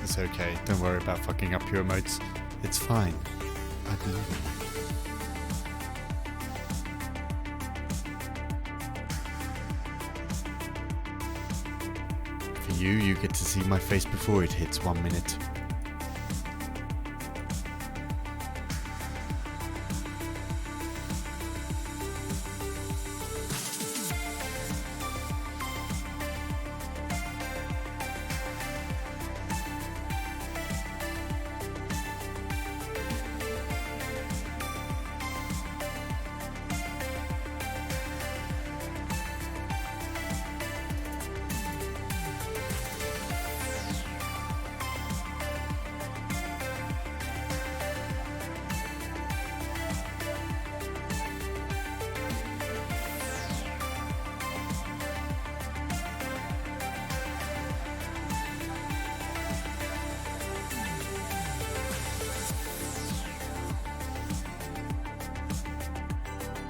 It's okay. Don't worry about fucking up your emotes. It's fine. I believe in you. For you get to see my face before it hits 1 minute.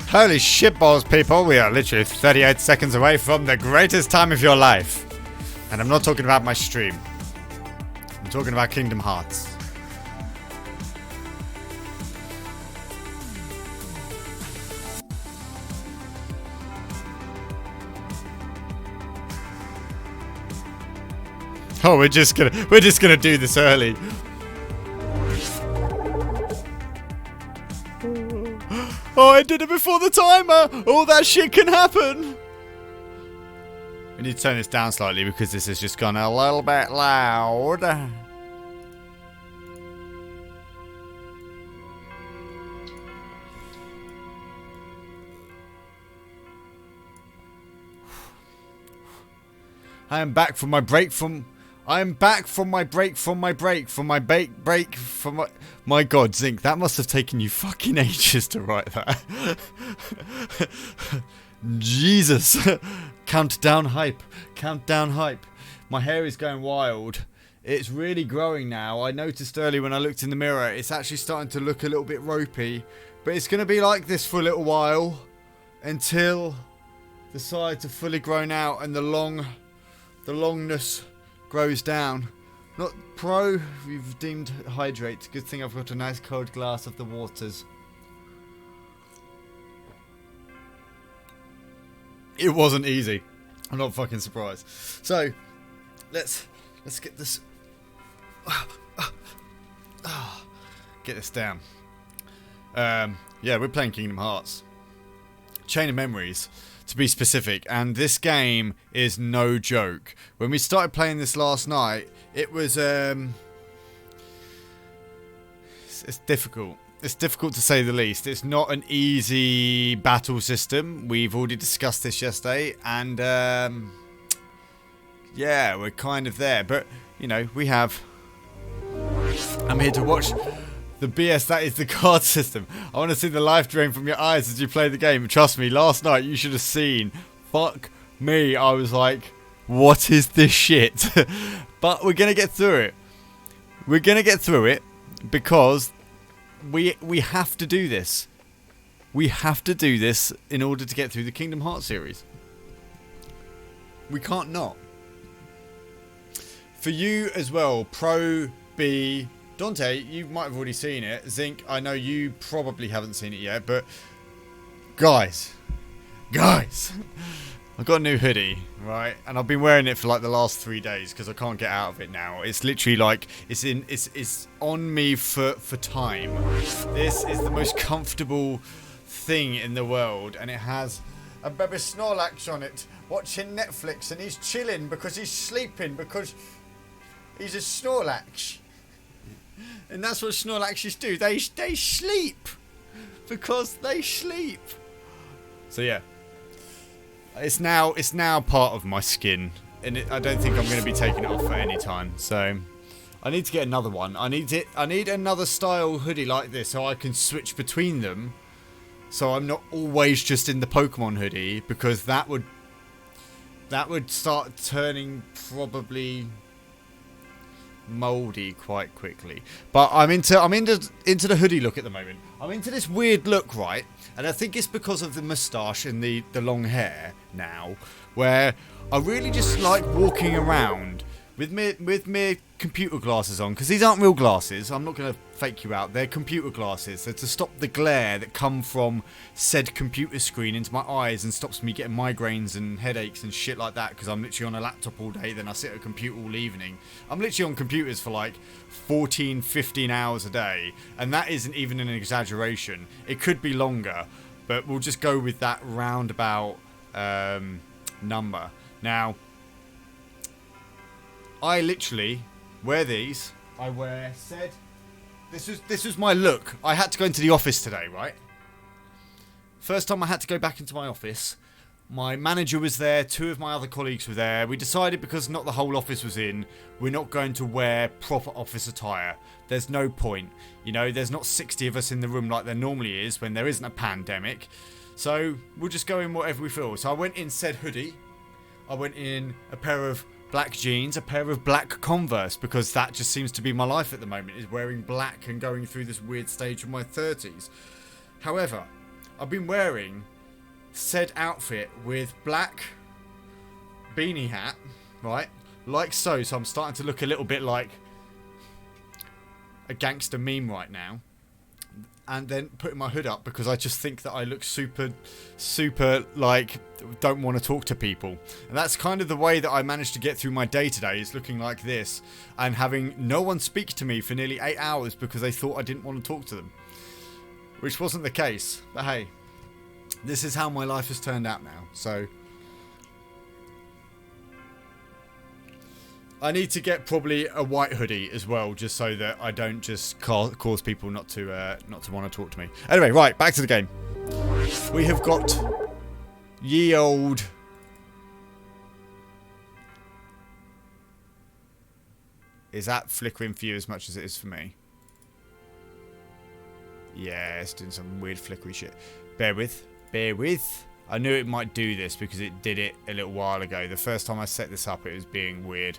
Holy shitballs, people. We are literally 38 seconds away from the greatest time of your life. And I'm not talking about my stream. I'm talking about Kingdom Hearts. Oh, we're just gonna do this early. Oh, I did it before the timer! All that shit can happen! We need to turn this down slightly because this has just gone a little bit loud. I am back from my break from... My god, Zinc, that must have taken you fucking ages to write that. Jesus. Countdown hype. Countdown hype. My hair is going wild. It's really growing now. I noticed earlier when I looked in the mirror, it's actually starting to look a little bit ropey. But it's going to be like this for a little while. Until the sides are fully grown out and the longness grows down. Not pro, we've deemed hydrate. Good thing I've got a nice cold glass of the waters. It wasn't easy. I'm not fucking surprised. So, let's get this... Get this down. Yeah, we're playing Kingdom Hearts. Chain of Memories, to be specific, and this game is no joke. When we started playing this last night, it was it's difficult. It's difficult to say the least. It's not an easy battle system. We've already discussed this yesterday, and yeah, we're kind of there. But you know, we have. I'm here to watch the BS that is the card system. I want to see the life drain from your eyes as you play the game. Trust me, last night you should have seen. Fuck me, I was like, what is this shit? But we're going to get through it. We're going to get through it because we have to do this. We have to do this in order to get through the Kingdom Hearts series. We can't not. For you as well, Pro B... Dante, you might have already seen it. Zinc, I know you probably haven't seen it yet, but guys, I've got a new hoodie, right? And I've been wearing it for like the last 3 days because I can't get out of it now. It's literally like it's on me for time. This is the most comfortable thing in the world, and it has a baby Snorlax on it, watching Netflix, and he's chilling because he's sleeping because he's a Snorlax. And that's what Snorlaxes do. They sleep because they sleep. So yeah, it's now part of my skin, and I don't think I'm going to be taking it off at any time. So I need to get another one. I need another style hoodie like this so I can switch between them. So I'm not always just in the Pokemon hoodie, because that would start turning probably moldy quite quickly. But I'm into the hoodie look at the moment. I'm into this weird look, right? And I think it's because of the moustache and the long hair now, where I really just like walking around with me computer glasses on, because these aren't real glasses. I'm not going to fake you out. They're computer glasses. They're to stop the glare that come from said computer screen into my eyes and stops me getting migraines and headaches and shit like that, because I'm literally on a laptop all day, then I sit at a computer all evening. I'm literally on computers for like 14, 15 hours a day, and that isn't even an exaggeration. It could be longer, but we'll just go with that roundabout number. Now, I literally wear these. I wear said. This was my look. I had to go into the office today, right? First time I had to go back into my office. My manager was there. 2 of my other colleagues were there. We decided, because not the whole office was in, we're not going to wear proper office attire. There's no point. You know, there's not 60 of us in the room like there normally is when there isn't a pandemic. So we'll just go in whatever we feel. So I went in said hoodie. I went in a pair of black jeans, a pair of black Converse, because that just seems to be my life at the moment, is wearing black and going through this weird stage of my 30s. However, I've been wearing said outfit with black beanie hat, right? Like so. So I'm starting to look a little bit like a gangster meme right now. And then putting my hood up because I just think that I look super, like, don't want to talk to people. And that's kind of the way that I managed to get through my day today, is looking like this and having no one speak to me for nearly 8 hours because they thought I didn't want to talk to them. Which wasn't the case. But hey, this is how my life has turned out now. So I need to get probably a white hoodie as well, just so that I don't just cause people not to want to talk to me. Anyway, right, back to the game. We have got ye old. Is that flickering for you as much as it is for me? Yeah, it's doing some weird flickery shit. Bear with. I knew it might do this because it did it a little while ago. The first time I set this up, it was being weird.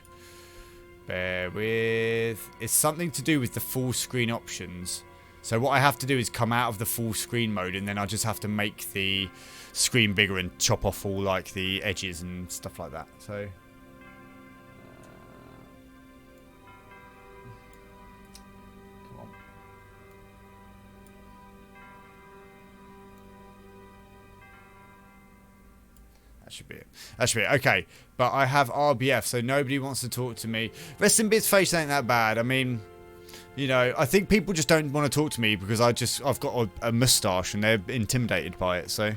Bear with. It's something to do with the full screen options. So what I have to do is come out of the full screen mode, and then I just have to make the screen bigger and chop off all like the edges and stuff like that. So come on. That should be it. That should be it. Okay. But I have RBF, so nobody wants to talk to me. Rest in Bit's face ain't that bad. I mean, you know, I think people just don't want to talk to me because I've got a moustache and they're intimidated by it, so.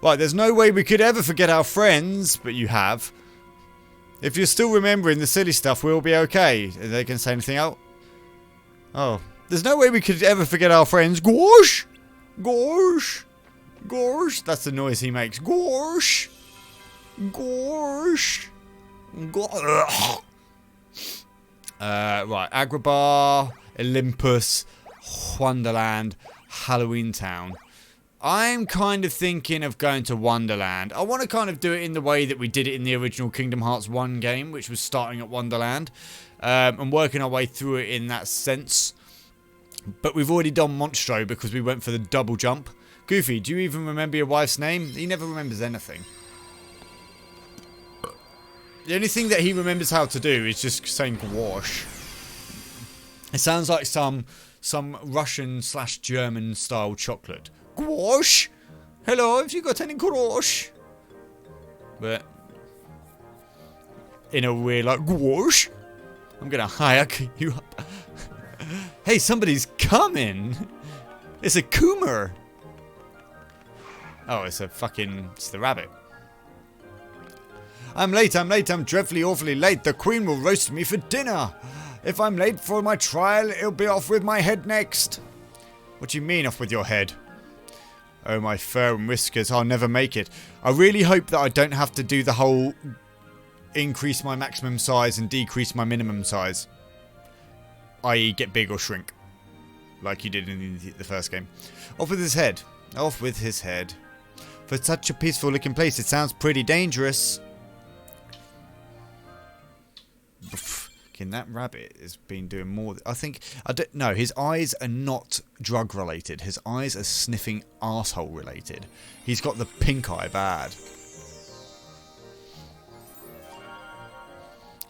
Right, there's no way we could ever forget our friends, but you have. If you're still remembering the silly stuff, we'll be okay. Are they going to say anything out? Oh. There's no way we could ever forget our friends. Gosh! Gosh! Gosh! That's the noise he makes. Gosh! Gosh. Right, Agrabah, Olympus, Wonderland, Halloween Town. I'm kind of thinking of going to Wonderland. I want to kind of do it in the way that we did it in the original Kingdom Hearts 1 game, which was starting at Wonderland, and working our way through it in that sense. But we've already done Monstro because we went for the double jump. Goofy, do you even remember your wife's name? He never remembers anything. The only thing that he remembers how to do is just saying gwash. It sounds like some Russian/German style chocolate. Gwash! Hello, have you got any gwash? But in a way like gwash. I'm gonna hire you up. Hey, somebody's coming. It's a Coomer. Oh, it's the rabbit. I'm late, I'm dreadfully awfully late. The Queen will roast me for dinner. If I'm late for my trial, it'll be off with my head next. What do you mean, off with your head? Oh, my fur and whiskers, I'll never make it. I really hope that I don't have to do the whole increase my maximum size and decrease my minimum size. I.e. get big or shrink. Like you did in the first game. Off with his head. Off with his head. For such a peaceful looking place, it sounds pretty dangerous. Okay, that rabbit has been doing more. I don't know. His eyes are not drug related. His eyes are sniffing arsehole related. He's got the pink eye bad.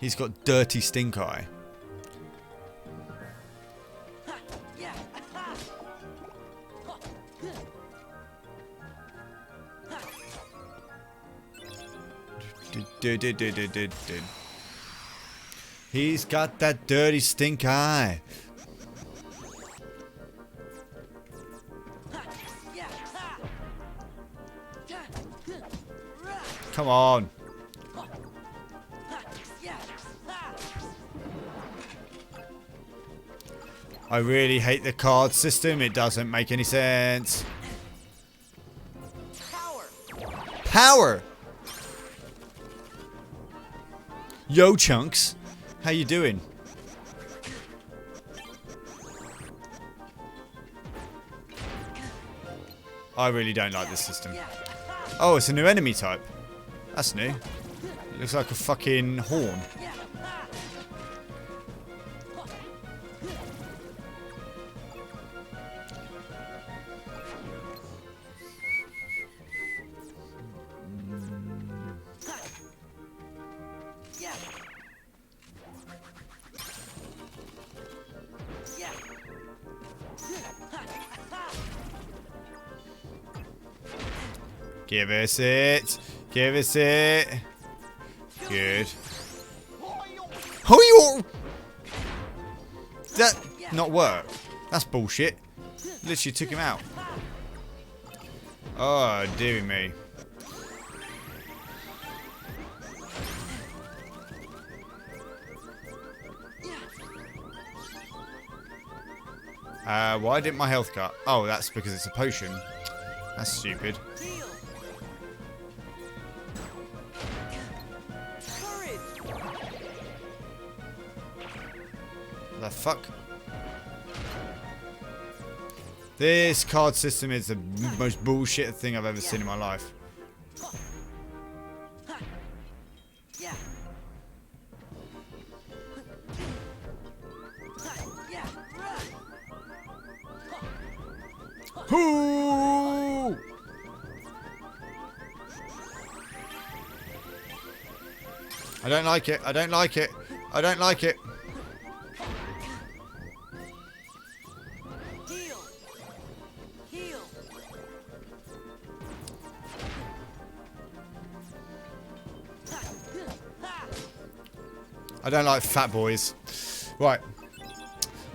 He's got dirty stink eye. He's got that dirty stink eye. Come on. I really hate the card system. It doesn't make any sense. Power. Yo, Chunks. How you doing? I really don't like this system. Oh, it's a new enemy type. That's new. It looks like a fucking horn. Give us it. Give us it. Good. Did that not work? That's bullshit. Literally took him out. Oh, dearie me. Why didn't my health cut? Oh, that's because it's a potion. That's stupid. The fuck? This card system is the most bullshit thing I've ever seen in my life. Hoo! I don't like it. I don't like it. I don't like it. I don't like fat boys. Right.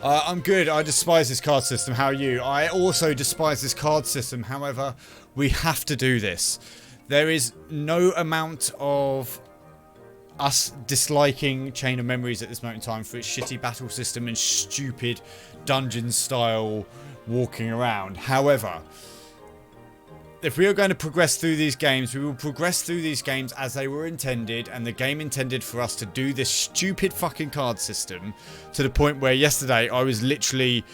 I'm good. I despise this card system. How are you? I also despise this card system. However, we have to do this. There is no amount of us disliking Chain of Memories at this moment in time for its shitty battle system and stupid dungeon style walking around. However, if we are going to progress through these games, we will progress through these games as they were intended, and the game intended for us to do this stupid fucking card system to the point where yesterday I was literally,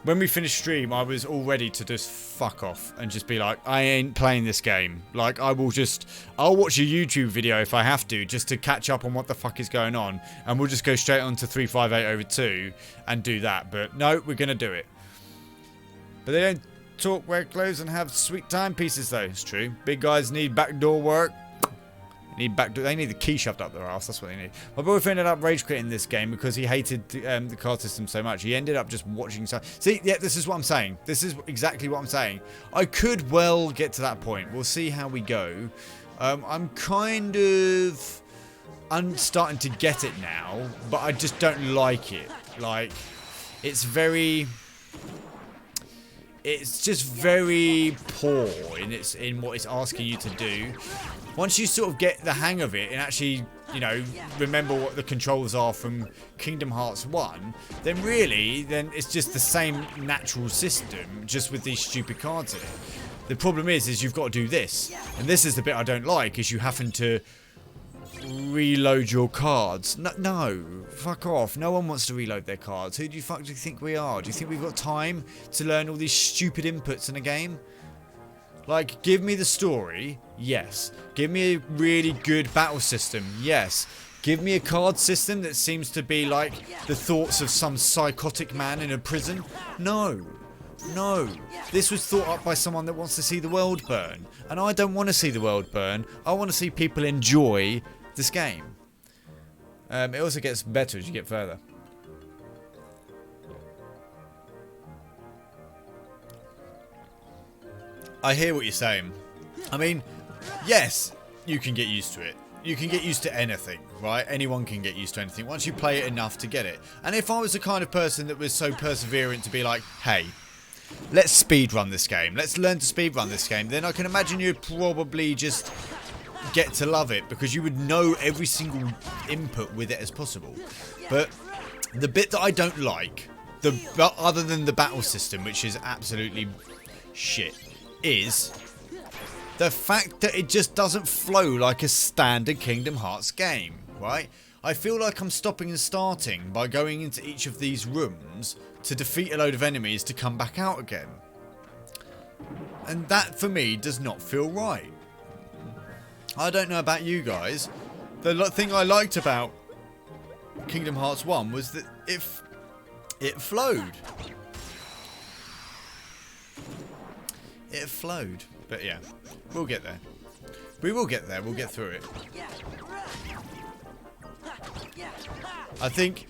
when we finished stream, I was all ready to just fuck off and just be like, I ain't playing this game. Like, I'll watch a YouTube video if I have to, just to catch up on what the fuck is going on, and we'll just go straight on to 358/2 and do that. But no, we're gonna do it. But they don't talk, wear clothes, and have sweet timepieces though. It's true. Big guys need backdoor work. They need the key shoved up their ass. That's what they need. My boyfriend ended up rage quitting this game because he hated the card system so much. He ended up just watching. See, yeah, this is what I'm saying. This is exactly what I'm saying. I could well get to that point. We'll see how we go. I'm kind of starting to get it now, but I just don't like it. Like, it's just very poor in what it's asking you to do. Once you sort of get the hang of it and actually, you know, remember what the controls are from Kingdom Hearts 1, then it's just the same natural system, just with these stupid cards in it. The problem is you've got to do this, and this is the bit I don't like, is you having to reload your cards. No, fuck off. No one wants to reload their cards. Who do you think we are? Do you think we've got time to learn all these stupid inputs in a game? Like, give me the story, yes. Give me a really good battle system, yes. Give me a card system that seems to be like the thoughts of some psychotic man in a prison. No. This was thought up by someone that wants to see the world burn. And I don't want to see the world burn. I want to see people enjoy this game. It also gets better as you get further. I hear what you're saying. I mean, yes, you can get used to it. You can get used to anything, right? Anyone can get used to anything once you play it enough to get it. And if I was the kind of person that was so perseverant to be like, hey, let's speedrun this game. Let's learn to speedrun this game. Then I can imagine you'd probably just get to love it because you would know every single input with it as possible. But the bit that I don't like, other than the battle system, which is absolutely shit, is the fact that it just doesn't flow like a standard Kingdom Hearts game, right? I feel like I'm stopping and starting by going into each of these rooms to defeat a load of enemies to come back out again. And that, for me, does not feel right. I don't know about you guys. The thing I liked about Kingdom Hearts 1 was that it flowed. It flowed. But yeah, we'll get there. We will get there. We'll get through it. I think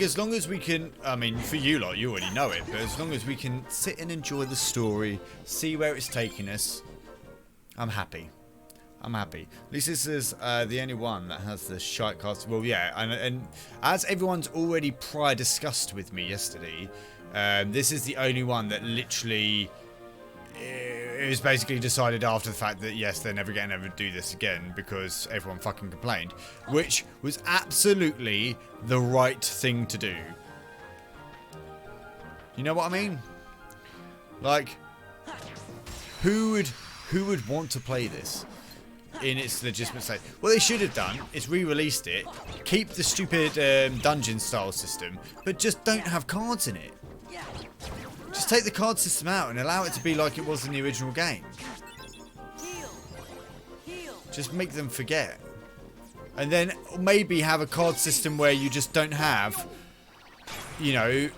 as long as we can, I mean, for you lot, you already know it, but as long as we can sit and enjoy the story, see where it's taking us, I'm happy. I'm happy. At least this is the only one that has the shite cast. Well, yeah, and as everyone's already prior discussed with me yesterday, this is the only one that literally... It was basically decided after the fact that yes, they're never going to ever do this again because everyone fucking complained, which was absolutely the right thing to do. You know what I mean? Like, who would want to play this in its legitimate state? What they should have done is re-released it, keep the stupid dungeon style system, but just don't have cards in it. Just take the card system out and allow it to be like it was in the original game. Just make them forget. And then maybe have a card system where you just don't have, you know,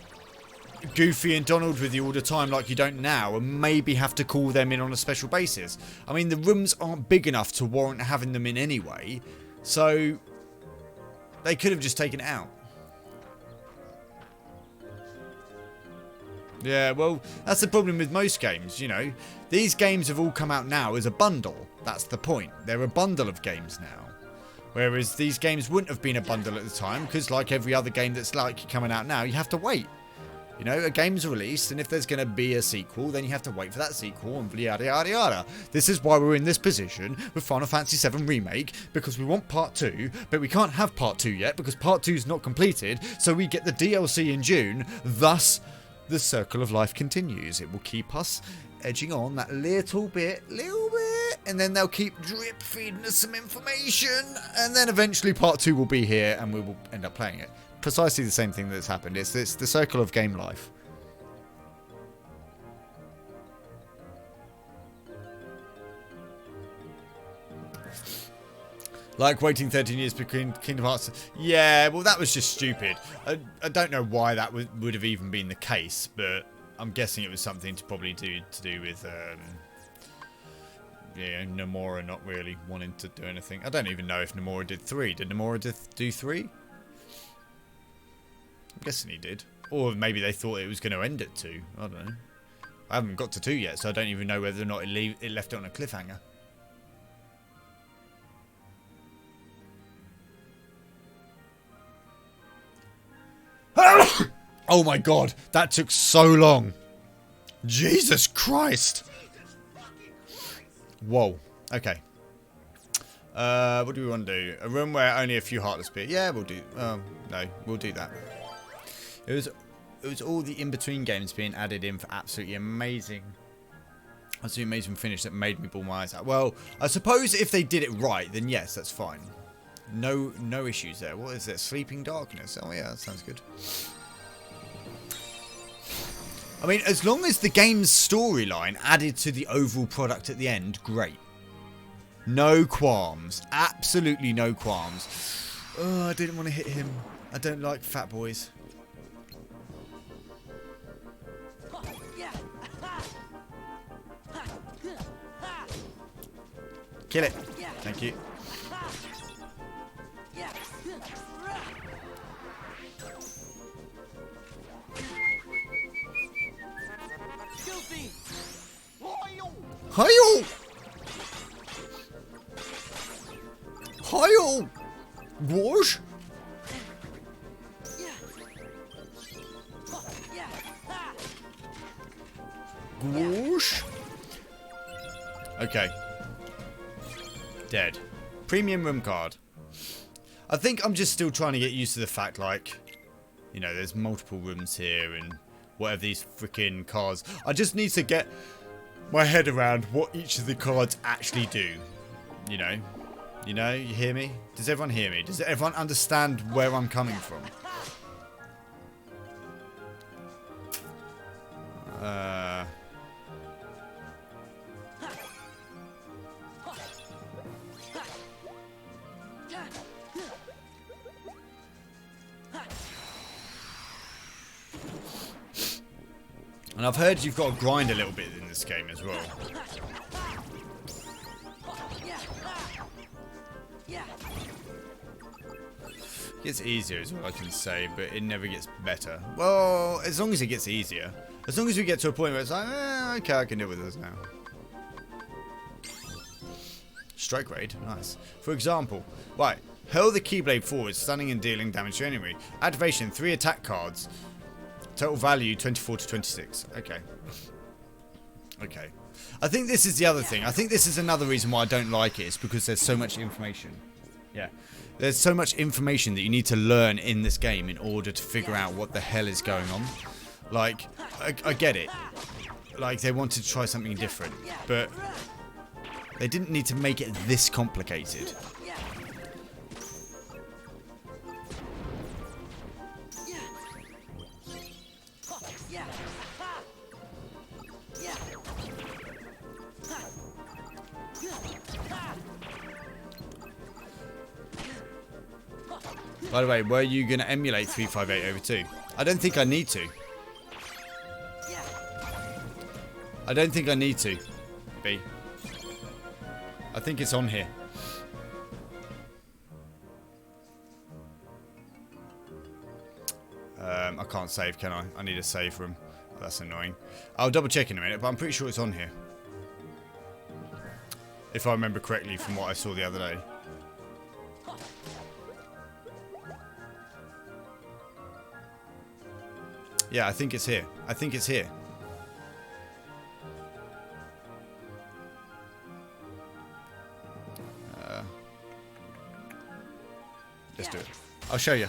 Goofy and Donald with you all the time like you don't now, and maybe have to call them in on a special basis. I mean, the rooms aren't big enough to warrant having them in anyway, so they could have just taken it out. Yeah, well, that's the problem with most games, you know. These games have all come out now as a bundle. That's the point. They're a bundle of games now. Whereas these games wouldn't have been a bundle at the time, because like every other game that's like coming out now, you have to wait. You know, a game's released, and if there's going to be a sequel, then you have to wait for that sequel, and yada yada yada. This is why we're in this position with Final Fantasy VII Remake, because we want Part 2, but we can't have Part 2 yet, because Part 2 is not completed, so we get the DLC in June, thus... the circle of life continues. It will keep us edging on that little bit, and then they'll keep drip feeding us some information, and then eventually part 2 will be here, and we will end up playing it. Precisely the same thing that's happened. It's the circle of game life. Like waiting 13 years between Kingdom Hearts. Yeah, well, that was just stupid. I don't know why that would have even been the case, but I'm guessing it was something to probably to do with, yeah, Nomura not really wanting to do anything. I don't even know if Nomura did 3. Did Nomura do 3? I'm guessing he did. Or maybe they thought it was going to end at 2. I don't know. I haven't got to 2 yet, so I don't even know whether or not it left it on a cliffhanger. Oh my god, that took so long. Jesus Christ. Whoa. Okay. What do we want to do? A room where only a few heartless appear. Yeah, we'll do. No, we'll do that. It was all the in-between games being added in for absolutely amazing. Absolutely amazing finish that made me bawl my eyes out. Well, I suppose if they did it right, then yes, that's fine. No issues there. What is it? Sleeping Darkness. Oh yeah, that sounds good. I mean, as long as the game's storyline added to the overall product at the end, great. No qualms. Absolutely no qualms. Oh, I didn't want to hit him. I don't like fat boys. Kill it. Thank you. Heil! Heil! Wash? Whoosh. Okay. Dead. Premium room card. I think I'm just still trying to get used to the fact, like, you know, there's multiple rooms here and whatever these freaking cards. I just need to get my head around what each of the cards actually do. You know? You know? You hear me? Does everyone hear me? Does everyone understand where I'm coming from? And I've heard you've got to grind a little bit in this game as well. It gets easier is what I can say, but it never gets better. Well, as long as it gets easier. As long as we get to a point where it's like, okay, I can deal with this now. Strike rate, nice. For example, right, hurl the Keyblade forward, stunning and dealing damage to enemy. Activation, 3 attack cards. Total value 24 to 26. Okay. Okay. I think this is the other thing. I think this is another reason why I don't like it. Is because there's so much information. Yeah. There's so much information that you need to learn in this game in order to figure out what the hell is going on. Like, I get it. Like, they wanted to try something different. But they didn't need to make it this complicated. By the way, were you going to emulate 358 over 2? I don't think I need to. I don't think I need to. B. I think it's on here. I can't save, can I? I need a save room. That's annoying. I'll double check in a minute, but I'm pretty sure it's on here. If I remember correctly from what I saw the other day. Yeah, I think it's here. I think it's here. Let's do it. I'll show you.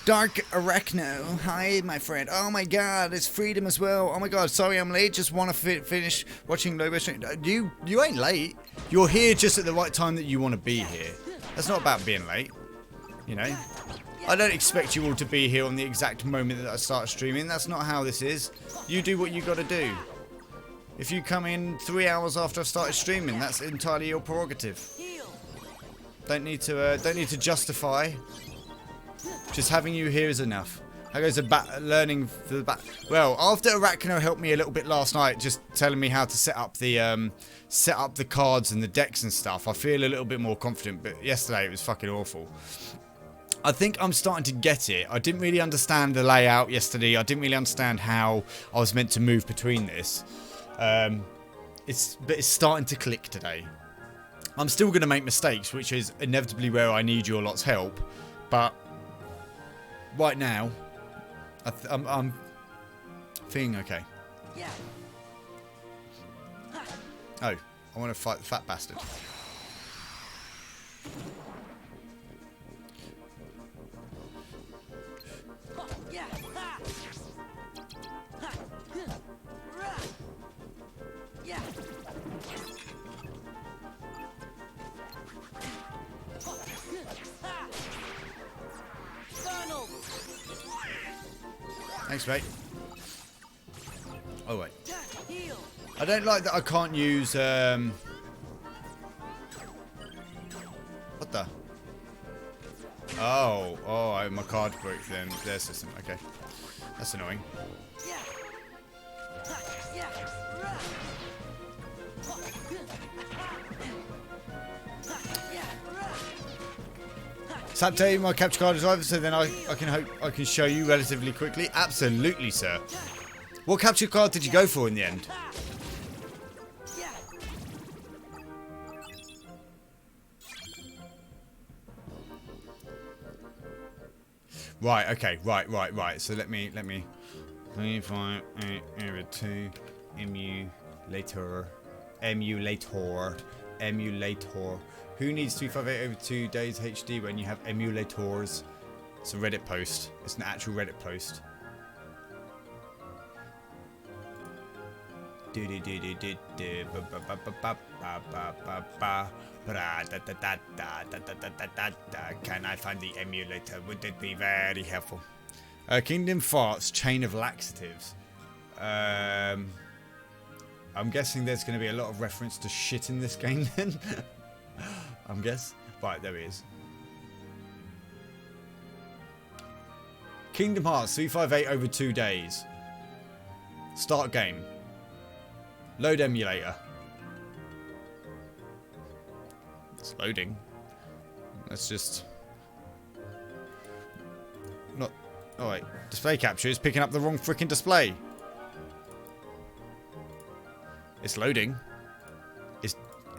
Dark Arachno. Hi, my friend. Oh my god, it's Freedom as well. Oh my god, sorry I'm late. Just want to finish watching Lobo stream. You ain't late. You're here just at the right time that you want to be here. That's not about being late. You know? I don't expect you all to be here on the exact moment that I start streaming. That's not how this is. You do what you got to do. If you come in 3 hours after I've started streaming, that's entirely your prerogative. Don't need to justify. Just having you here is enough. How goes the learning for the Well, after Arachno helped me a little bit last night, just telling me how to set up the cards and the decks and stuff, I feel a little bit more confident. But yesterday it was fucking awful. I think I'm starting to get it. I didn't really understand the layout yesterday. I didn't really understand how I was meant to move between this. But it's starting to click today. I'm still going to make mistakes, which is inevitably where I need your lot's help. But right now, I'm feeling okay. Oh, I want to fight the fat bastard. Thanks, mate. Oh, wait. I don't like that I can't use, What the? Oh, my card broke then. Their system. Okay. That's annoying. Sapte, my capture card is over, so then I can show you relatively quickly. Absolutely, sir. What capture card did you go for in the end? Right, okay, right. So let me 358 emulator. Who needs 358 over 2 days HD when you have emulators? It's a Reddit post. It's an actual Reddit post. Can I find the emulator? Would it be very helpful? Kingdom Farts Chain of Laxatives. I'm guessing there's going to be a lot of reference to shit in this game then. I'm guess. Right, there he is. Kingdom Hearts 358 over 2 days. Start game. Load emulator. It's loading. Let's just... Not... Oh wait. Display capture is picking up the wrong freaking display. It's loading.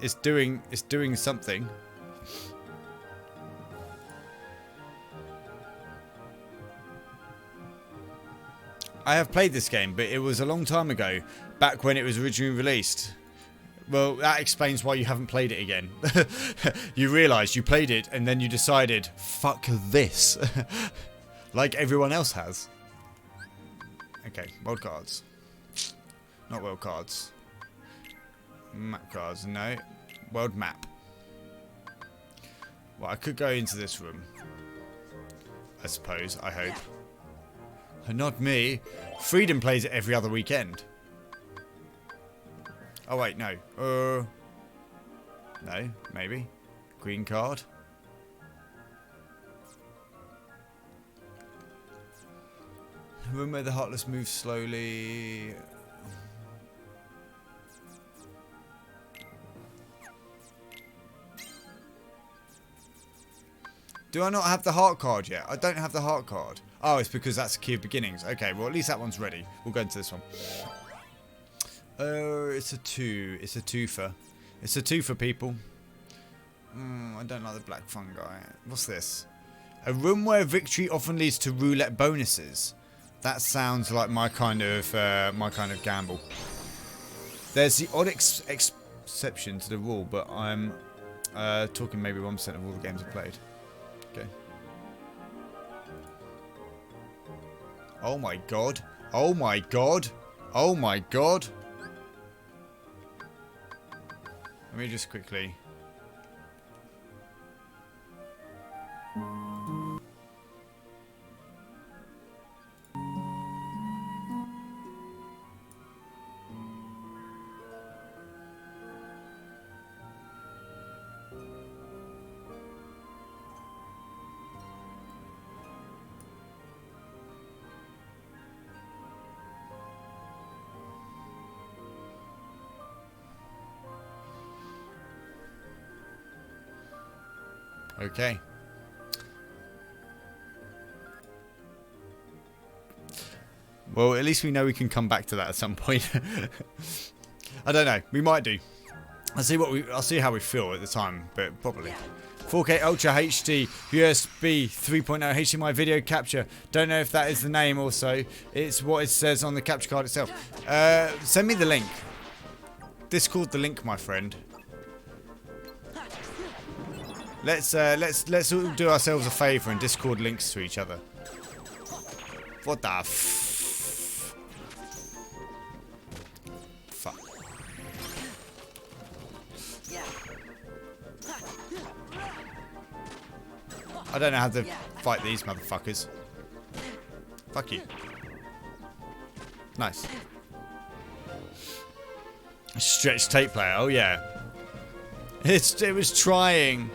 It's doing something. I have played this game, but it was a long time ago, back when it was originally released. Well, that explains why you haven't played it again. You realised you played it and then you decided, fuck this. Like everyone else has. Okay, world cards. Not world cards. Map cards, no. World map. Well, I could go into this room. I suppose, I hope. Not me. Freedom plays it every other weekend. Oh wait, no. No, maybe. Green card. Room where the Heartless moves slowly. Do I not have the heart card yet? I don't have the heart card. Oh, it's because that's Key of Beginnings. Okay, well at least that one's ready. We'll go into this one. It's a 2. It's a twofer. It's a twofer, people. I don't like the black fungi. What's this? A room where victory often leads to roulette bonuses. That sounds like my kind of gamble. There's the odd exception to the rule, but I'm talking maybe 1% of all the games I've played. Okay. Oh my god. Oh my god. Oh my god. Let me just quickly... Okay. Well, at least we know we can come back to that at some point. I don't know. We might do. I'll see how we feel at the time, but probably. 4K Ultra HD USB 3.0 HDMI video capture. Don't know if that is the name also. It's what it says on the capture card itself. Send me the link. Discord the link, my friend. Let's all do ourselves a favour and Discord links to each other. What the fuck? I don't know how to fight these motherfuckers. Fuck you. Nice. Stretch tape player. Oh yeah. It was trying.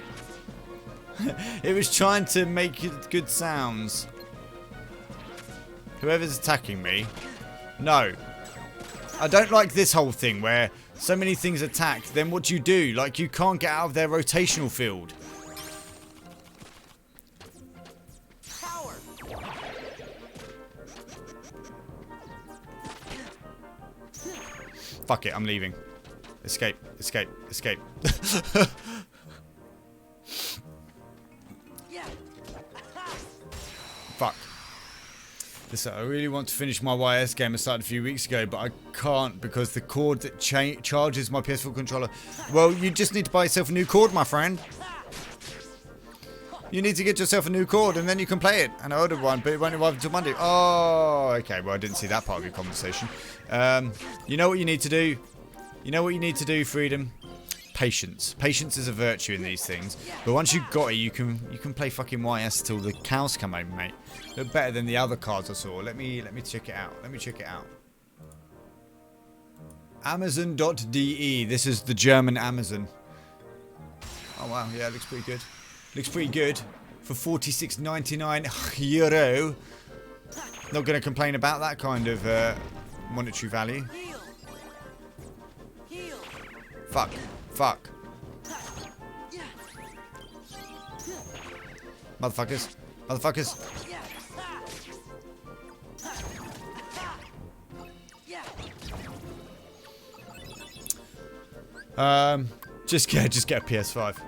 It was trying to make good sounds. Whoever's attacking me. No. I don't like this whole thing where so many things attack, then what do you do? Like, you can't get out of their rotational field. Power. Fuck it, I'm leaving. Escape, escape, escape. Fuck. Listen, I really want to finish my YS game I started a few weeks ago, but I can't because the cord that charges my PS4 controller... Well, you just need to buy yourself a new cord, my friend. You need to get yourself a new cord and then you can play it. And I ordered one, but it won't arrive until Monday. Oh, okay. Well, I didn't see that part of your conversation. You know what you need to do? You know what you need to do, Freedom? Patience. Patience is a virtue in these things. But once you've got it, you can play fucking YS till the cows come home, mate. Look better than the other cards I saw. Let me check it out. Let me check it out. Amazon.de. This is the German Amazon. Oh wow, yeah, looks pretty good. Looks pretty good for 46.99 euro. Not going to complain about that kind of monetary value. Fuck. Fuck. Motherfuckers. Motherfuckers. Just get a PS5.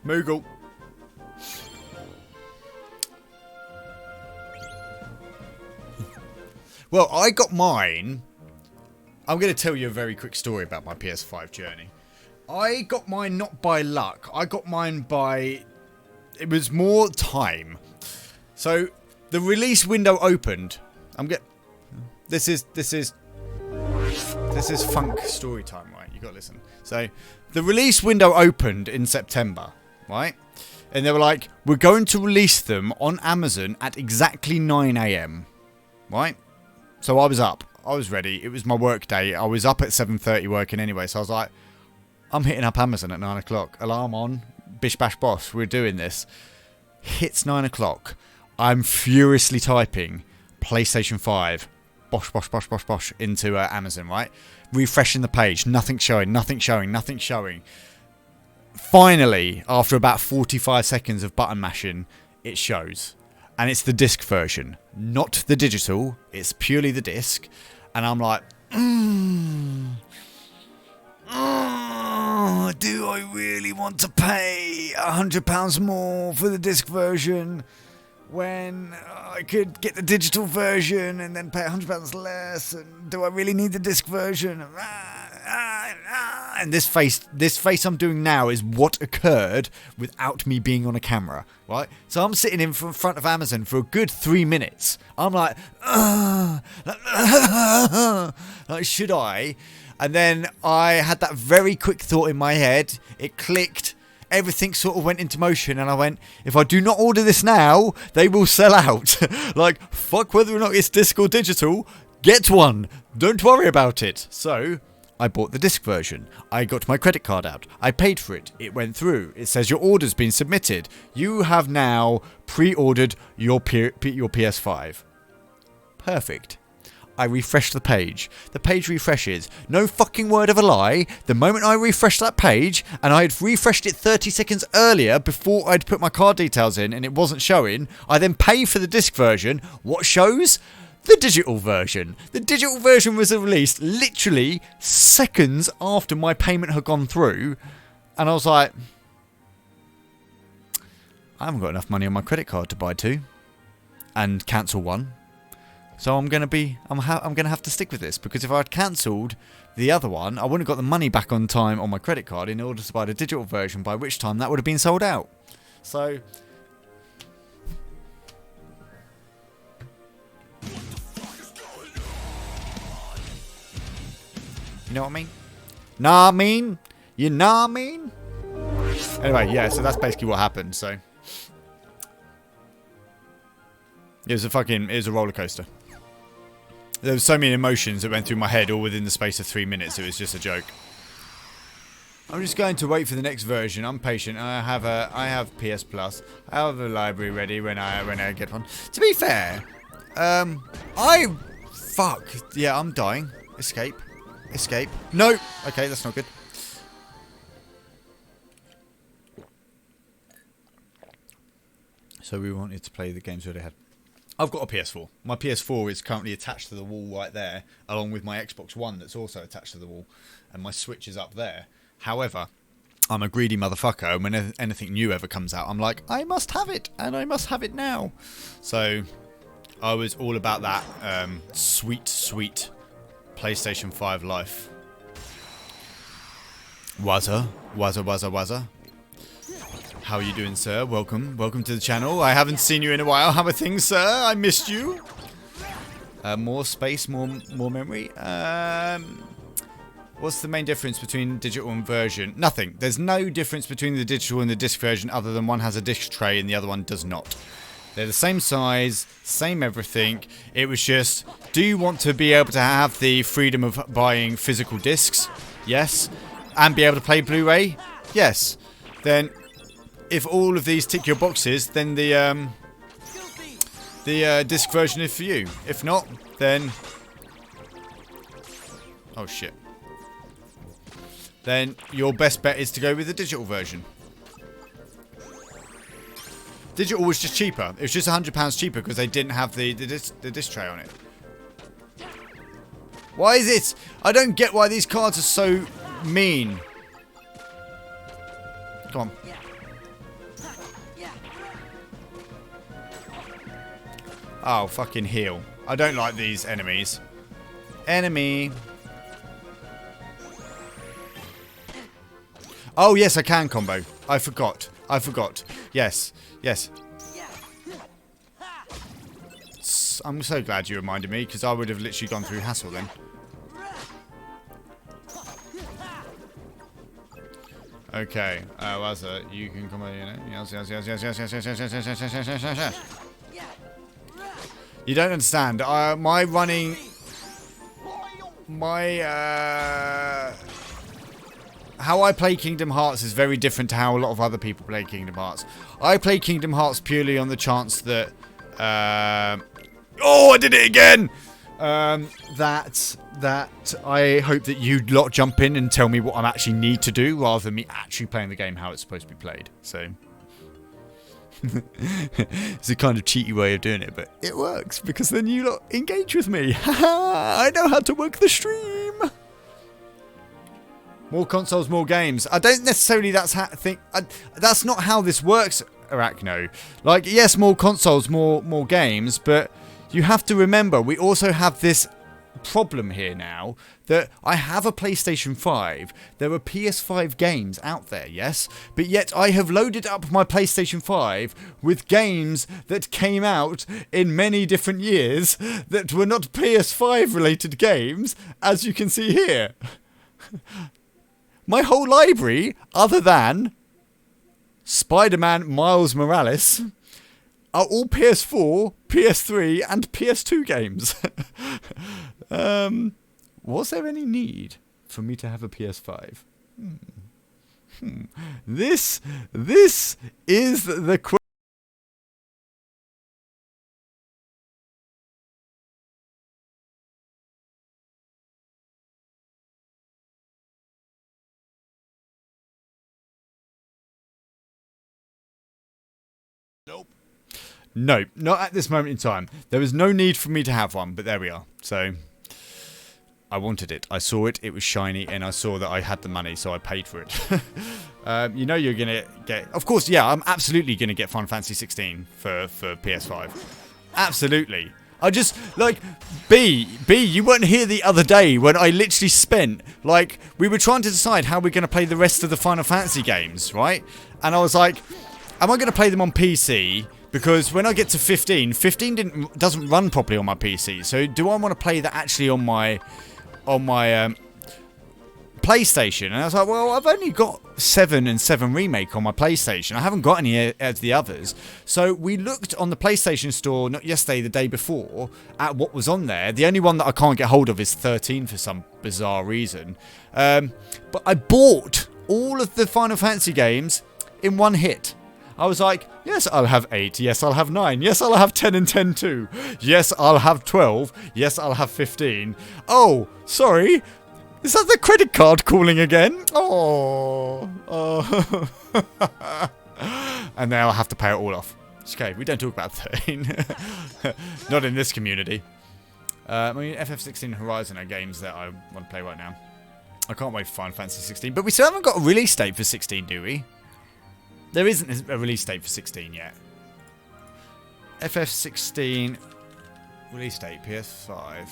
Moogle. Well, I got mine. I'm going to tell you a very quick story about my PS5 journey. I got mine not by luck. I got mine by... It was more time. So, the release window opened. This is funk story time, right? You got to listen. So, the release window opened in September, right? And they were like, we're going to release them on Amazon at exactly 9 AM, right? So I was up. I was ready. It was my work day. I was up at 7:30 working anyway. So I was like, I'm hitting up Amazon at 9 o'clock. Alarm on. Bish bash bosh. We're doing this. Hits 9 o'clock. I'm furiously typing PlayStation 5. Bosh, bosh, bosh, bosh, bosh. Into Amazon, right? Refreshing the page. Nothing showing. Nothing showing. Nothing showing. Finally, after about 45 seconds of button mashing, it shows. And it's the disc version, not the digital. It's purely the disc. And I'm like, do I really want to pay £100 more for the disc version when I could get the digital version and then pay £100 less? And do I really need the disc version? And this face I'm doing now is what occurred without me being on a camera, right? So I'm sitting in front of Amazon for a good 3 minutes. I'm like, like, should I? And then I had that very quick thought in my head. It clicked. Everything sort of went into motion, and I went, if I do not order this now, they will sell out. Like, fuck whether or not it's disc or digital. Get one. Don't worry about it. So I bought the disc version. I got my credit card out. I paid for it. It went through. It says your order's been submitted. You have now pre-ordered your PS5. Perfect. I refresh the page. The page refreshes. No fucking word of a lie. The moment I refreshed that page, and I had refreshed it 30 seconds earlier before I'd put my card details in and it wasn't showing, I then pay for the disc version. What shows? The digital version. The digital version was released literally seconds after my payment had gone through. And I was like, I haven't got enough money on my credit card to buy two and cancel one. So I'm gonna have to stick with this, because if I'd cancelled the other one, I wouldn't have got the money back on time on my credit card in order to buy the digital version, by which time that would have been sold out. So you know what I mean? Nah, I mean? You know what I mean? Anyway, yeah, so that's basically what happened, so it was a roller coaster. There were so many emotions that went through my head all within the space of 3 minutes. It was just a joke. I'm just going to wait for the next version. I'm patient. I have PS Plus. I have a library ready when I get one. To be fair, fuck. Yeah, I'm dying. Escape. Escape. No. Okay, that's not good. So we wanted to play the games we already had. I've got a PS4. My PS4 is currently attached to the wall right there, along with my Xbox One that's also attached to the wall, and my Switch is up there. However, I'm a greedy motherfucker, and when anything new ever comes out, I'm like, I must have it, and I must have it now. So I was all about that sweet, sweet PlayStation 5 life. Wazza. How are you doing, sir? Welcome to the channel. I haven't seen you in a while. How are things, sir? I missed you. More space, more memory. What's the main difference between digital and version? Nothing. There's no difference between the digital and the disc version other than one has a disc tray and the other one does not. They're the same size, same everything. It was just, do you want to be able to have the freedom of buying physical discs? Yes. And be able to play Blu-ray? Yes. Then, if all of these tick your boxes, then the disc version is for you. If not, then... Oh, shit. Then your best bet is to go with the digital version. Digital was just cheaper. It was just £100 cheaper because they didn't have the disc tray on it. Why is it? I don't get why these cards are so mean. Come on. Oh, fucking heal. I don't like these enemies. Enemy. Oh, yes, I can combo. I forgot. Yes. I'm so glad you reminded me, because I would have literally gone through hassle then. Okay, Wazza, you can come over, you know? Yes. You don't understand. My running... how I play Kingdom Hearts is very different to how a lot of other people play Kingdom Hearts. I play Kingdom Hearts purely on the chance that... oh, I did it again! That I hope that you lot jump in and tell me what I actually need to do, rather than me actually playing the game how it's supposed to be played. So... it's a kind of cheaty way of doing it, but it works, because then you lot engage with me. I know how to work the stream! More consoles, more games. I don't necessarily that's not how this works, Arachno. Like, yes, more consoles, more games, but you have to remember we also have this problem here now that I have a PlayStation 5. There are PS5 games out there, yes, but yet I have loaded up my PlayStation 5 with games that came out in many different years that were not PS5 related games, as you can see here. My whole library, other than Spider-Man Miles Morales, are all PS4, PS3, and PS2 games. Was there any need for me to have a PS5? This is the question. No, not at this moment in time. There was no need for me to have one, but there we are. So, I wanted it. I saw it. It was shiny, and I saw that I had the money, so I paid for it. You know you're going to get... Of course, yeah, I'm absolutely going to get Final Fantasy 16 for PS5. Absolutely. I just, like, B, you weren't here the other day when I literally spent, like, we were trying to decide how we're going to play the rest of the Final Fantasy games, right? And I was like, am I going to play them on PC? Because when I get to 15 doesn't run properly on my PC. So do I want to play that actually on my PlayStation? And I was like, well, I've only got 7 and 7 Remake on my PlayStation. I haven't got any of the others. So we looked on the PlayStation Store, not yesterday, the day before, at what was on there. The only one that I can't get hold of is 13 for some bizarre reason. But I bought all of the Final Fantasy games in one hit. I was like, yes, I'll have 8. Yes, I'll have 9. Yes, I'll have 10 and 10 too. Yes, I'll have 12. Yes, I'll have 15. Oh, sorry. Is that the credit card calling again? Oh. And now I'll have to pay it all off. It's okay, we don't talk about 13. Not in this community. I mean, FF16 and Horizon are games that I want to play right now. I can't wait for Final Fantasy 16. But we still haven't got a release date for 16, do we? There isn't a release date for 16 yet. FF16 release date, PS5.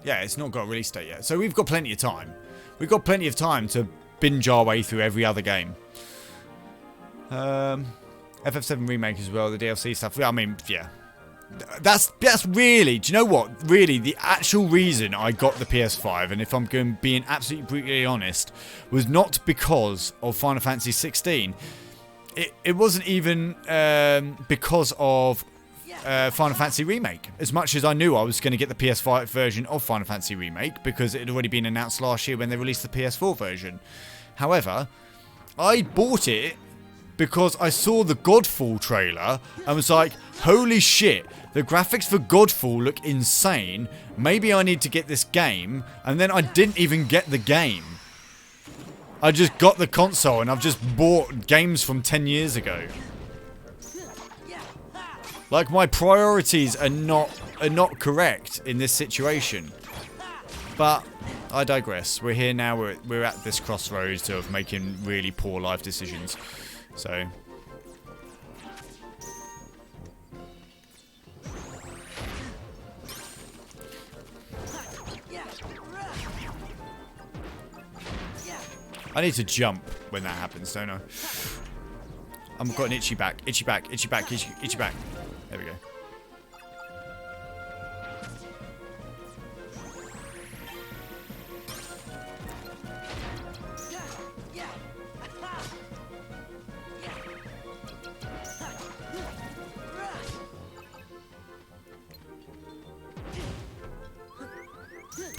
Yeah, it's not got a release date yet. So we've got plenty of time. We've got plenty of time to binge our way through every other game. FF7 Remake as well, the DLC stuff. I mean, yeah. That's really, do you know what? Really, the actual reason I got the PS5, and if I'm being absolutely brutally honest, was not because of Final Fantasy 16. It wasn't even because of Final Fantasy Remake. As much as I knew I was going to get the PS5 version of Final Fantasy Remake, because it had already been announced last year when they released the PS4 version. However, I bought it because I saw the Godfall trailer and was like, holy shit, the graphics for Godfall look insane. Maybe I need to get this game. And then I didn't even get the game. I just got the console and I've just bought games from 10 years ago. Like, my priorities are not correct in this situation. But I digress. We're here now. We're at this crossroads of making really poor life decisions. So I need to jump when that happens, don't I? I've got an itchy back, itchy back, itchy back, itchy back. There we go.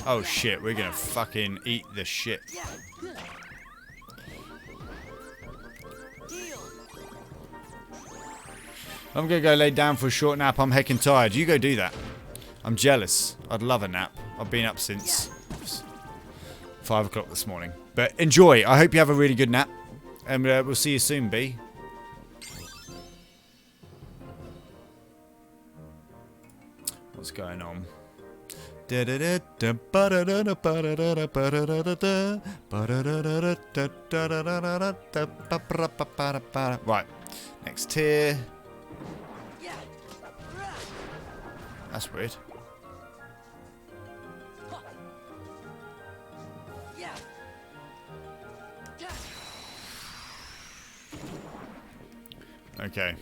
Oh shit, we're gonna fucking eat the shit. I'm gonna go lay down for a short nap. I'm heckin' tired. You go do that. I'm jealous. I'd love a nap. I've been up since 5 o'clock this morning. But enjoy. I hope you have a really good nap. And we'll see you soon, B. What's going on? Right. Next tier. That's weird. Okay.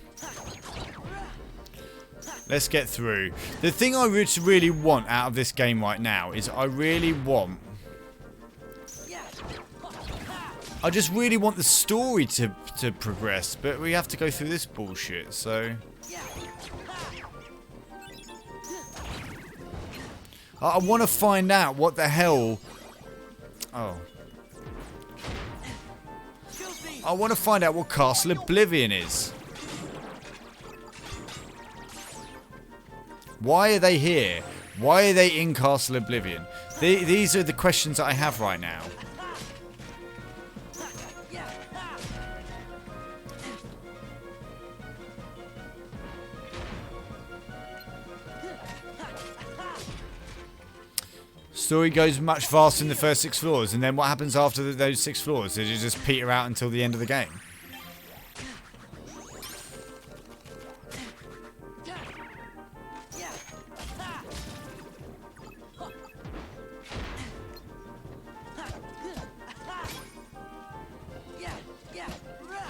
Let's get through. The thing I really want out of this game right now is I just really want the story to progress, but we have to go through this bullshit, so... I want to find out what the hell... Oh. I want to find out what Castle Oblivion is. Why are they here? Why are they in Castle Oblivion? These are the questions that I have right now. Story goes much faster in the first 6 floors, and then what happens after those 6 floors? Does it just peter out until the end of the game?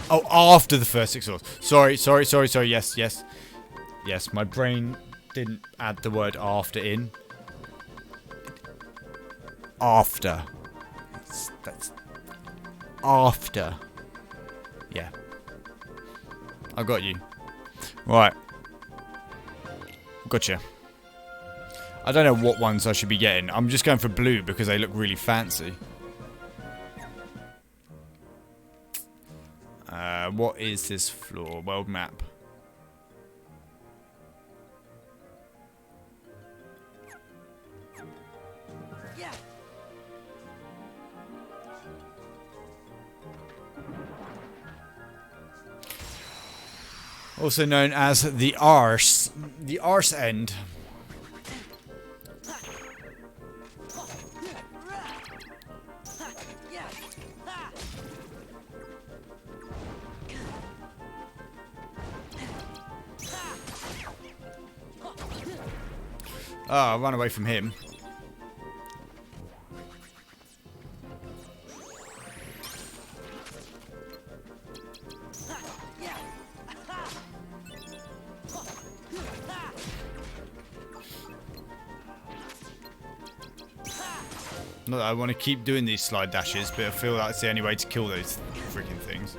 Oh, after the first 6 floors. Sorry. Yes, my brain didn't add the word after in. After. That's after. Yeah. I got you. Right. Gotcha. I don't know what ones I should be getting. I'm just going for blue because they look really fancy. What is this floor? World map. Also known as the arse. The arse end. Oh, I ran away from him. Not that I want to keep doing these slide dashes, but I feel that's the only way to kill those freaking things.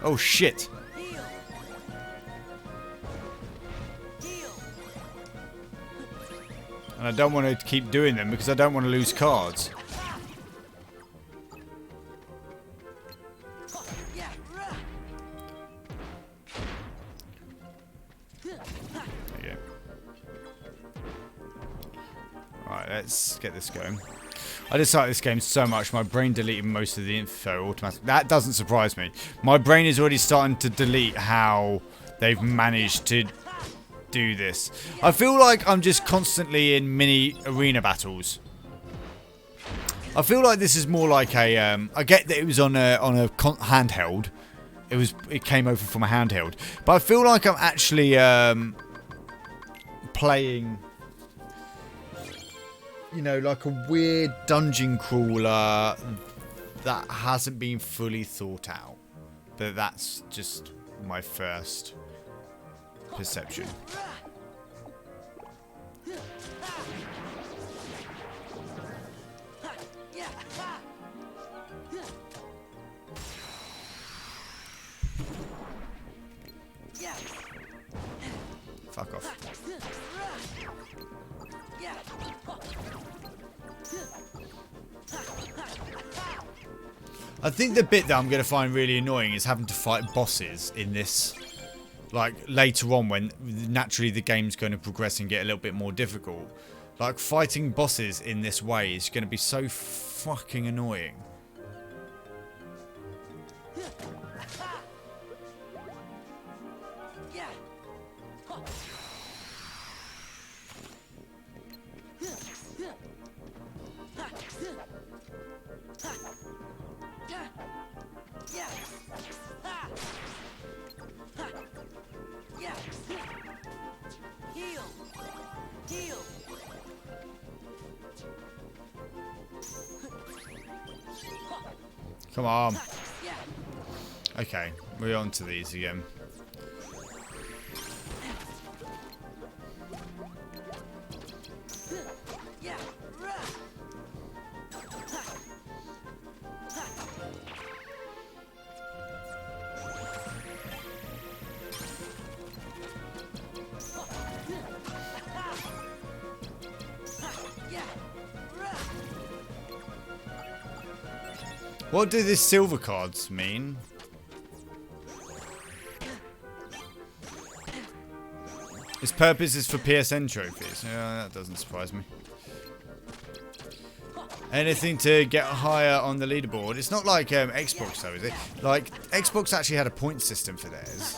Oh shit! And I don't want to keep doing them because I don't want to lose cards. There you go. Alright, let's get this going. I just like this game so much, my brain deleted most of the info automatically. That doesn't surprise me. My brain is already starting to delete how they've managed to do this. I feel like I'm just constantly in mini arena battles. I feel like this is more like a. I get that it was on a handheld. It came over from a handheld, but I feel like I'm actually playing. You know, like a weird dungeon crawler that hasn't been fully thought out. But that's just my first perception. Fuck off. I think the bit that I'm going to find really annoying is having to fight bosses in this. Like, later on when naturally the game's going to progress and get a little bit more difficult. Like, fighting bosses in this way is going to be so fucking annoying. Come on. Okay, we're on to these again. What do these silver cards mean? Its purpose is for PSN trophies. Yeah, that doesn't surprise me. Anything to get higher on the leaderboard. It's not like Xbox though, is it? Like, Xbox actually had a point system for theirs.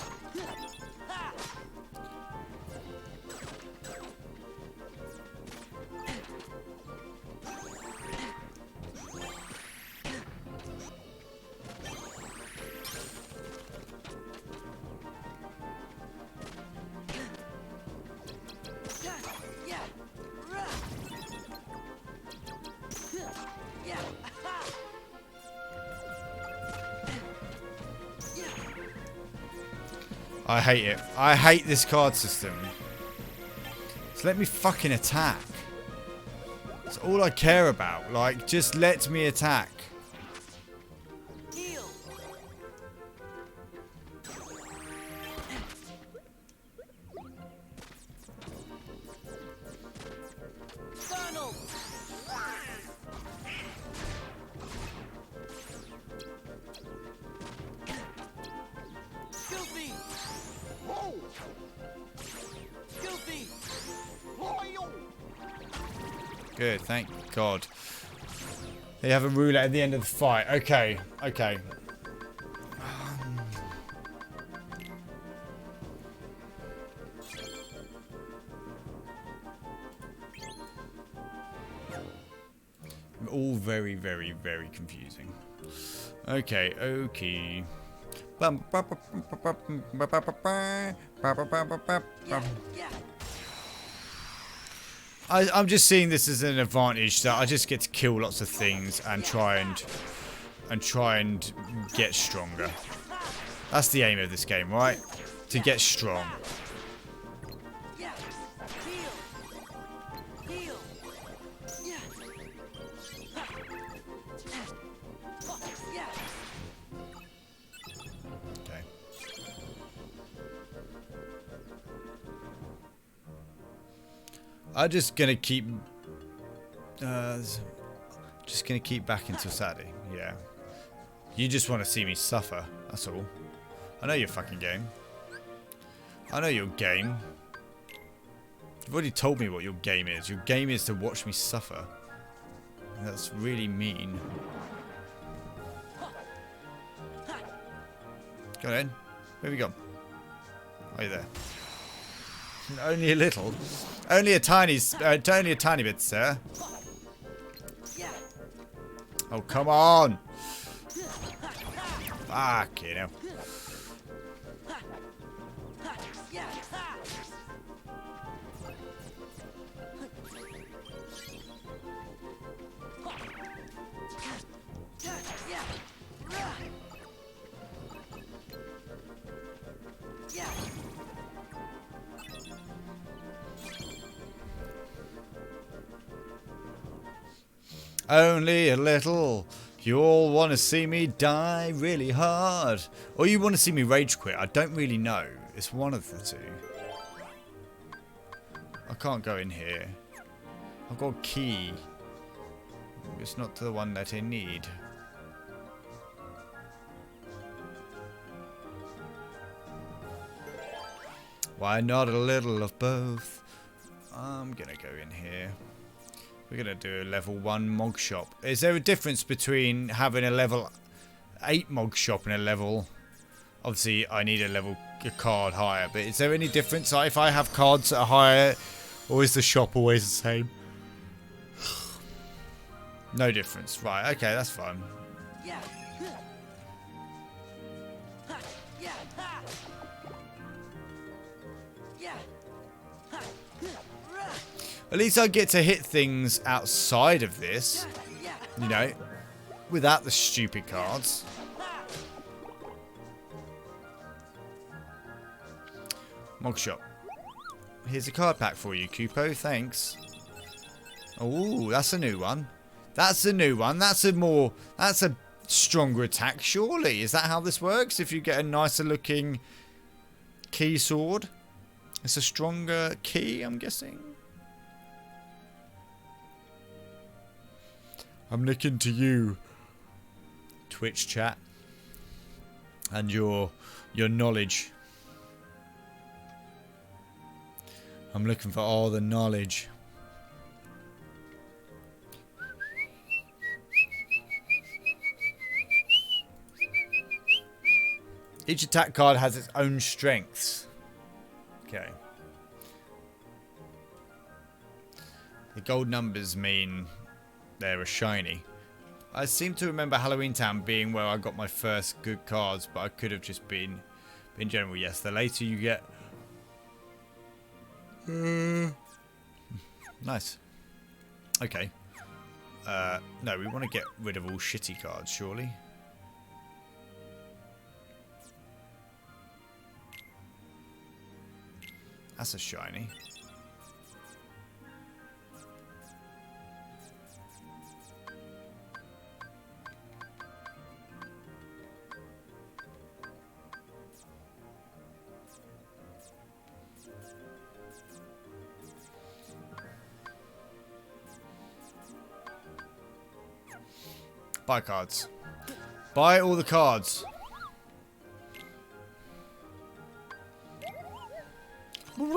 I hate it. I hate this card system. Just let me fucking attack. That's all I care about. Like, just let me attack. Good, thank God. They have a roulette at the end of the fight. Okay, okay. all very, very, very confusing. Okay, okay. I'm just seeing this as an advantage that I just get to kill lots of things and try and get stronger. That's the aim of this game, right? To get strong. Okay. I'm just gonna keep backing till Saturday. Yeah. You just want to see me suffer. That's all. I know your fucking game. I know your game. You've already told me what your game is. Your game is to watch me suffer. That's really mean. Go on then. Where have you gone? Are you there? Only a little. Only a tiny bit, sir. Oh, come on. Fuck, you know. Only a little. You all want to see me die really hard. Or you want to see me rage quit. I don't really know. It's one of the two. I can't go in here. I've got a key. It's not the one that I need. Why not a little of both? I'm gonna go in here. We're going to do a level 1 mog shop. Is there a difference between having a level 8 mog shop and a level... Obviously, I need a card higher. But is there any difference if I have cards that are higher? Or is the shop always the same? No difference. Right, okay, that's fine. At least I get to hit things outside of this, you know, without the stupid cards. Mog shop. Here's a card pack for you, Kupo. Thanks. Oh, that's a new one. That's a new one. That's a stronger attack, surely. Is that how this works? If you get a nicer looking key sword, it's a stronger key, I'm guessing. I'm looking to you, Twitch chat, and your knowledge. I'm looking for all the knowledge. Each attack card has its own strengths. Okay. The gold numbers mean they're a shiny. I seem to remember Halloween Town being where I got my first good cards, but I could have just been in general. Yes, the later you get. Nice. Okay. No, we want to get rid of all shitty cards, surely. That's a shiny. Buy cards. Buy all the cards. You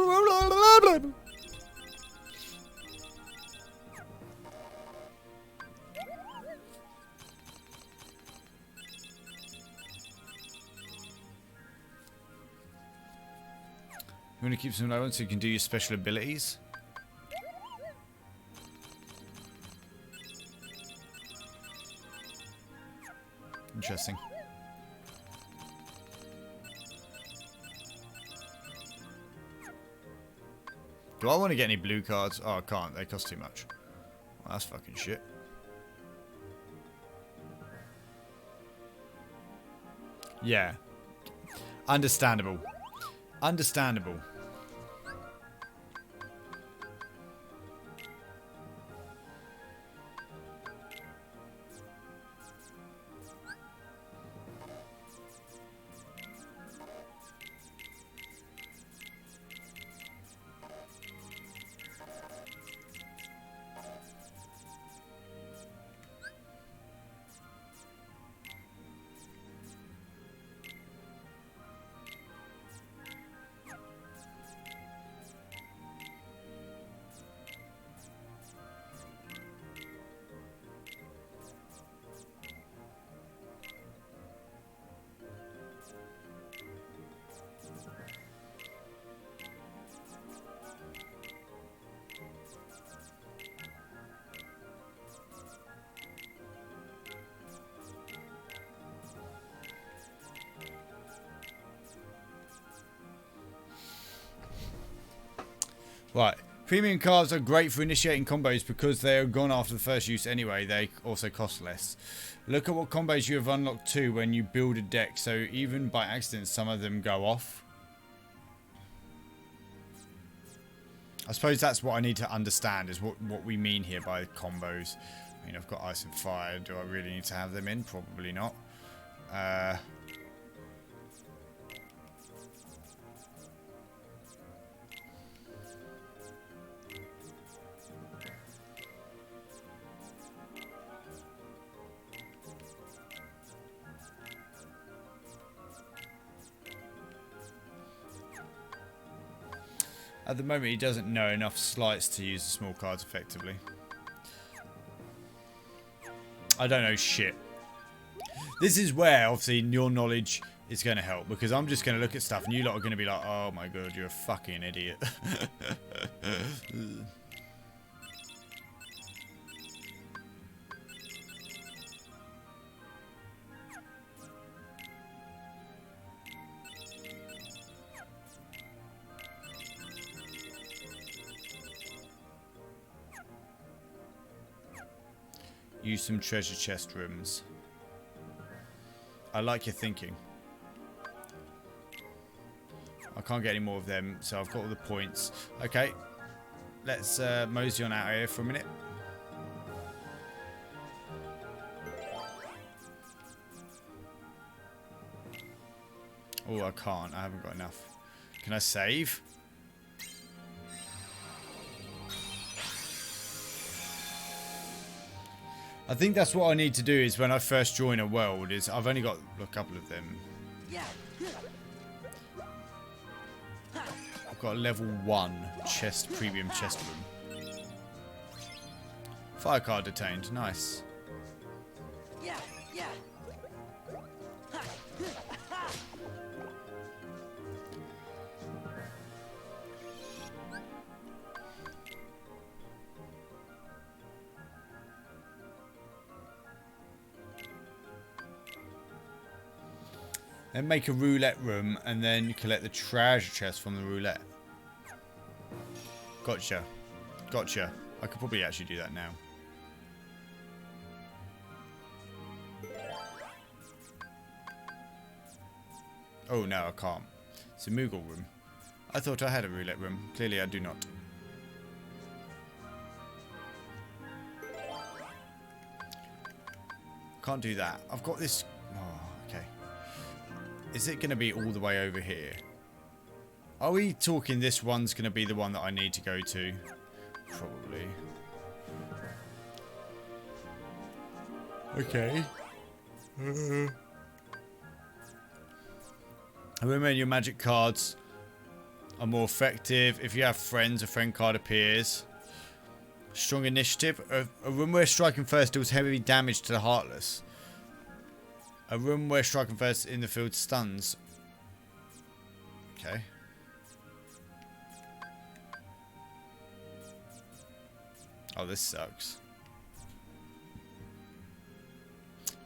want to keep some low so you can do your special abilities? Interesting. Do I want to get any blue cards? Oh, I can't. They cost too much. Well, that's fucking shit. Yeah. Understandable. Understandable. Right. Premium cards are great for initiating combos because they are gone after the first use anyway. They also cost less. Look at what combos you have unlocked too when you build a deck, so even by accident some of them go off. I suppose that's what I need to understand, is what we mean here by combos. I mean, I've got Ice and Fire. Do I really need to have them in? Probably not. At the moment, he doesn't know enough slights to use the small cards effectively. I don't know shit. This is where, obviously, your knowledge is going to help. Because I'm just going to look at stuff and you lot are going to be like, oh my god, you're a fucking idiot. Use some treasure chest rooms. I like your thinking. I can't get any more of them, so I've got all the points. Okay, let's mosey on out of here for a minute. Oh, I can't. I haven't got enough. Can I save? I think that's what I need to do is when I first join a world is I've only got a couple of them. I've got a level 1 chest, premium chest room. Fire card detained, nice. Then make a roulette room and then collect the treasure chest from the roulette. Gotcha. Gotcha. I could probably actually do that now. Oh no, I can't. It's a Moogle room. I thought I had a roulette room. Clearly I do not. Can't do that. I've got this... Oh, okay. Is it going to be all the way over here? Are we talking this one's going to be the one that I need to go to? Probably. Okay. Remember, your magic cards are more effective. If you have friends, a friend card appears. Strong initiative. A room where striking first deals heavy damage to the Heartless. A room where striking first in the field stuns. Okay. Oh, this sucks.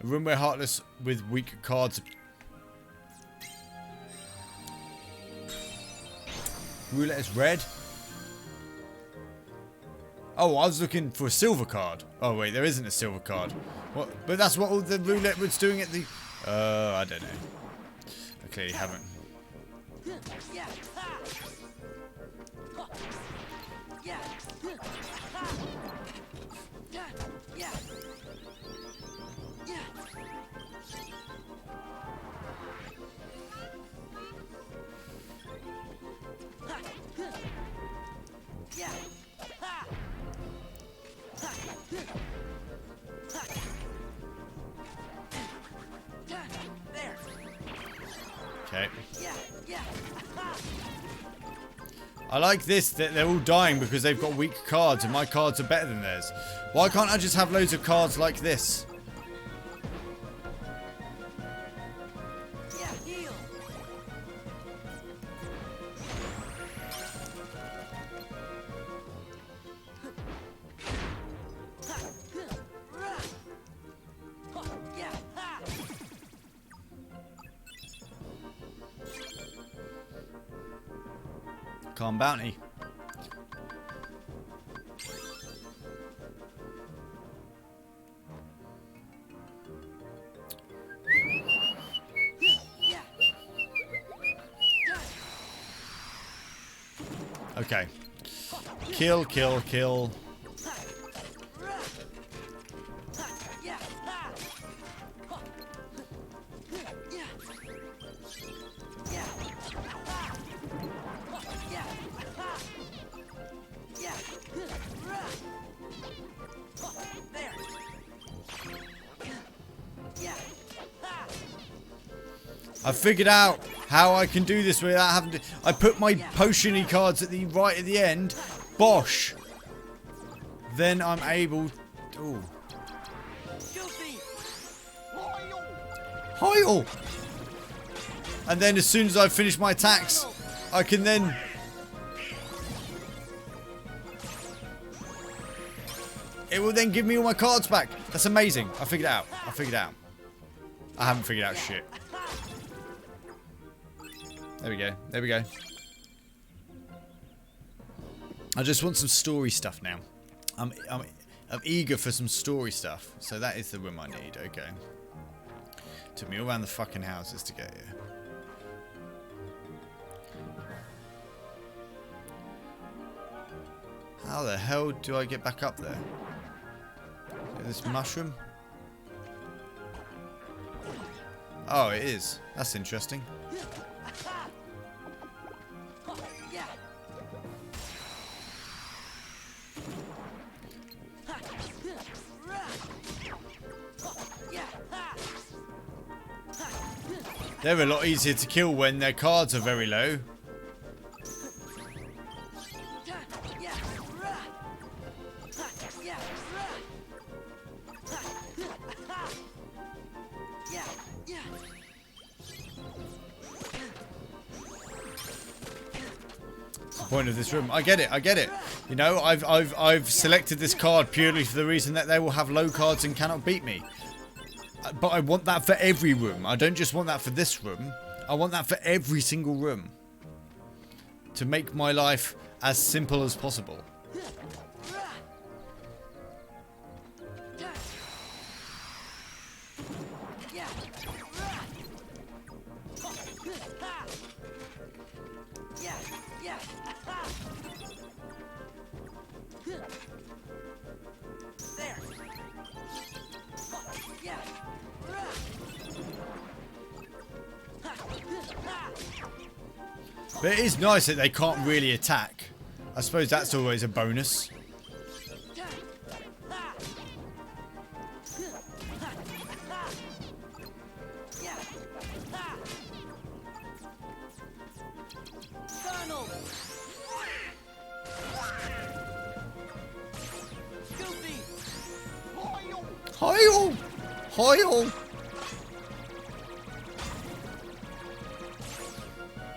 A room where Heartless with weak cards. Roulette is red. Oh, I was looking for a silver card. Oh wait, there isn't a silver card. What? But that's what all the roulette was doing at the. I don't know. Okay, you haven't. Okay. I like this, that they're all dying because they've got weak cards and my cards are better than theirs. Why can't I just have loads of cards like this? Calm bounty. Okay. Kill, kill, kill. I figured out how I can do this without having to. I put my potion-y cards at the right at the end. Bosh. Then I'm able. Ooh. Hoyle. And then as soon as I finish my attacks, I can then. It will then give me all my cards back. That's amazing. I figured it out. I figured it out. I haven't figured out shit. There we go. There we go. I just want some story stuff now. I'm eager for some story stuff. So that is the room I need. Okay. Took me all around the fucking houses to get here. How the hell do I get back up there? This mushroom? Oh, it is. That's interesting. They're a lot easier to kill when their cards are very low. Point of this room. I get it. I get it. You know, I've selected this card purely for the reason that they will have low cards and cannot beat me. But I want that for every room. I don't just want that for this room. I want that for every single room. To make my life as simple as possible. But it is nice that they can't really attack. I suppose that's always a bonus. Hoyle! Hoyle!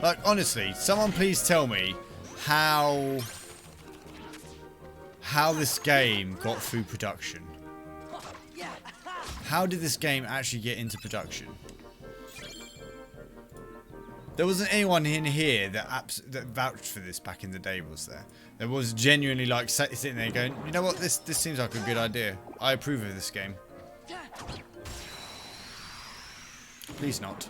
Like, honestly, someone please tell me how this game got through production. How did this game actually get into production? There wasn't anyone in here that vouched for this back in the day, was there? There was genuinely like sitting there going, you know what, this seems like a good idea. I approve of this game. Please not.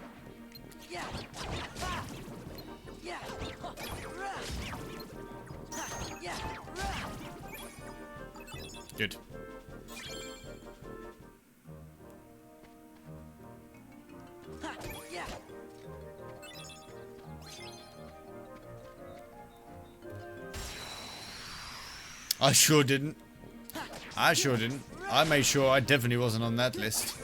Good. I sure didn't. I sure didn't. I made sure I definitely wasn't on that list.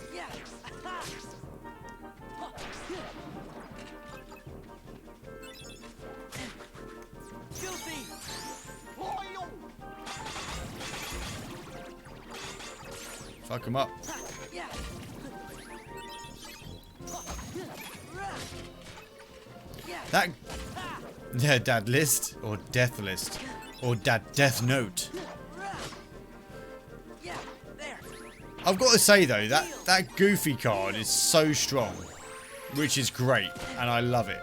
Fuck him up. That... Yeah, dad list. Or death list. Or death note. I've got to say though, that goofy card is so strong. Which is great. And I love it.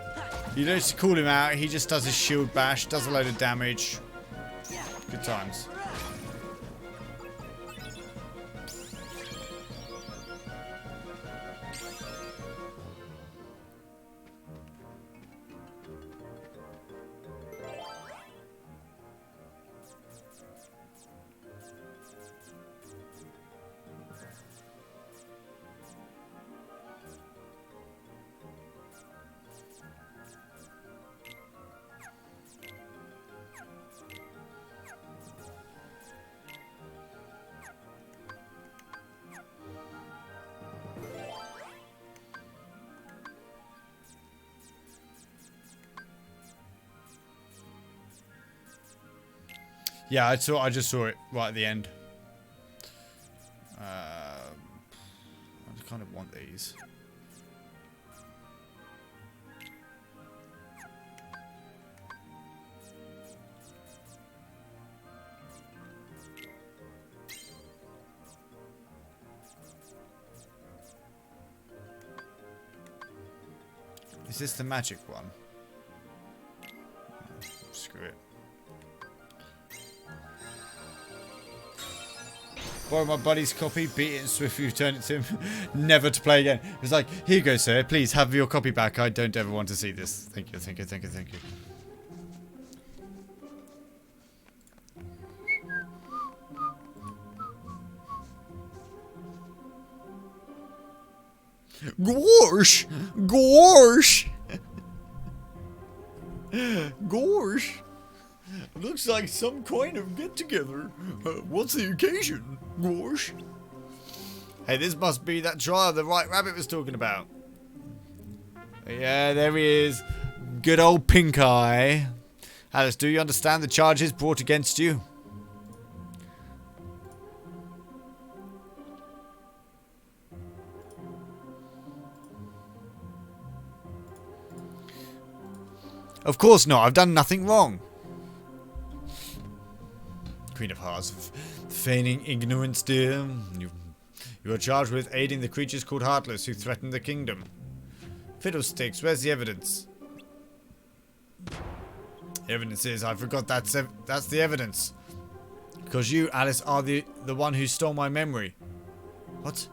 You don't just call him out, he just does his shield bash, does a load of damage. Good times. Yeah, I just saw it right at the end. I kind of want these. Is this the magic one? Screw it. Borrow my buddy's copy, beat it and swiftly return it to him, never to play again. It's like, here you go, sir. Please have your copy back. I don't ever want to see this. Thank you, thank you, thank you, thank you. Gorsh! Gorsh! Gorsh! Looks like some kind of get-together. What's the occasion, Gorsh? Hey, this must be that trial the White Rabbit was talking about. Yeah, there he is. Good old Pink Eye. Alice, do you understand the charges brought against you? Of course not. I've done nothing wrong. Queen of Hearts, feigning ignorance, dear. You are charged with aiding the creatures called Heartless who threaten the kingdom. Fiddlesticks, where's the evidence? The evidence is, I forgot that's the evidence. Because you, Alice, are the one who stole my memory. What?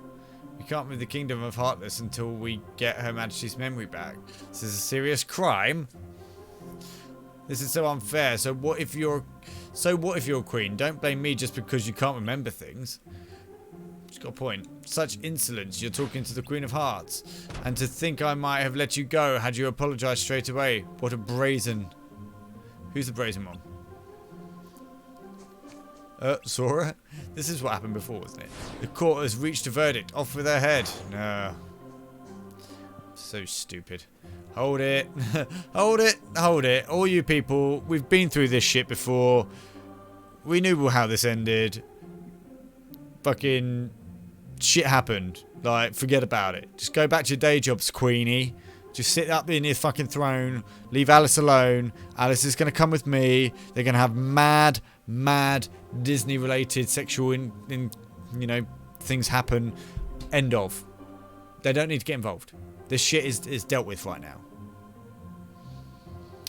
We can't move the kingdom of Heartless until we get Her Majesty's memory back. This is a serious crime. This is so unfair. So what if you're a queen? Don't blame me just because you can't remember things. She's got a point. Such insolence. You're talking to the Queen of Hearts. And to think I might have let you go had you apologized straight away. What a brazen... Who's the brazen one? Sora? This is what happened before, wasn't it? The court has reached a verdict. Off with her head. No. So stupid. Hold it. Hold it. Hold it. All you people, we've been through this shit before. We knew how this ended. Fucking shit happened. Like, forget about it. Just go back to your day jobs, Queenie. Just sit up in your fucking throne. Leave Alice alone. Alice is going to come with me. They're going to have mad Disney-related sexual, you know, things happen. End of. They don't need to get involved. This shit is dealt with right now.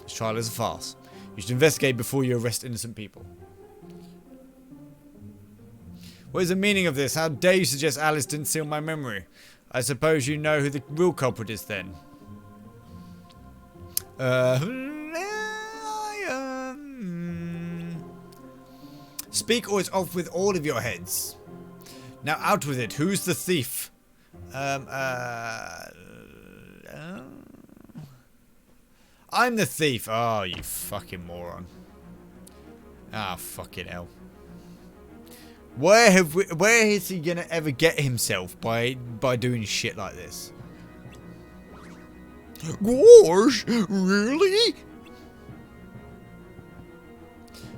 This trial is a farce. You should investigate before you arrest innocent people. What is the meaning of this? How dare you suggest Alice didn't seal my memory? I suppose you know who the real culprit is then. Speak or it's off with all of your heads. Now out with it. Who's the thief? I'm the thief. Oh, you fucking moron. Ah, fucking hell. Where is he gonna ever get himself by doing shit like this? Gosh, really?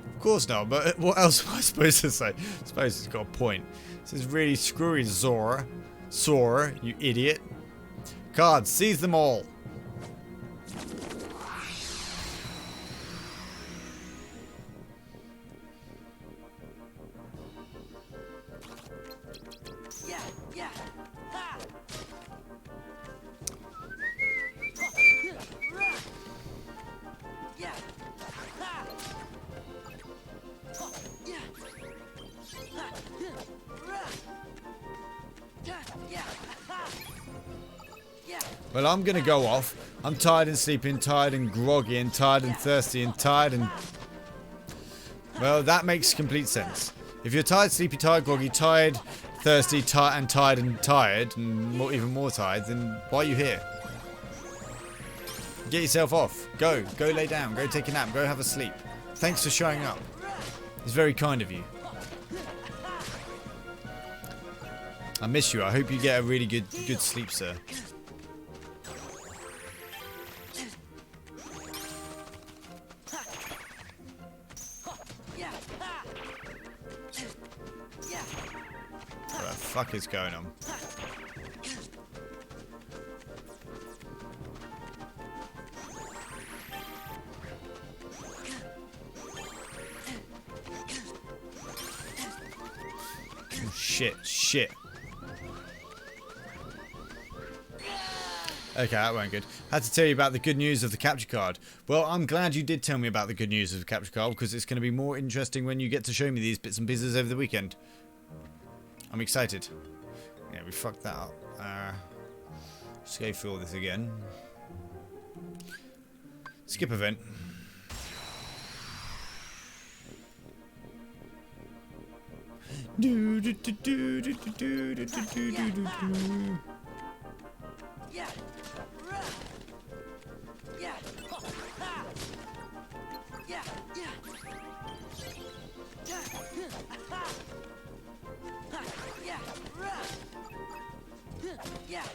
Of course not, but what else am I supposed to say? I suppose it's got a point. This is really screwy, Zora. Sora, you idiot. Cards, seize them all. Well, I'm gonna go off. I'm tired and sleeping, tired and groggy, and tired and thirsty, and tired and... Well, that makes complete sense. If you're tired, sleepy, tired, groggy, tired, thirsty, tired, and even more tired, then why are you here? Get yourself off. Go lay down. Go take a nap. Go have a sleep. Thanks for showing up. It's very kind of you. I miss you. I hope you get a really good sleep, sir. What the fuck is going on? Oh, shit. Okay, that weren't good. Had to tell you about the good news of the capture card. Well, I'm glad you did tell me about the good news of the capture card, because it's going to be more interesting when you get to show me these bits and pieces over the weekend. I'm excited. Yeah, we fucked that up. Let's go through all this again. Skip event. Do do do do do do do do do do do. Yeah. Yeah. Yeah. Yeah. Yeah.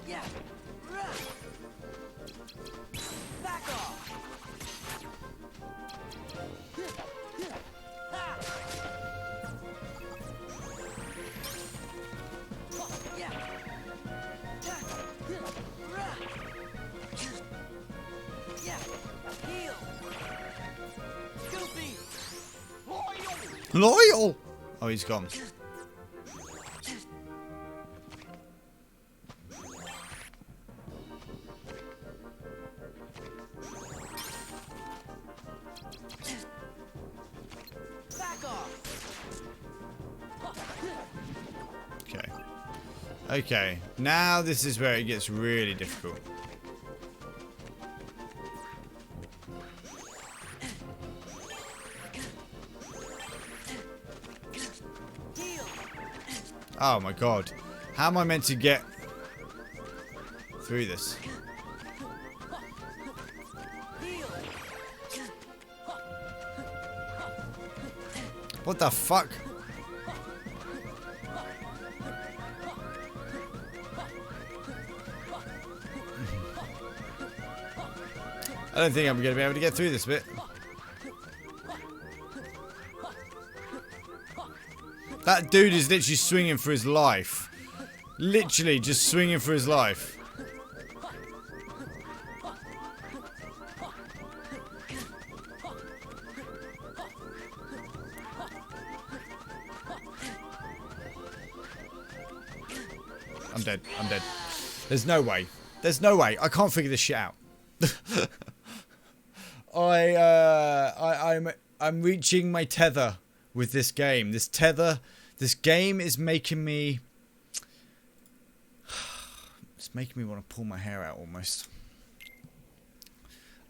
Yeah. Back off. Loyal! Oh, he's gone. Okay. Okay. Now this is where it gets really difficult. Oh my god. How am I meant to get through this? What the fuck? I don't think I'm going to be able to get through this bit. That dude is literally swinging for his life. Literally just swinging for his life. dead. I'm dead. There's no way. There's no way. I can't figure this shit out. I'm reaching my tether with this game. This game is making me... It's making me want to pull my hair out almost.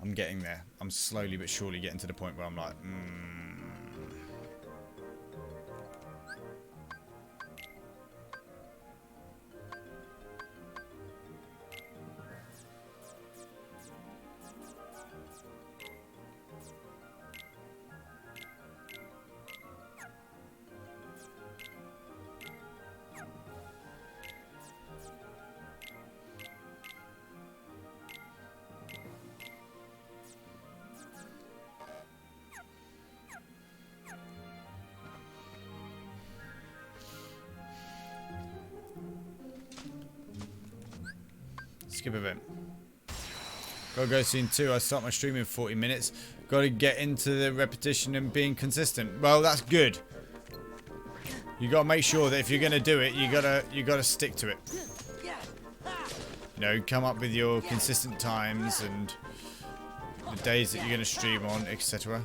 I'm getting there. I'm slowly but surely getting to the point where I'm like, skip event. Gotta go soon too. I start my stream in 40 minutes. Gotta get into the repetition and being consistent. Well, that's good. You gotta make sure that if you're gonna do it, you gotta stick to it. You know, come up with your consistent times and the days that you're gonna stream on, etc.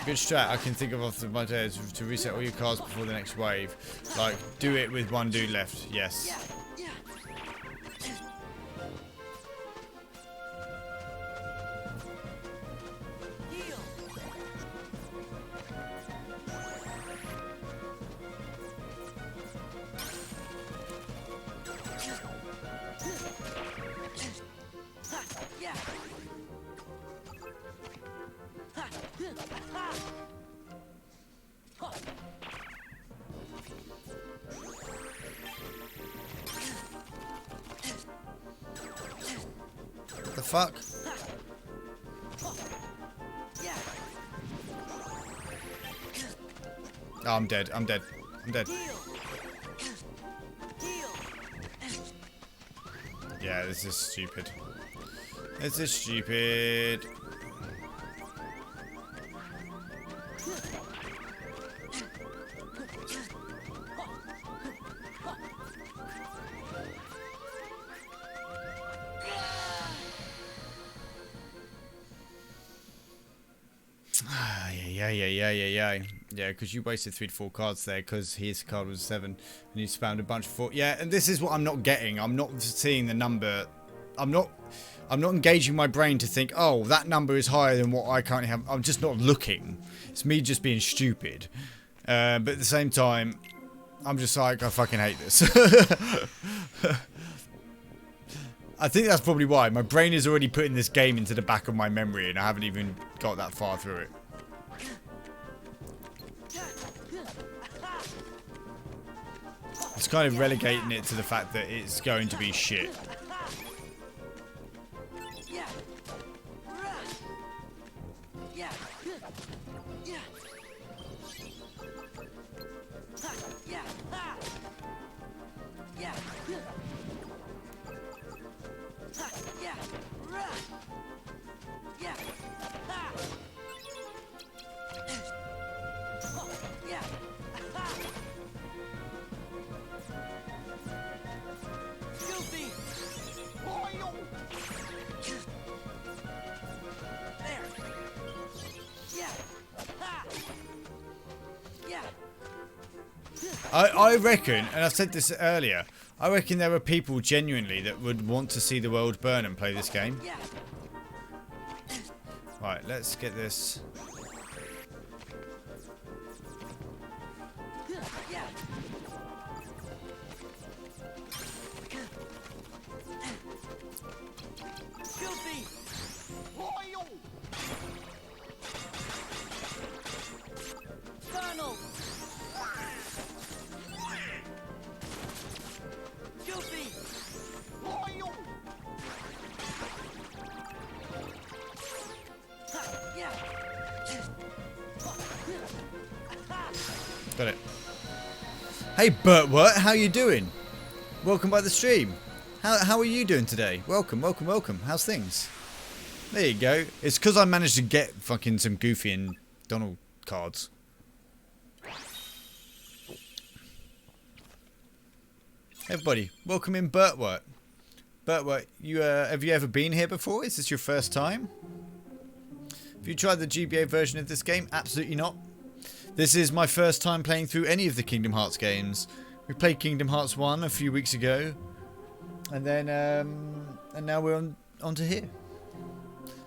Good strat I can think of off the my head is to reset all your cards before the next wave. Like, do it with one dude left. Yes. The fuck? Oh, I'm dead. I'm dead. I'm dead. Yeah, this is stupid. This is stupid. Yeah, because you wasted 3 to 4 cards there because his card was 7 and you spammed a bunch of 4. Yeah, and this is what I'm not getting. I'm not seeing the number. I'm not engaging my brain to think, oh, that number is higher than what I currently have. I'm just not looking. It's me just being stupid. But at the same time, I'm just like, I fucking hate this. I think that's probably why. My brain is already putting this game into the back of my memory and I haven't even got that far through it. It's kind of relegating it to the fact that it's going to be shit. I reckon, and I've said this earlier, I reckon there are people genuinely that would want to see the world burn and play this game. Right, let's get this. Got it. Hey Bertwort, how you doing? Welcome by the stream. How are you doing today? Welcome, welcome, welcome. How's things? There you go. It's because I managed to get fucking some Goofy and Donald cards. Everybody, welcome in Bertwort. Bertwort, have you ever been here before? Is this your first time? Have you tried the GBA version of this game? Absolutely not. This is my first time playing through any of the Kingdom Hearts games. We played Kingdom Hearts 1 a few weeks ago. And then, and now we're on to here.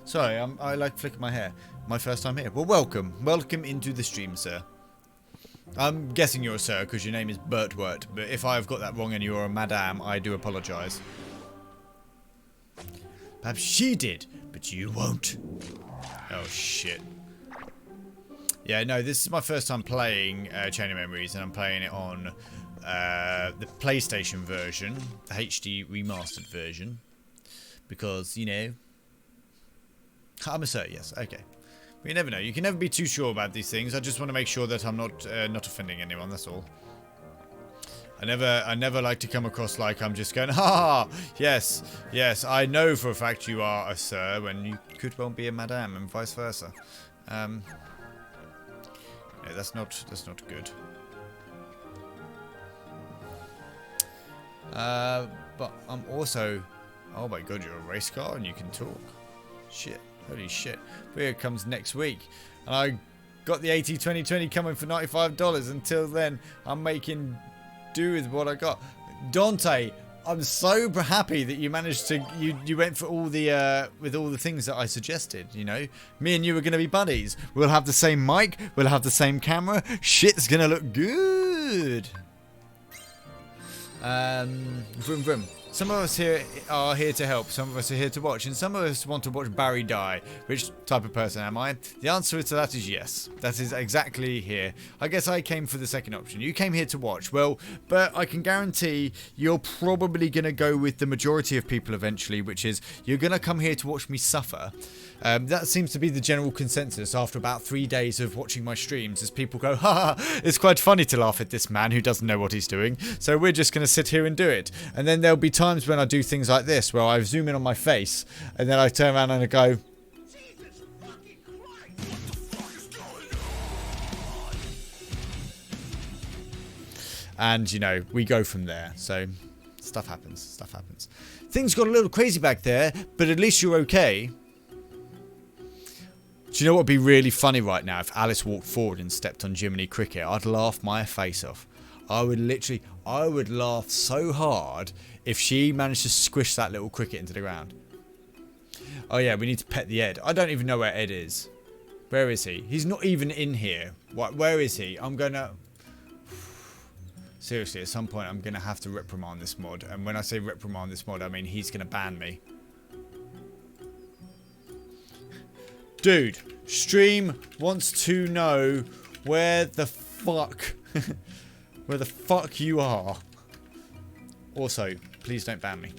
Sorry, I like flicking my hair. My first time here. Well, welcome. Welcome into the stream, sir. I'm guessing you're a sir because your name is Bertwort, but if I've got that wrong and you're a madame, I do apologise. Perhaps she did, but you won't. Oh, shit. Yeah, no, this is my first time playing Chain of Memories, and I'm playing it on the PlayStation version, the HD remastered version, because, you know, I'm a sir, yes, okay. But you never know. You can never be too sure about these things. I just want to make sure that I'm not offending anyone, that's all. I never like to come across like I'm just going, ha, yes, yes, I know for a fact you are a sir, when you could well be a madame, and vice versa. No, that's not good. But I'm also, oh my god, you're a race car and you can talk. Shit, holy shit. But here comes next week, and I got the AT2020 coming for $95. Until then, I'm making do with what I got. Dante, I'm so happy that you managed to, you went for all the with all the things that I suggested. You know, me and you are going to be buddies. We'll have the same mic, we'll have the same camera. Shit's gonna look good. Vroom vroom. Some of us here are here to help, some of us are here to watch, and some of us want to watch Barry die. Which type of person am I? The answer to that is yes. That is exactly here. I guess I came for the second option. You came here to watch. Well, but I can guarantee you're probably going to go with the majority of people eventually, which is you're going to come here to watch me suffer. That seems to be the general consensus after about 3 days of watching my streams, as people go, ha, it's quite funny to laugh at this man who doesn't know what he's doing, so we're just going to sit here and do it. And then there'll be times when I do things like this, where I zoom in on my face, and then I turn around and I go, Jesus fucking Christ, what the fuck is going on? And, you know, we go from there, so stuff happens. Things got a little crazy back there, but at least you're okay. Do you know what would be really funny right now if Alice walked forward and stepped on Jiminy Cricket? I'd laugh my face off. I would laugh so hard if she managed to squish that little cricket into the ground. Oh yeah, we need to pet the Ed. I don't even know where Ed is. Where is he? He's not even in here. What? Where is he? I'm gonna... Seriously, at some point I'm gonna have to reprimand this mod. And when I say reprimand this mod, I mean he's gonna ban me. Dude, stream wants to know where the fuck you are. Also, please don't ban me.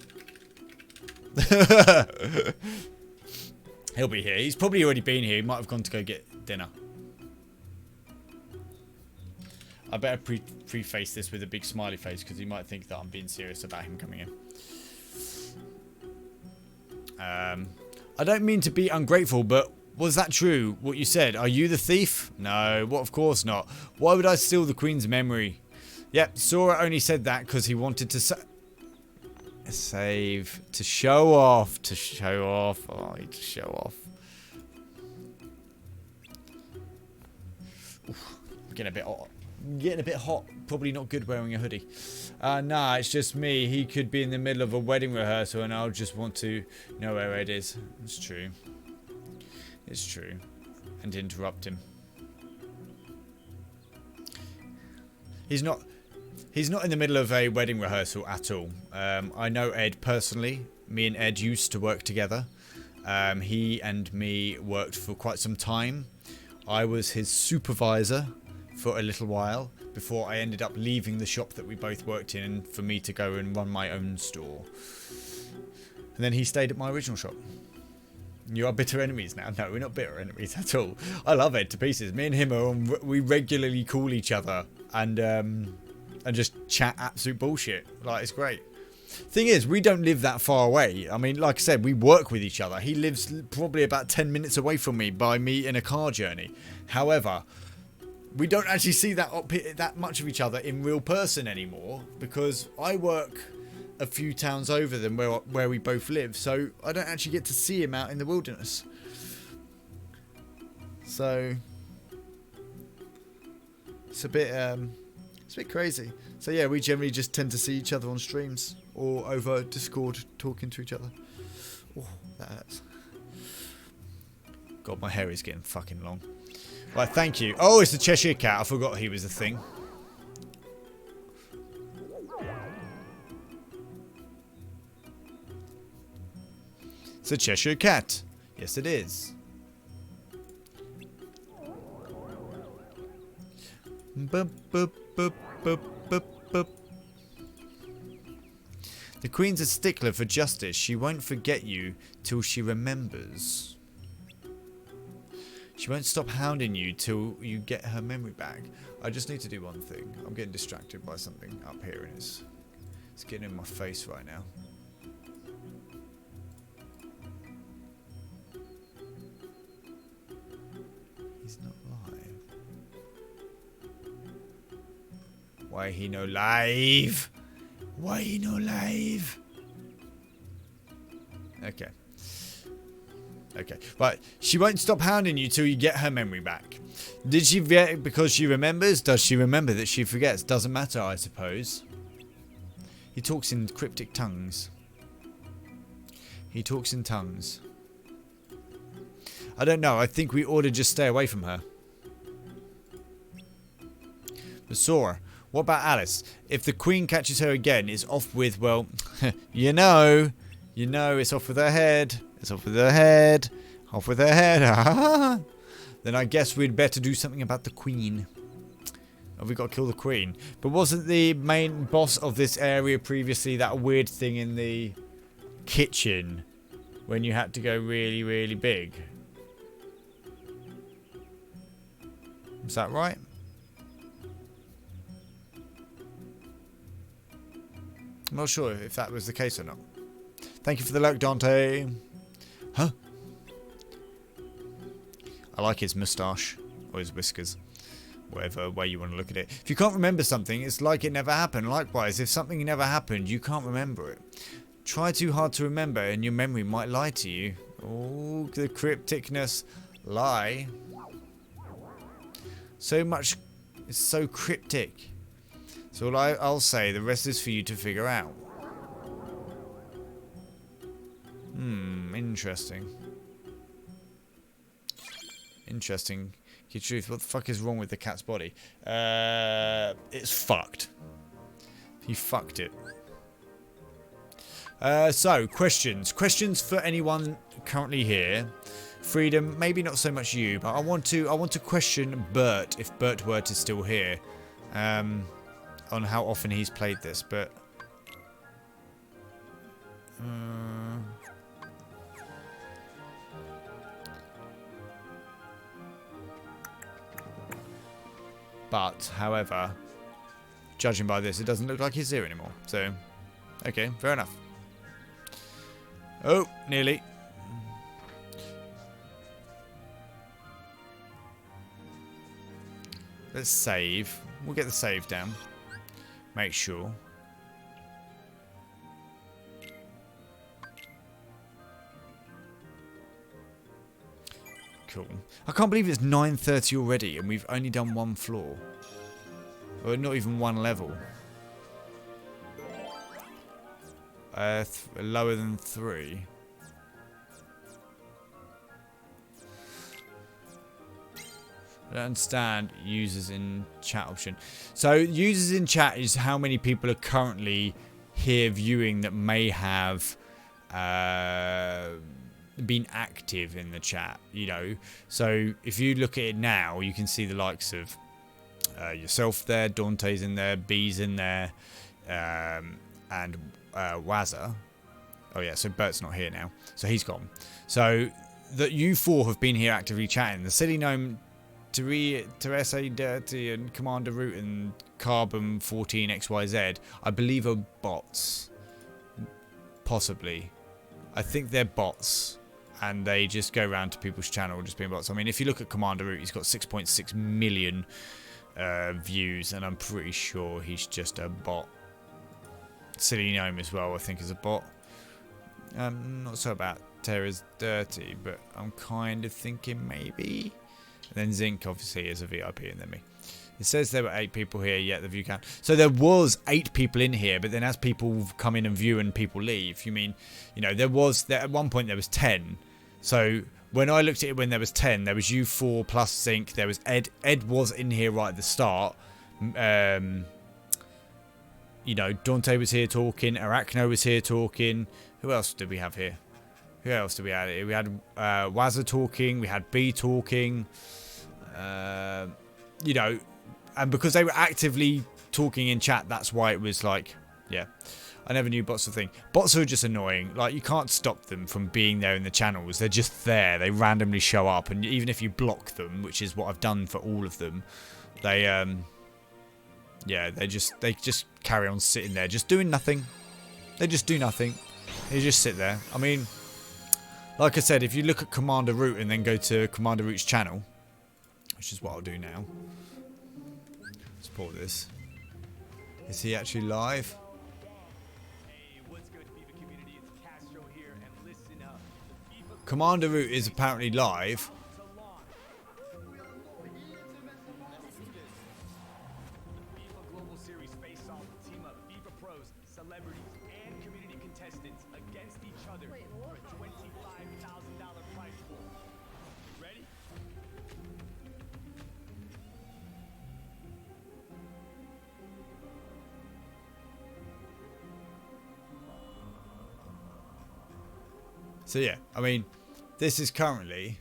He'll be here. He's probably already been here. He might have gone to go get dinner. I better preface this with a big smiley face, because he might think that I'm being serious about him coming in. I don't mean to be ungrateful, but was that true, what you said? Are you the thief? No, well, of course not. Why would I steal the Queen's memory? Yep, Sora only said that because he wanted to save. To show off. To show off. Oh, to show off. Oof, getting a bit hot. Probably not good wearing a hoodie. Nah, it's just me. He could be in the middle of a wedding rehearsal and I'll just want to know where it is. It's true. It's true. And interrupt him. He's not in the middle of a wedding rehearsal at all. I know Ed personally. Me and Ed used to work together. He and me worked for quite some time. I was his supervisor for a little while before I ended up leaving the shop that we both worked in for me to go and run my own store. And then he stayed at my original shop. You are bitter enemies now. No, we're not bitter enemies at all. I love Ed to pieces. Me and him are we regularly call each other and just chat absolute bullshit. Like, it's great. Thing is, we don't live that far away. I mean, like I said, we work with each other. He lives probably about 10 minutes away from me by me in a car journey. However, we don't actually see that much of each other in real person anymore because I work a few towns over than where we both live, so I don't actually get to see him out in the wilderness. So it's a bit crazy. So yeah, we generally just tend to see each other on streams or over Discord talking to each other. Oh, that hurts. God, my hair is getting fucking long. Right, thank you. Oh, it's the Cheshire Cat. I forgot he was a thing. It's a Cheshire Cat. Yes, it is. Bup, bup, bup, bup, bup, bup. The Queen's a stickler for justice. She won't forget you till she remembers. She won't stop hounding you till you get her memory back. I just need to do one thing. I'm getting distracted by something up here and it's getting in my face right now. He's not live. Why he no live? Why he no live? Okay. Okay, right. She won't stop hounding you till you get her memory back. Did she forget because she remembers? Does she remember that she forgets? Doesn't matter, I suppose. He talks in cryptic tongues. He talks in tongues. I don't know. I think we ought to just stay away from her. The Sora. What about Alice? If the Queen catches her again, it's off with, well, you know, it's off with her head. It's off with her head. Off with her head. Then I guess we'd better do something about the Queen. Oh, we got to kill the Queen. But wasn't the main boss of this area previously that weird thing in the kitchen when you had to go really, really big? Is that right? I'm not sure if that was the case or not. Thank you for the lurk, Dante. Huh? I like his moustache. Or his whiskers. Whatever way you want to look at it. If you can't remember something, it's like it never happened. Likewise, if something never happened, you can't remember it. Try too hard to remember and your memory might lie to you. Oh, the crypticness. Lie. So much. It's so cryptic. So all I'll say, the rest is for you to figure out. Interesting. Interesting. Your truth, what the fuck is wrong with the cat's body? It's fucked. He fucked it. So, questions. Questions for anyone currently here. Freedom, maybe not so much you, but I want to question Bert, if Bert Wert is still here. On how often he's played this, but however, judging by this, it doesn't look like he's here anymore. So, okay, fair enough. Oh, nearly. Let's save. We'll get the save down. Make sure. Cool. I can't believe it's 9:30 already and we've only done one floor. Or not even one level. Lower than 3. I don't understand users in chat option. So users in chat is how many people are currently here viewing that may have been active in the chat, you know. So if you look at it now, you can see the likes of yourself there, Dante's in there, B's in there, and Wazza. Oh yeah, so Bert's not here now, so he's gone. So that you four have been here actively chatting. The Silly Gnome, Teresa Dirty, and Commander Root and Carbon 14 XYZ, I believe are bots. Possibly. I think they're bots. And they just go around to people's channel just being bots. I mean, if you look at Commander Root, he's got 6.6 million views. And I'm pretty sure he's just a bot. Silly Gnome as well, I think, is a bot. Not so about Terra's Dirty, but I'm kind of thinking maybe. And then Zinc, obviously, is a VIP, and then me. It says there were 8 people here, yet the view count. So there was 8 people in here, but then as people come in and view and people leave, you mean, you know, at one point there was 10. So when I looked at it when there was 10, there was you 4 plus Zinc. There was Ed. Ed was in here right at the start. You know, Dante was here talking. Arachno was here talking. Who else did we have here? Who else did we have here? We had Wazza talking. We had B talking. You know, and because they were actively talking in chat, that's why it was like, yeah. I never knew bots were a thing. Bots are just annoying. Like, you can't stop them from being there in the channels. They're just there. They randomly show up. And even if you block them, which is what I've done for all of them, they, yeah, they just carry on sitting there, just doing nothing. They just do nothing. They just sit there. I mean, like I said, if you look at Commander Root and then go to Commander Root's channel, which is what I'll do now. Support this. Is he actually live? Commander Root is apparently live. So yeah, I mean, this is currently...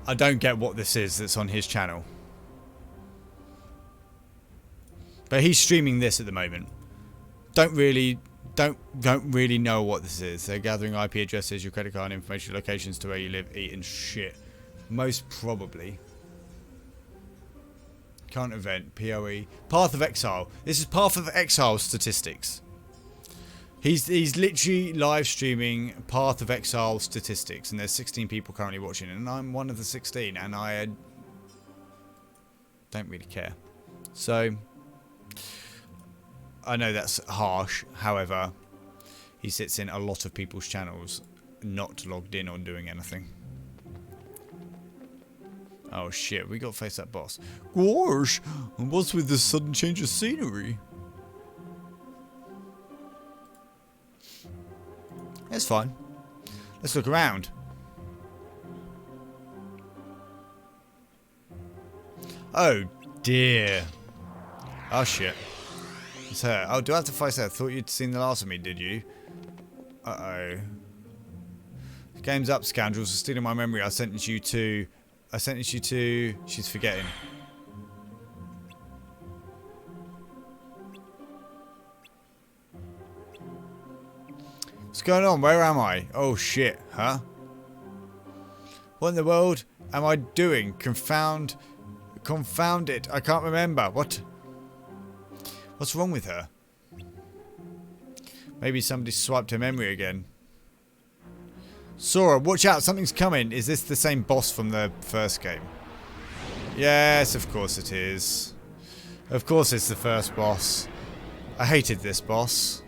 I don't get what this is that's on his channel. But he's streaming this at the moment. Don't really know what this is. They're gathering IP addresses, your credit card information, locations to where you live, eat and shit. Most probably. Current event, PoE. Path of Exile. This is Path of Exile statistics. He's literally live streaming Path of Exile statistics, and there's 16 people currently watching, and I'm one of the 16, and I don't really care. So, I know that's harsh, however, he sits in a lot of people's channels, not logged in or doing anything. Oh shit, we got to face that boss. Gosh, and what's with this sudden change of scenery? It's fine. Let's look around. Oh dear. Oh shit. It's her. Oh, do I have to fight her? I thought you'd seen the last of me, did you? Uh-oh. The game's up, scoundrels. Are stealing my memory. I sentenced you to... She's forgetting. What's going on? Where am I? Oh shit, huh? What in the world am I doing? Confound it. I can't remember. What's wrong with her? Maybe somebody swiped her memory again. Sora, watch out. Something's coming. Is this the same boss from the first game? Yes, of course it is. Of course it's the first boss. I hated this boss.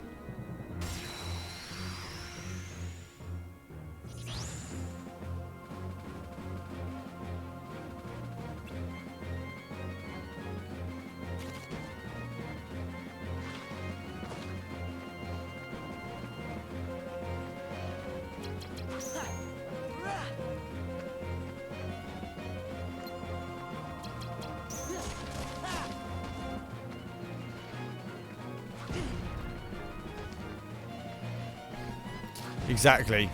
Exactly.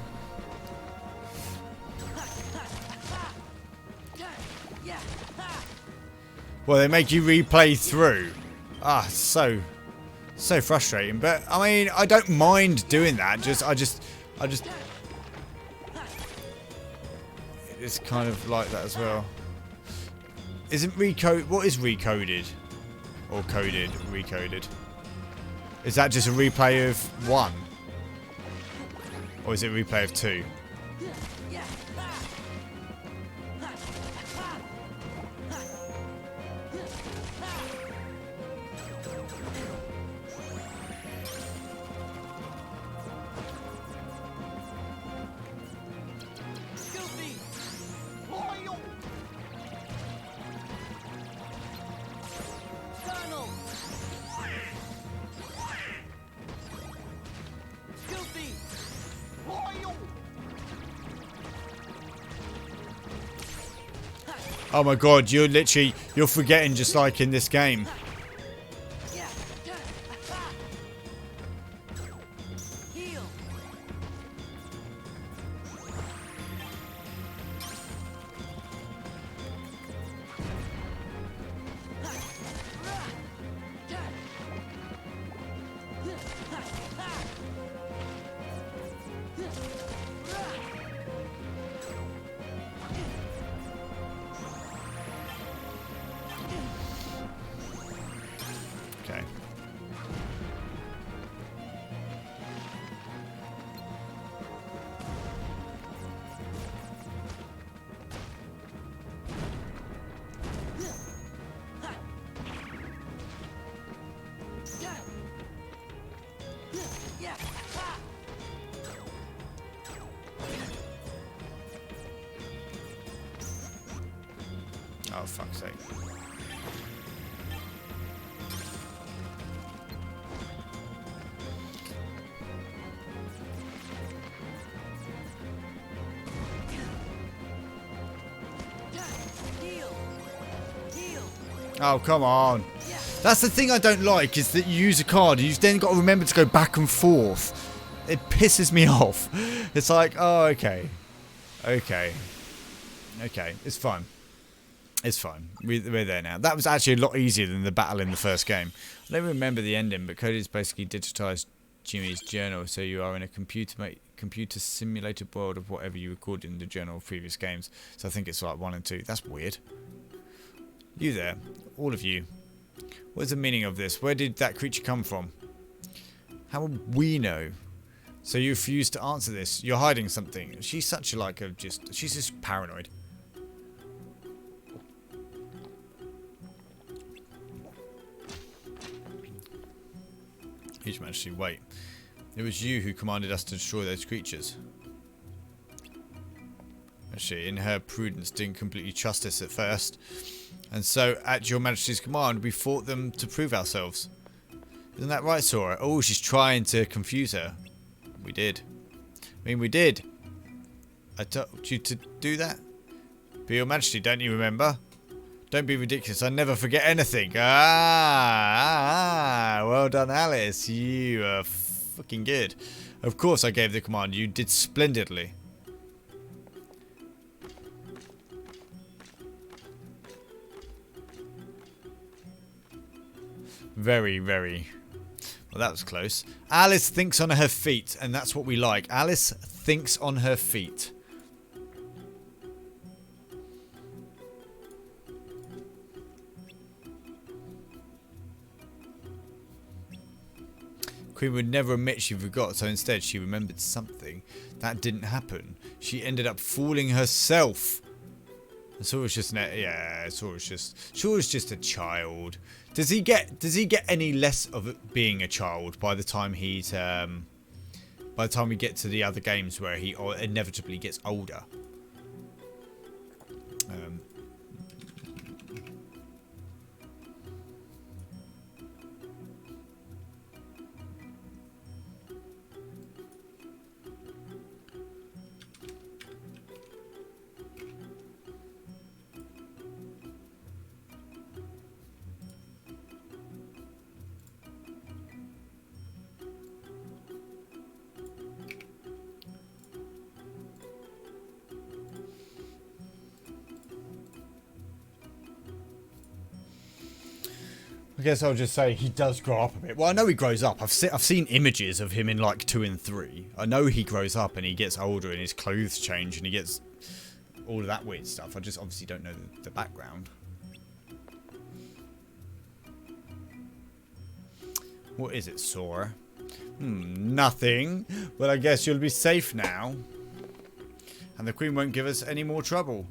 Well, they make you replay through. Ah, so frustrating. But I mean, I don't mind doing that. I just. It's kind of like that as well. Isn't recode? What is recoded? Or coded? Recoded. Is that just a replay of 1? Or is it a replay of 2? Oh my god, you're forgetting just like in this game. Okay. Oh, fuck's sake. Oh, come on. That's the thing I don't like, is that you use a card and you've then got to remember to go back and forth. It pisses me off. It's like, oh, okay. Okay. Okay, it's fine. It's fine. We're there now. That was actually a lot easier than the battle in the first game. I don't remember the ending, but Cody's basically digitized Jimmy's journal, so you are in a computer simulated world of whatever you recorded in the journal of previous games. So I think it's like 1 and 2. That's weird. You there, all of you. What is the meaning of this? Where did that creature come from? How would we know? So you refuse to answer this. You're hiding something. She's such a she's just paranoid. His Majesty, wait. It was you who commanded us to destroy those creatures. She, in her prudence, didn't completely trust us at first. And so, at your Majesty's command, we fought them to prove ourselves. Isn't that right, Sora? Oh, she's trying to confuse her. We did. I mean, we did. I told you to do that. But your Majesty, don't you remember? Don't be ridiculous. I never forget anything. Well done, Alice. You are fucking good. Of course I gave the command. You did splendidly. Very, very. Well, that was close. Alice thinks on her feet, and that's what we like. Alice thinks on her feet. Queen would never admit she forgot, so instead she remembered something. That didn't happen. She ended up fooling herself. Sora's just Sora's just a child. Does he get any less of it being a child by the time we get to the other games where he inevitably gets older? I guess I'll just say he does grow up a bit. Well, I know he grows up. I've seen images of him in like 2 and 3. I know he grows up and he gets older and his clothes change and he gets all of that weird stuff. I just obviously don't know the background. What is it, Sora? Nothing. Well, I guess you'll be safe now. And the Queen won't give us any more trouble.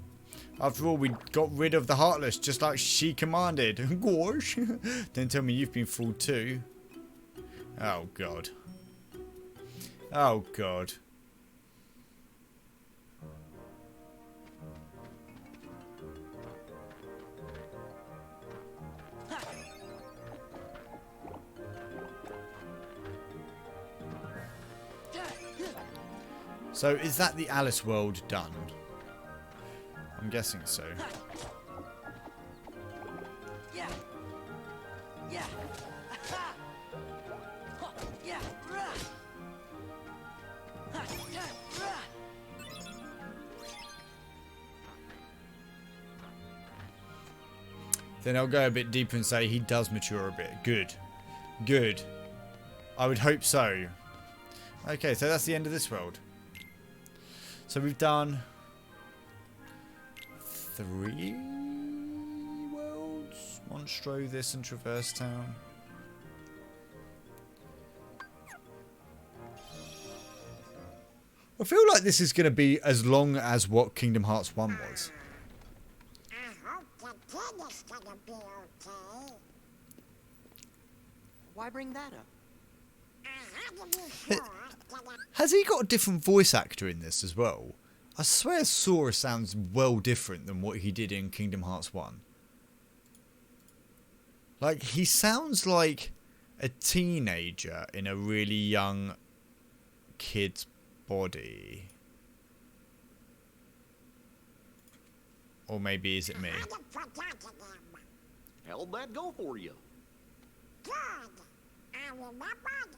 After all, we got rid of the Heartless, just like she commanded. Gosh. Don't tell me you've been fooled too. Oh, God. Oh, God. So, is that the Alice world done? I'm guessing so. Then I'll go a bit deeper and say he does mature a bit. Good. Good. I would hope so. Okay, so that's the end of this world. So we've done 3 worlds. Monstro, this, and Traverse Town. I feel like this is going to be as long as what Kingdom Hearts 1 was. I hope the kid is gonna be okay. Why bring that up? I had to be sure that Has he got a different voice actor in this as well? I swear Sora sounds well different than what he did in Kingdom Hearts 1. Like, he sounds like a teenager in a really young kid's body. Or maybe is it me? I hadn't forgotten him. How'd that go for you? Good. I remembered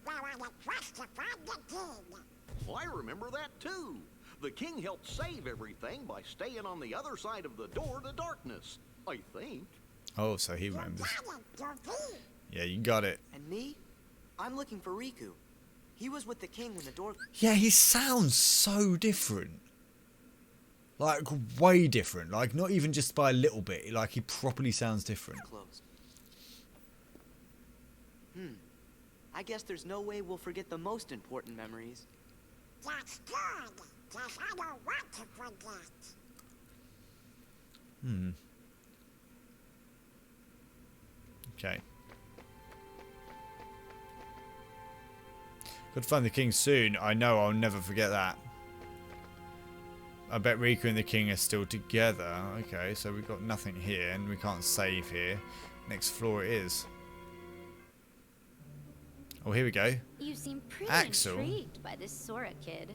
where I had crucified the kid. Well, I remember that too. The king helped save everything by staying on the other side of the door to darkness, I think. Oh, so he You remembers. got it, Goofy. Yeah, you got it. And me? I'm looking for Riku. He was with the king when the door Yeah, he sounds so different. Like, way different. Like, not even just by a little bit. Like, he properly sounds different. closed. I guess there's no way we'll forget the most important memories. That's good, 'cause I don't want to forget. Okay. Got to find the king soon. I know I'll never forget that. I bet Riku and the king are still together. Okay, so we've got nothing here and we can't save here. Next floor it is. Oh, here we go. You seem pretty Axel. intrigued by this Sora kid.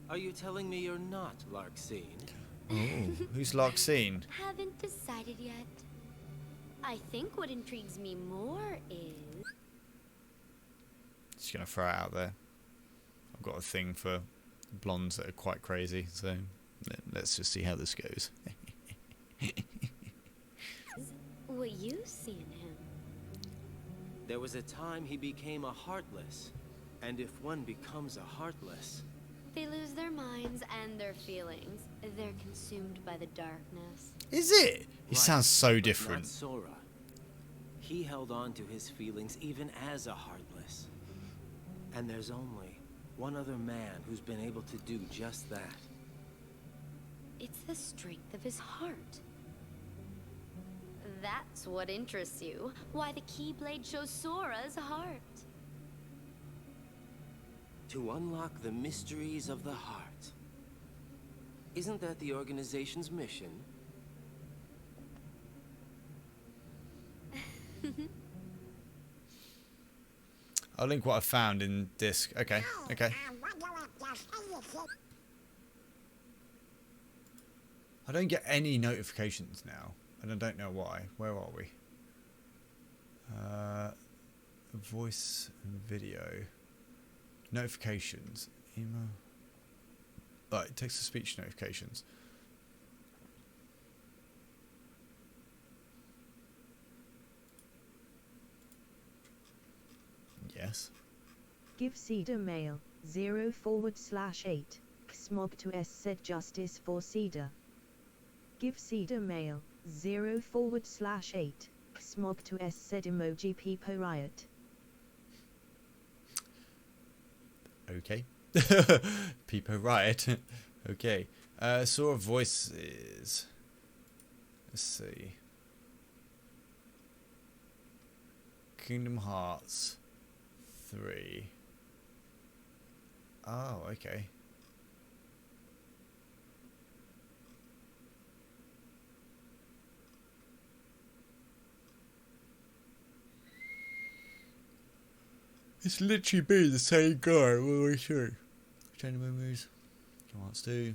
Are you telling me you're not Larxene? Oh, who's Larxene? Haven't decided yet. I think what intrigues me more is... Just gonna throw it out there. I've got a thing for blondes that are quite crazy, so let's just see how this goes. what you see in him. There was a time he became a Heartless. And if one becomes a Heartless... They lose their minds and their feelings. They're consumed by the darkness. Is it? He Right, sounds so but different. Not Sora. He held on to his feelings even as a Heartless. And there's only one other man who's been able to do just that. It's the strength of his heart. That's what interests you. Why the Keyblade shows Sora's heart. To unlock the mysteries of the heart. Isn't that the organization's mission? I'll link what I found in disc. Okay, okay. I wonder if there's anything. I don't get any notifications now, and I don't know why. Where are we? Voice and video. Notifications. Email. Right, text-to-speech notifications. Yes. Give Cedar Mail 0/8. Smog to S said justice for Cedar. Give Cedar Mail 0/8. Smog to S said emoji people riot. Okay. People right. Okay. Sort of voices. Let's see. Kingdom Hearts 3. Oh, okay. It's literally been the same guy all the way through. Chain of Memories. Kingdom Hearts 2.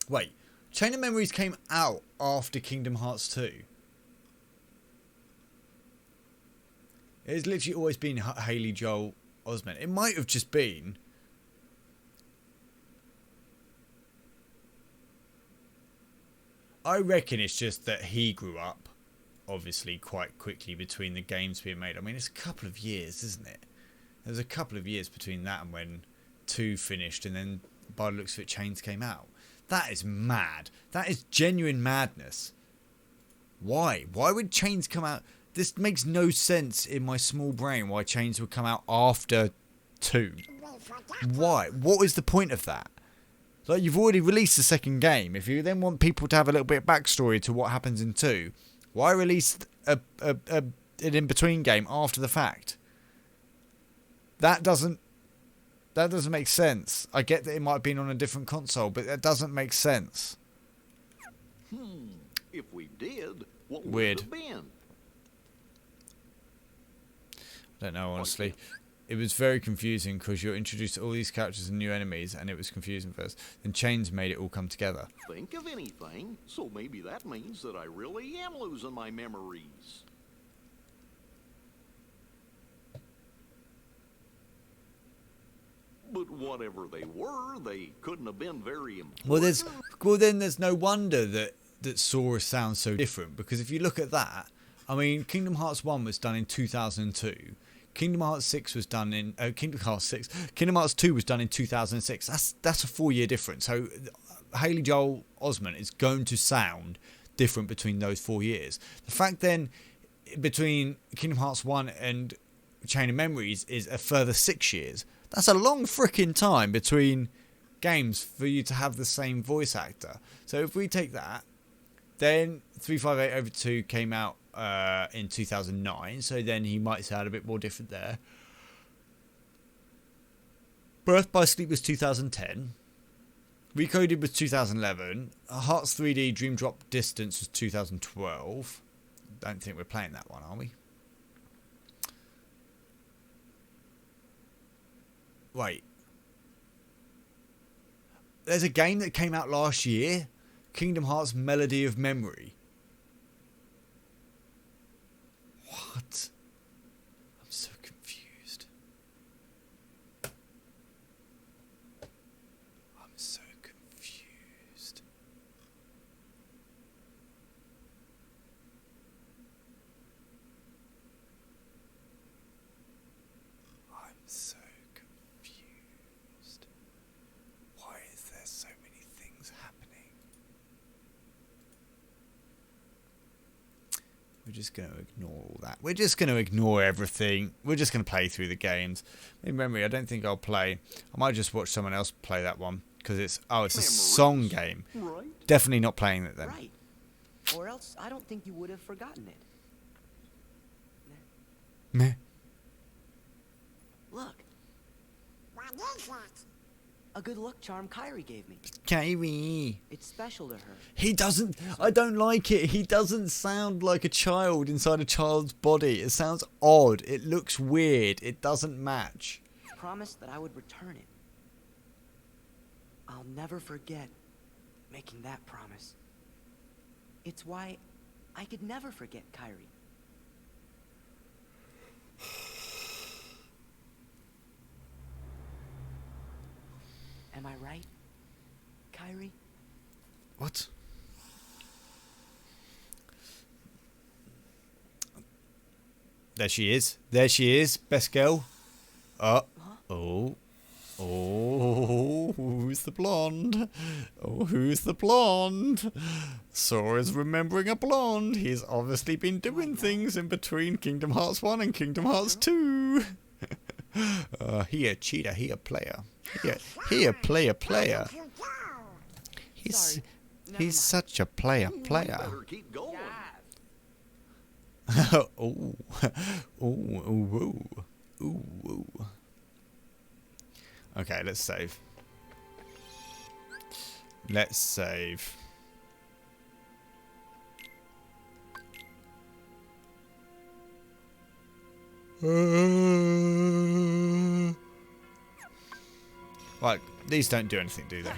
Wait. Chain of Memories came out after Kingdom Hearts 2. It's literally always been Haley Joel Osment. It might have just been. I reckon it's just that he grew up, obviously, quite quickly between the games being made. I mean, it's a couple of years, isn't it? There's a couple of years between that and when 2 finished, and then by the looks of it, Chains came out. That is mad. That is genuine madness. Why? Why would Chains come out? This makes no sense in my small brain why Chains would come out after 2. Why? What is the point of that? Like, you've already released the second game. If you then want people to have a little bit of backstory to what happens in 2, why release an in-between game after the fact? That doesn't make sense. I get that it might have been on a different console, but that doesn't make sense. If we did, what would Weird. it have been? I don't know, honestly. It was very confusing because you're introduced to all these characters and new enemies, and it was confusing first. Then Chains made it all come together. Think of anything, so maybe that means that I really am losing my memories. But whatever they were, they couldn't have been very important. Well, then there's no wonder that Sora sounds so different, because if you look at that, I mean, Kingdom Hearts 1 was done in 2002. Kingdom Hearts 6 was done in Kingdom Hearts 2 was done in 2006. That's a 4-year difference. So Haley Joel Osment is going to sound different between those 4 years. The fact then between Kingdom Hearts 1 and Chain of Memories is a further 6 years. That's a long frickin' time between games for you to have the same voice actor. So if we take that, then 358 over 2 came out in 2009, so then he might sound a bit more different there. Birth by Sleep was 2010. Recoded was 2011. Hearts 3D Dream Drop Distance was 2012. Don't think we're playing that one, are we? Wait. There's a game that came out last year, Kingdom Hearts Melody of Memory. What? I'm so confused. I'm so confused. I'm so confused. Why is there so many things happening? We're just going to ignore all that. We're just going to ignore everything. We're just going to play through the games. In memory, I don't think I'll play. I might just watch someone else play that one. Because it's a song game. Right. Definitely not playing it then. Right. Or else I don't think you would have forgotten it. Meh. Look, What is that? a good luck charm Kyrie gave me. Kyrie. It's special to her. He doesn't... I don't like it. He doesn't sound like a child inside a child's body. It sounds odd. It looks weird. It doesn't match. Promised that I would return it. I'll never forget making that promise. It's why I could never forget Kyrie. Am I right, Kyrie? What? There she is. There she is. Best girl. Oh. Oh, who's the blonde? Oh, who's the blonde? Sora's remembering a blonde. He's obviously been doing things in between Kingdom Hearts 1 and Kingdom Hearts 2. He a cheater. He a player. He a player. You go. He's Never mind. such a player. Better keep going. Ooh. Ooh. Okay, let's save. Let's save. Right, these don't do anything, do they?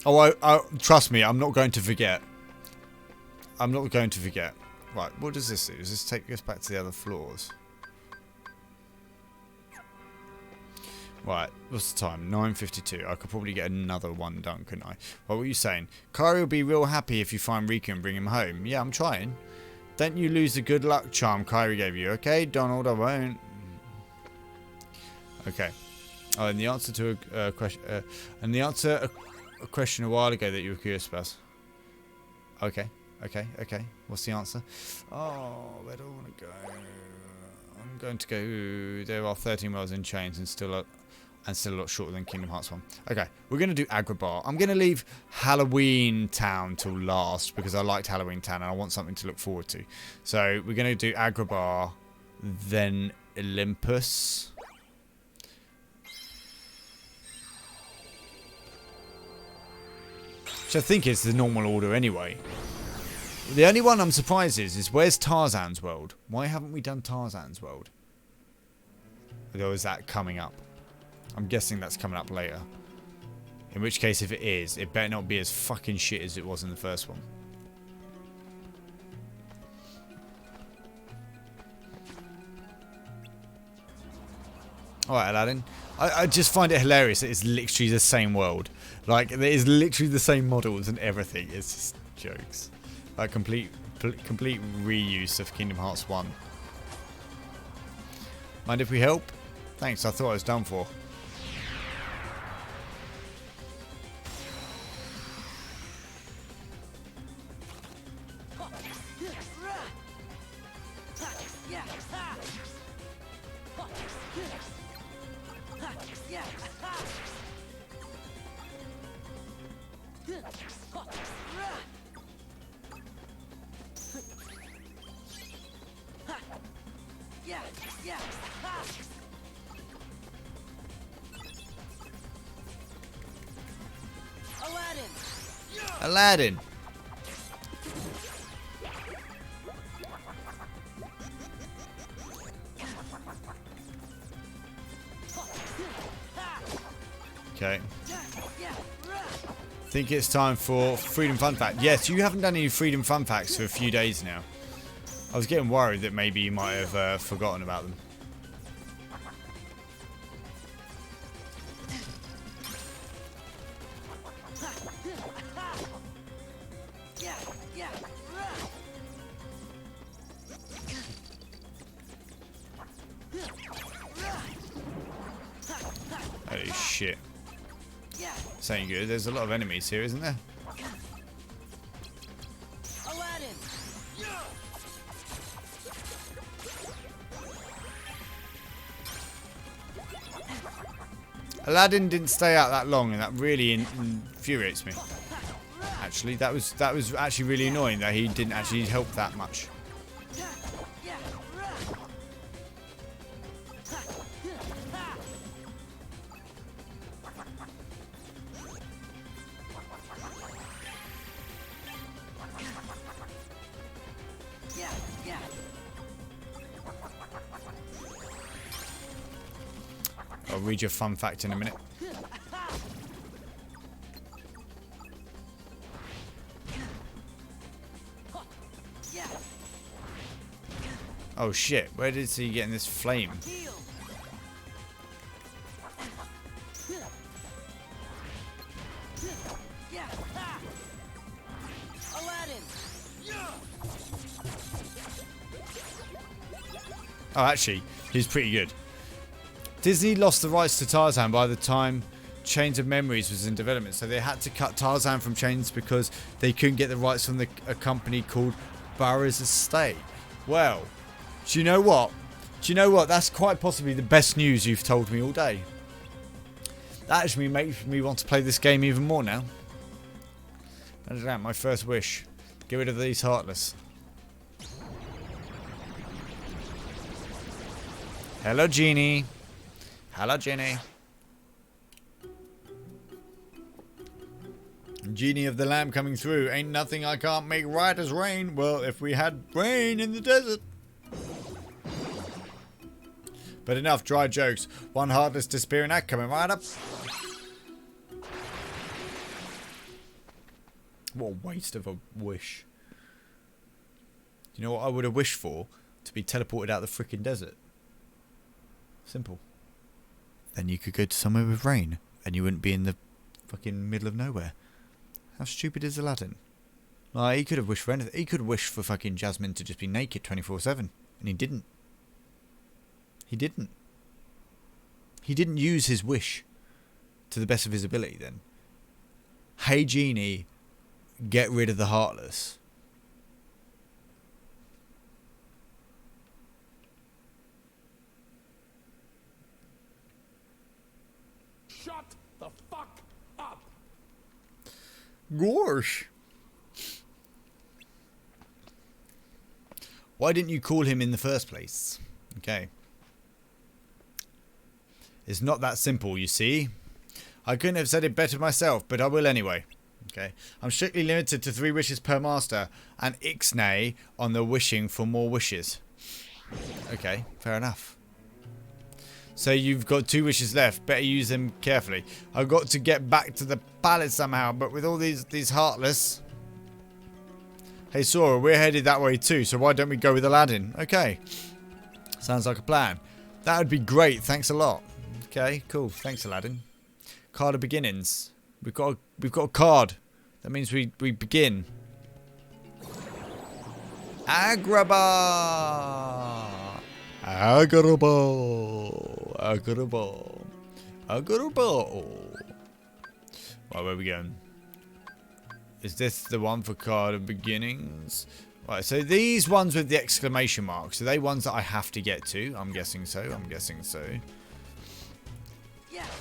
Oh, trust me, I'm not going to forget. I'm not going to forget. Right, what does this do? Does this take us back to the other floors? Right, what's the time? 9:52. I could probably get another one done, couldn't I? What were you saying? Kyrie will be real happy if you find Riku and bring him home. Yeah, I'm trying. Don't you lose the good luck charm Kyrie gave you, okay? Donald, I won't. Okay. Oh, and the answer to a question... a question a while ago that you were curious about. Okay. What's the answer? Oh, where do I want to go? I'm going to go... There are 13 miles in chains and still a lot shorter than Kingdom Hearts 1. Okay, we're going to do Agrabah. I'm going to leave Halloween Town till last because I liked Halloween Town and I want something to look forward to. So we're going to do Agrabah, then Olympus. Which I think is the normal order anyway. The only one I'm surprised is where's Tarzan's world? Why haven't we done Tarzan's world? Or is that coming up? I'm guessing that's coming up later. In which case, if it is, it better not be as fucking shit as it was in the first one. Alright, Aladdin. I just find it hilarious that it's literally the same world. Like, it is literally the same models and everything. It's just jokes. Like, complete reuse of Kingdom Hearts 1. Mind if we help? Thanks, I thought I was done for. Aladdin. Okay. Think it's time for Freedom Fun Fact. Yes, you haven't done any Freedom Fun Facts for a few days now. I was getting worried that maybe you might have forgotten about them. Holy shit. This ain't good. There's a lot of enemies here, isn't there? Aladdin didn't stay out that long, and that really infuriates me. Actually, that was actually really annoying that he didn't actually help that much. I'll read your fun fact in a minute. Oh shit, where did he get in this flame? Oh, actually, he's pretty good. Disney lost the rights to Tarzan by the time Chains of Memories was in development, so they had to cut Tarzan from Chains because they couldn't get the rights from a company called Burroughs Estate. Well, do you know what? Do you know what? That's quite possibly the best news you've told me all day. That actually makes me want to play this game even more now. That is that, my first wish. Get rid of these Heartless. Hello, Genie. Hello, Genie. Genie of the Lamp coming through. Ain't nothing I can't make right as rain. Well, if we had rain in the desert. But enough dry jokes. One Heartless disappearing act coming right up. What a waste of a wish. You know what I would have wished for? To be teleported out the freaking desert. Simple. Then you could go to somewhere with rain. And you wouldn't be in the fucking middle of nowhere. How stupid is Aladdin? Like, he could have wished for anything. He could have wished for fucking Jasmine to just be naked 24/7. And he didn't. He didn't. He didn't use his wish to the best of his ability then. Hey Genie, get rid of the Heartless. Shut the fuck up! Gosh. Why didn't you call him in the first place? Okay. It's not that simple, you see. I couldn't have said it better myself, but I will anyway. Okay. I'm strictly limited to 3 wishes per master, and Ixnay on the wishing for more wishes. Okay, fair enough. So you've got 2 wishes left. Better use them carefully. I've got to get back to the palace somehow, but with all these Heartless. Hey Sora, we're headed that way too, so why don't we go with Aladdin? Okay. Sounds like a plan. That would be great, thanks a lot. Okay, cool. Thanks, Aladdin. Card of beginnings. We've got a card. That means we begin. Agrabah! Agrabah! Agrabah! Agrabah! Right, where are we going? Is this the one for card of beginnings? Right, so these ones with the exclamation marks, are they ones that I have to get to? I'm guessing so. I'm guessing so.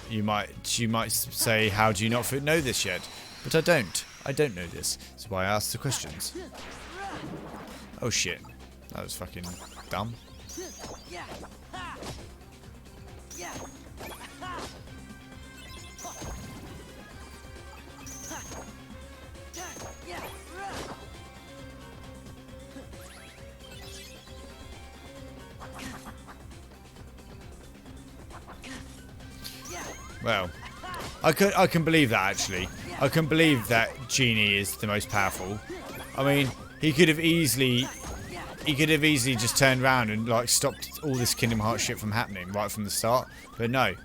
You might say, how do you not know this yet? But I don't. I don't know this. That's why I asked the questions. Oh shit. That was fucking dumb. Well, I can believe that actually. I can believe that Genie is the most powerful. I mean, he could have easily just turned around and like stopped all this Kingdom Hearts shit from happening right from the start. But no,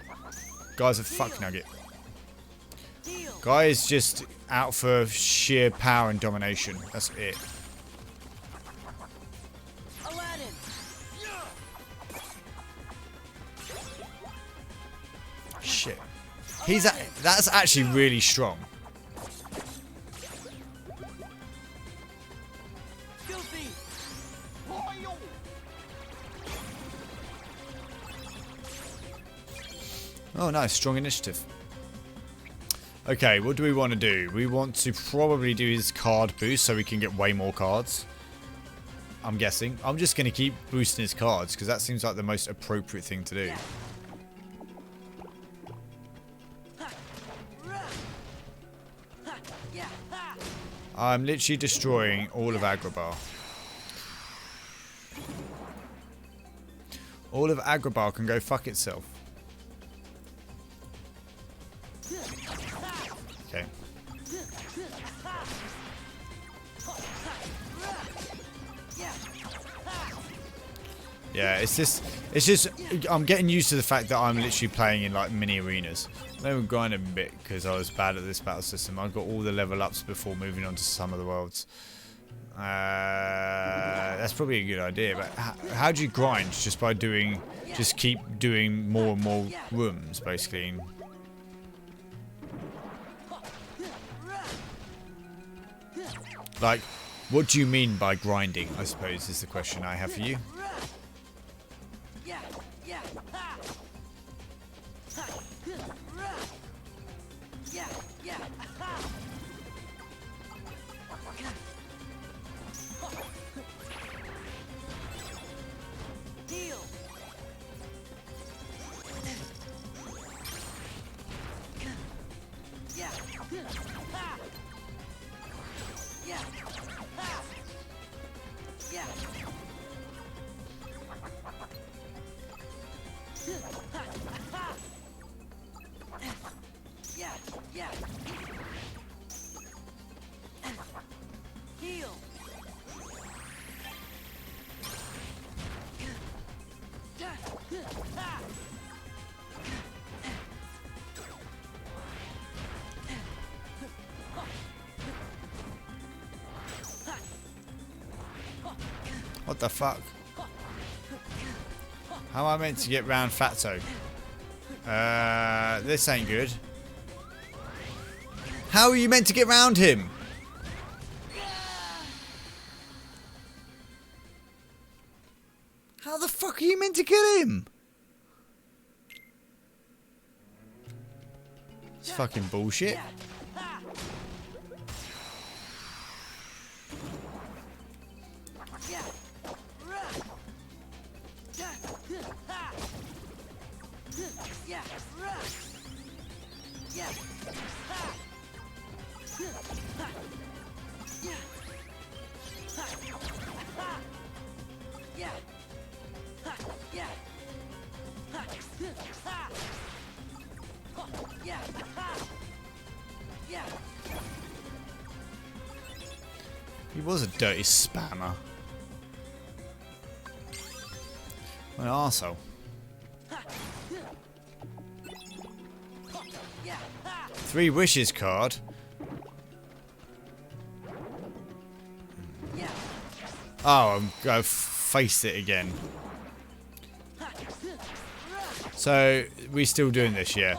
guy's a fuck nugget. Guy is just out for sheer power and domination. That's it. Shit. That's actually really strong. Oh, nice. Strong initiative. Okay, what do we want to do? We want to probably do his card boost so we can get way more cards. I'm guessing. I'm just going to keep boosting his cards because that seems like the most appropriate thing to do. I'm literally destroying all of Agrabah. All of Agrabah can go fuck itself. Okay. Yeah, it's just I'm getting used to the fact that I'm literally playing in like mini arenas. Maybe I'm grinding a bit because I was bad at this battle system. I got all the level ups before moving on to some of the worlds. That's probably a good idea, but how do you grind? Just by just keep doing more and more rooms, basically. Like, What do you mean by grinding, I suppose, is the question I have for you. What the fuck? How am I meant to get round Fatso? This ain't good. How are you meant to get round him? How the fuck are you meant to kill him? It's fucking bullshit. He was a dirty spammer. What an arsehole. Three wishes card. Oh, I've faced it again. So, we still doing this, yeah.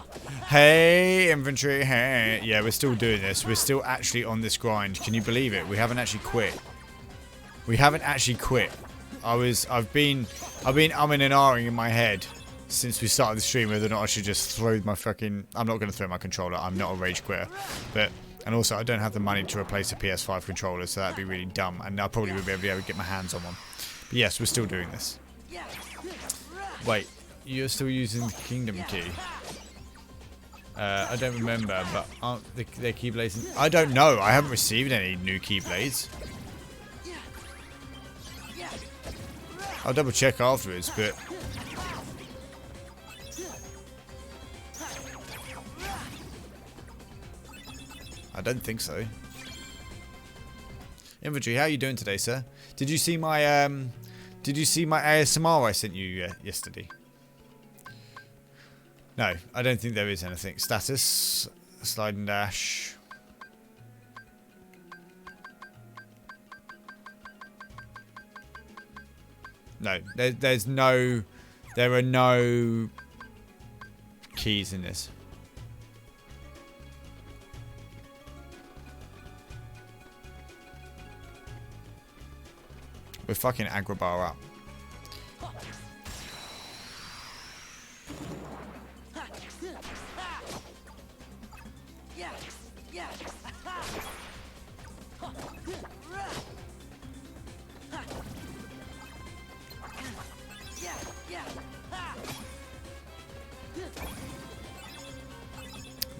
Hey, inventory, hey. Yeah, we're still doing this. We're still actually on this grind. Can you believe it? We haven't actually quit. We haven't actually quit. I've been umming and ahhing in my head since we started the stream whether or not I should just throw my fucking... I'm not going to throw my controller. I'm not a rage quitter. And also, I don't have the money to replace a PS5 controller, so that'd be really dumb. And I probably would be able to get my hands on one. But yes, we're still doing this. Wait, you're still using the Kingdom Key? I don't remember, but aren't their Keyblades... I don't know. I haven't received any new Keyblades. I'll double check afterwards, but... I don't think so. Inventory, how are you doing today, sir? Did you see my ASMR I sent you yesterday? No, I don't think there is anything. Status, slide and dash. No, there are no keys in this. We're fucking Agrabah up.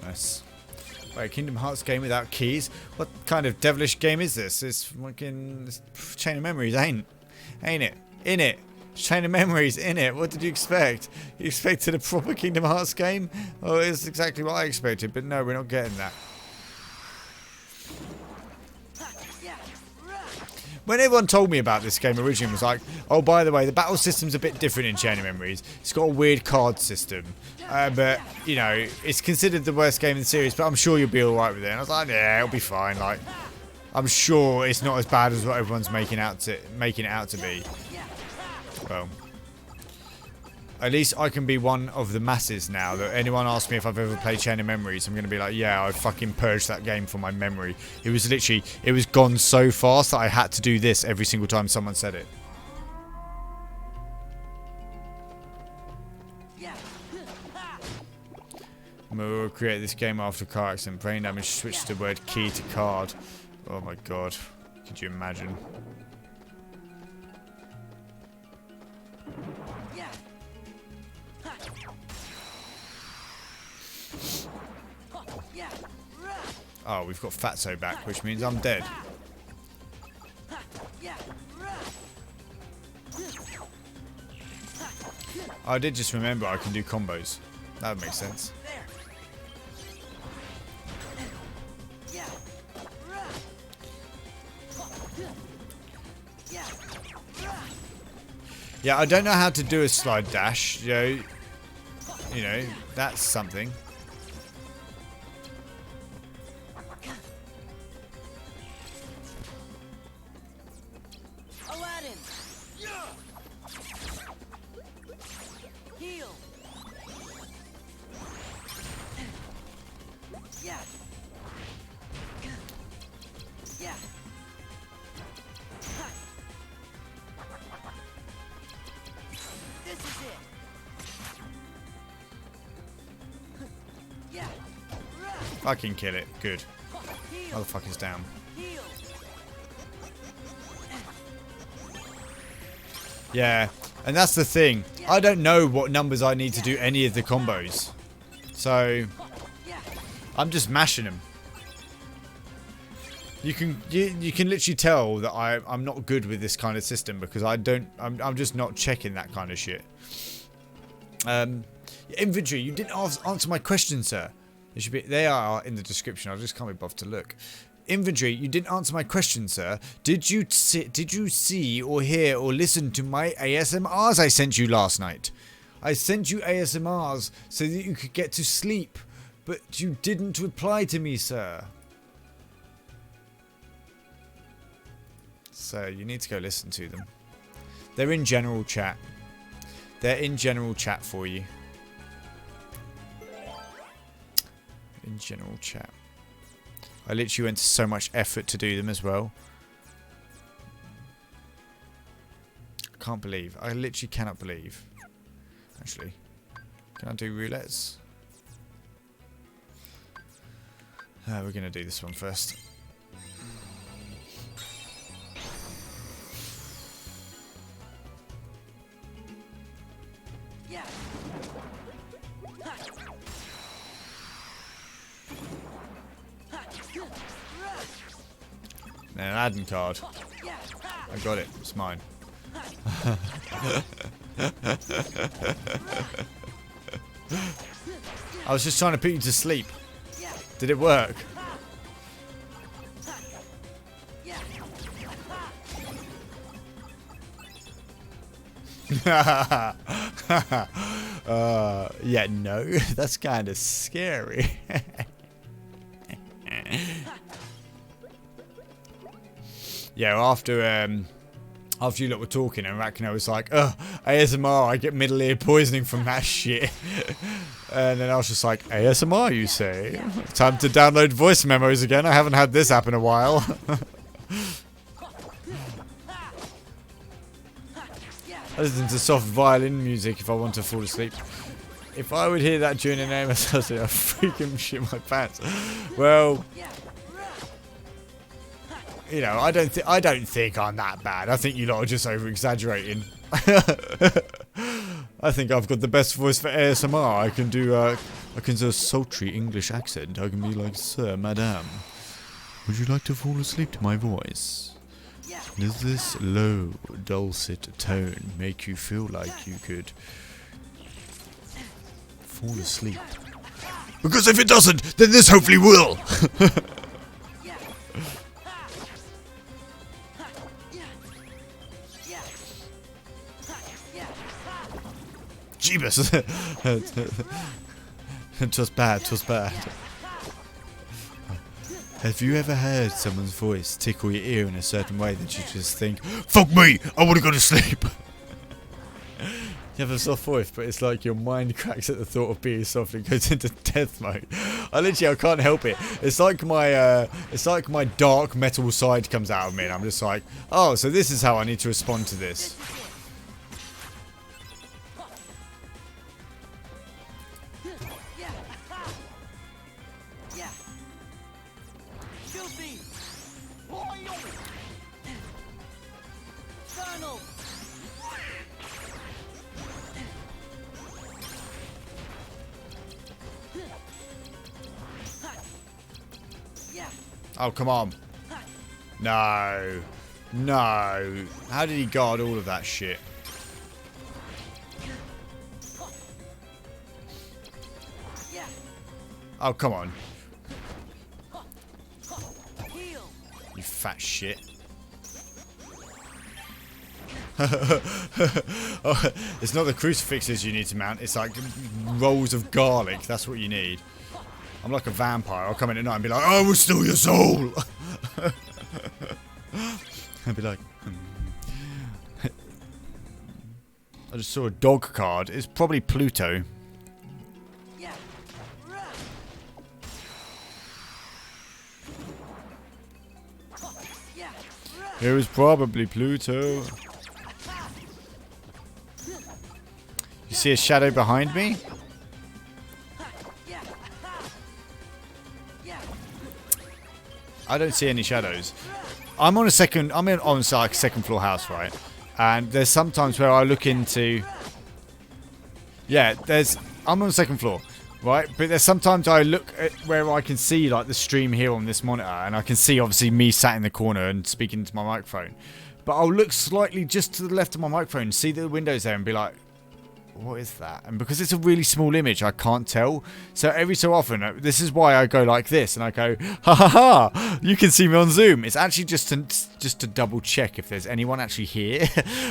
Nice. Wait, Kingdom Hearts game without keys? What kind of devilish game is this? It's fucking Chain of Memories, ain't it? In it. Chain of Memories, in it. What did you expect? You expected a proper Kingdom Hearts game? Oh, it's exactly what I expected, but no, we're not getting that. When everyone told me about this game originally, it was like, oh, by the way, the battle system's a bit different in Chain of Memories. It's got a weird card system. But, you know, it's considered the worst game in the series, but I'm sure you'll be alright with it. And I was like, yeah, it'll be fine. Like, I'm sure it's not as bad as what everyone's making it out to be. Well, At least I can be one of the masses now. That anyone asks me if I've ever played Chain of Memories, I'm going to be like, yeah, I fucking purged that game from my memory. It was literally, it was gone so fast that I had to do this every single time someone said it. We'll create this game after car accident. Brain damage, switch the word key to card. Oh my god. Could you imagine? Oh, we've got Fatso back, which means I'm dead. I did just remember I can do combos. That would make sense. Yeah, I don't know how to do a slide dash. You know, that's something. Aladdin! Heal! Yeah. Yeah. This is it. Yeah. Fucking kill it. Good. Motherfucker's down. Heal. Yeah, and that's the thing. I don't know what numbers I need to do any of the combos. So, I'm just mashing them. You can literally tell that I'm not good with this kind of system because I'm just not checking that kind of shit. Inventory, you didn't answer my question, sir. They are in the description. I just can't be bothered to look. Inventory, you didn't answer my question, sir. Did you see or hear or listen to my ASMRs I sent you last night? I sent you ASMRs so that you could get to sleep, but you didn't reply to me, sir. So you need to go listen to them. They're in general chat. They're in general chat for you. In general chat. I literally went to so much effort to do them as well. I can't believe. I literally cannot believe. Actually, can I do roulettes? We're going to do this one first. Yeah. Now, an Aladdin card. I got it. It's mine. I was just trying to put you to sleep. Did it work? Yeah, no. That's kind of scary. Yeah, after you lot were talking and Rakino was like, ugh, ASMR, I get middle ear poisoning from that shit. And then I was just like, ASMR, you say? Time to download voice memos again. I haven't had this happen in a while. I listen to soft violin music if I want to fall asleep. If I would hear that during an AMS, I'd freaking shit my pants. Well, you know, I don't think I'm that bad. I think you lot are just over exaggerating. I think I've got the best voice for ASMR. I can do a sultry English accent. I can be like, sir, madame, would you like to fall asleep to my voice? Does this low, dulcet tone make you feel like you could fall asleep? Because if it doesn't, then this hopefully will. Jeebus. Twas bad, twas bad. Have you ever heard someone's voice tickle your ear in a certain way that you just think, fuck me, I want to go to sleep? You have a soft voice, but it's like your mind cracks at the thought of being soft and goes into death mode. I can't help it. It's like my dark metal side comes out of me, and I'm just like, oh, so this is how I need to respond to this. Oh, come on. No. No. How did he guard all of that shit? Oh, come on. You fat shit. Oh, it's not the crucifixes you need to mount. It's like rolls of garlic. That's what you need. I'm like a vampire. I'll come in at night and be like, I will steal your soul. I'd be like, I just saw a dog card. It's probably Pluto. It was probably Pluto. You see a shadow behind me? I don't see any shadows. I'm on a second. I'm on like a second floor house, right? And there's sometimes where I look into. Yeah, I'm on the second floor, right? But there's sometimes I look at where I can see like the stream here on this monitor, and I can see obviously me sat in the corner and speaking to my microphone. But I'll look slightly just to the left of my microphone, see the windows there, and be like, what is that? And because it's a really small image, I can't tell. So every so often, this is why I go like this, and I go, ha ha ha, you can see me on Zoom. It's actually just to double check if there's anyone actually here.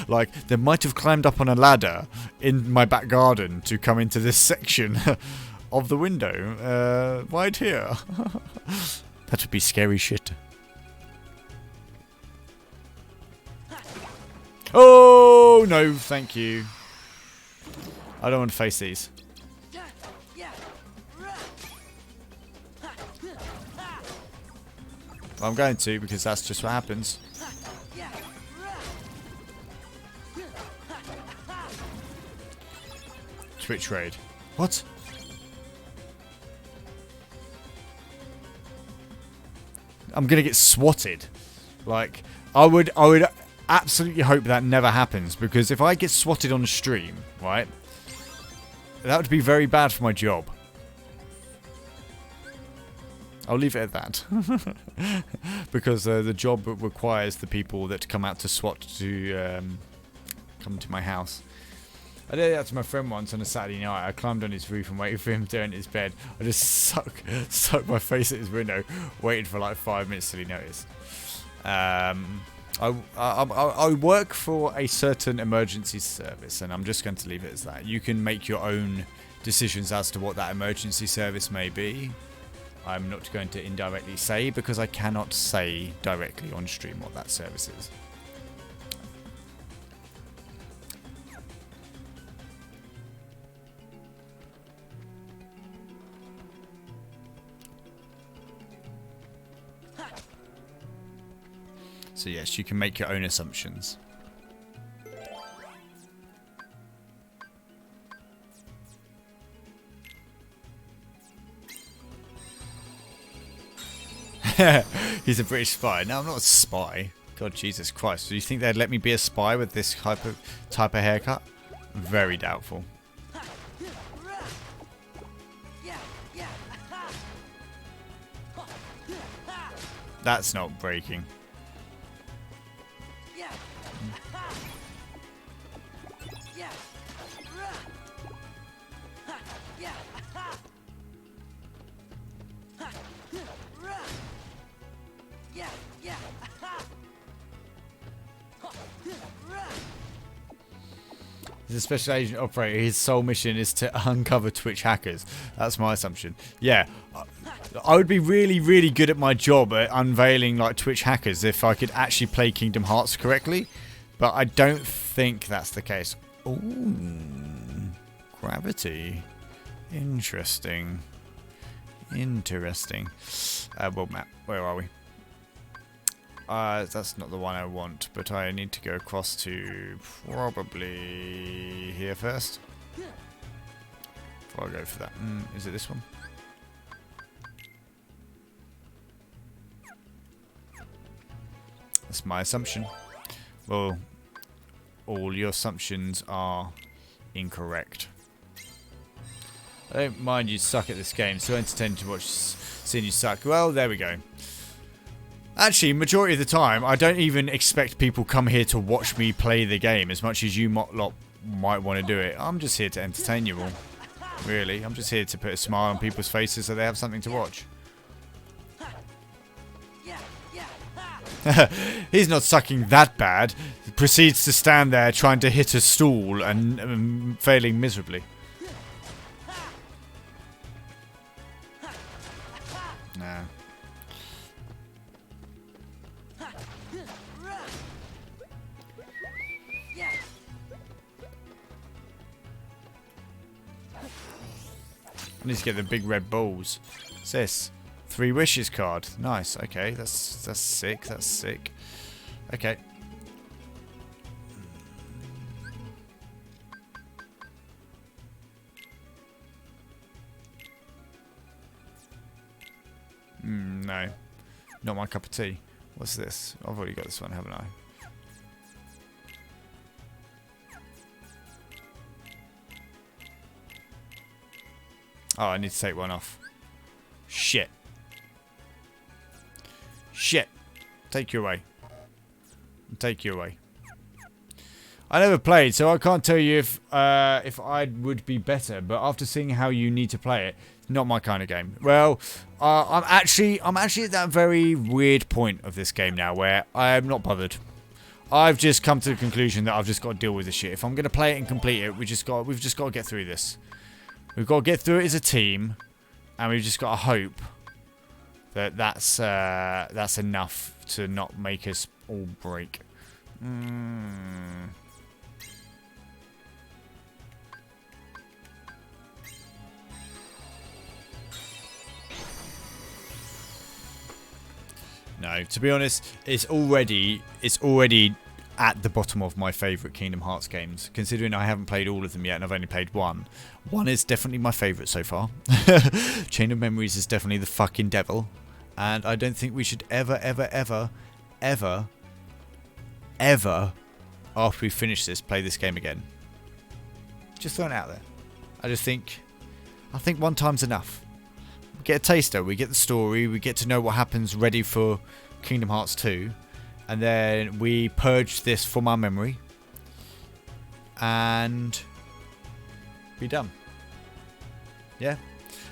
Like, they might have climbed up on a ladder in my back garden to come into this section of the window. Right here. That would be scary shit. Oh, no, thank you. I don't want to face these. Well, I'm going to, because that's just what happens. Twitch raid. What? I'm gonna get swatted. Like, I would absolutely hope that never happens, because if I get swatted on stream, right, that would be very bad for my job. I'll leave it at that. Because the job requires the people that come out to SWAT to come to my house. I did that to my friend once on a Saturday night. I climbed on his roof and waited for him to enter his bed. I just stuck my face at his window, waited for like 5 minutes till he noticed. I work for a certain emergency service, and I'm just going to leave it as that. You can make your own decisions as to what that emergency service may be. I'm not going to indirectly say, because I cannot say directly on stream what that service is. So yes, you can make your own assumptions. He's a British spy. No, I'm not a spy. God, Jesus Christ. Do you think they'd let me be a spy with this type of haircut? Very doubtful. That's not breaking. He's a special agent operator. His sole mission is to uncover Twitch hackers. That's my assumption. Yeah, I would be really, really good at my job at unveiling like Twitch hackers if I could actually play Kingdom Hearts correctly. But I don't think that's the case. Ooh, gravity. Interesting. Interesting. World map. Where are we? That's not the one I want, but I need to go across to probably here first. Before I go for that. Is it this one? That's my assumption. Well, all your assumptions are incorrect. I don't mind you suck at this game. So entertaining to watch seeing you suck. Well, there we go. Actually, majority of the time, I don't even expect people come here to watch me play the game as much as you lot might want to do it. I'm just here to entertain you all. Really, I'm just here to put a smile on people's faces so they have something to watch. He's not sucking that bad. He proceeds to stand there trying to hit a stool and failing miserably. Nah. I need to get the big red balls. What's this? 3 wishes card. Nice. Okay, that's sick. That's sick. Okay. No. Not my cup of tea. What's this? I've already got this one, haven't I? Oh, I need to take one off. Shit. Shit. Take you away. Take you away. I never played, so I can't tell you if I would be better. But after seeing how you need to play it, not my kind of game. Well, I'm actually at that very weird point of this game now where I'm not bothered. I've just come to the conclusion that I've just got to deal with this shit. If I'm gonna play it and complete it, we've just got to get through this. We've got to get through it as a team, and we've just got to hope that that's enough to not make us all break. No, to be honest, it's already at the bottom of my favourite Kingdom Hearts games, considering I haven't played all of them yet and I've only played one. One is definitely my favourite so far. Chain of Memories is definitely the fucking devil, and I don't think we should ever, after we finish this, play this game again. Just throwing it out there. I think one time's enough. We get a taster, we get the story, we get to know what happens ready for Kingdom Hearts 2. And then we purge this from our memory. And be done. Yeah.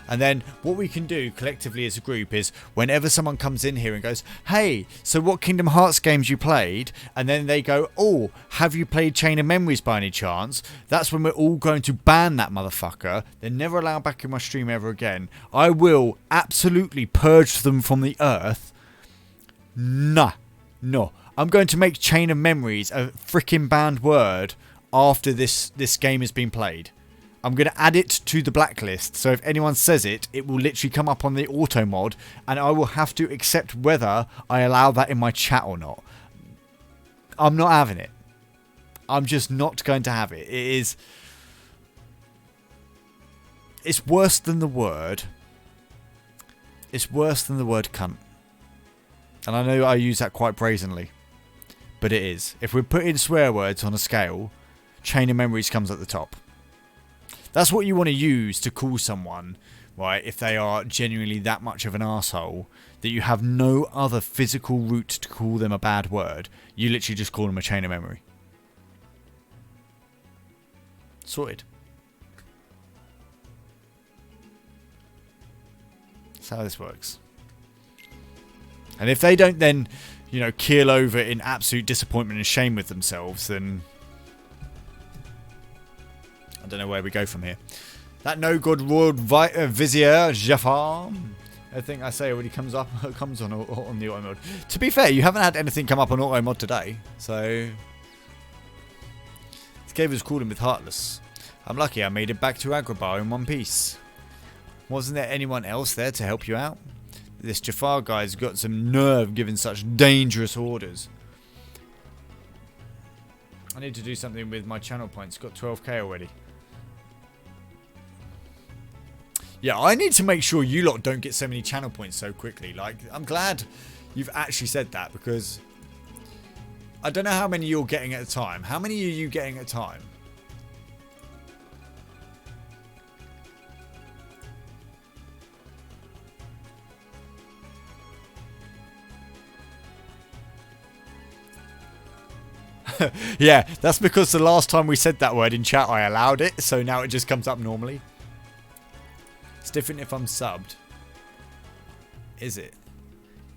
And then what we can do collectively as a group is whenever someone comes in here and goes, hey, so what Kingdom Hearts games you played? And then they go, oh, have you played Chain of Memories by any chance? That's when we're all going to ban that motherfucker. They're never allowed back in my stream ever again. I will absolutely purge them from the earth. Nah. No, I'm going to make Chain of Memories a freaking banned word after this game has been played. I'm going to add it to the blacklist, so if anyone says it, it will literally come up on the auto mod, and I will have to accept whether I allow that in my chat or not. I'm not having it. I'm just not going to have it. It's worse than the word. It's worse than the word cunt. And I know I use that quite brazenly, but it is. If we're putting swear words on a scale, Chain of Memories comes at the top. That's what you want to use to call someone, right, if they are genuinely that much of an arsehole, that you have no other physical route to call them a bad word. You literally just call them a chain of memory. Sorted. That's how this works. And if they don't then, keel over in absolute disappointment and shame with themselves, then I don't know where we go from here. That no good Lord Vizier Jafar, I think I say already comes on the auto mod. To be fair, you haven't had anything come up on auto mod today, so The cave was crawling with Heartless. I'm lucky I made it back to Agrabah in one piece. Wasn't there anyone else there to help you out? This Jafar guy's got some nerve giving such dangerous orders. I need to do something with my channel points. Got 12k already. Yeah, I need to make sure you lot don't get so many channel points so quickly. Like, I'm glad you've actually said that, because I don't know how many you're getting at a time. How many are you getting at a time? Yeah, that's because the last time we said that word in chat I allowed it, so now it just comes up normally. It's different if I'm subbed. Is it?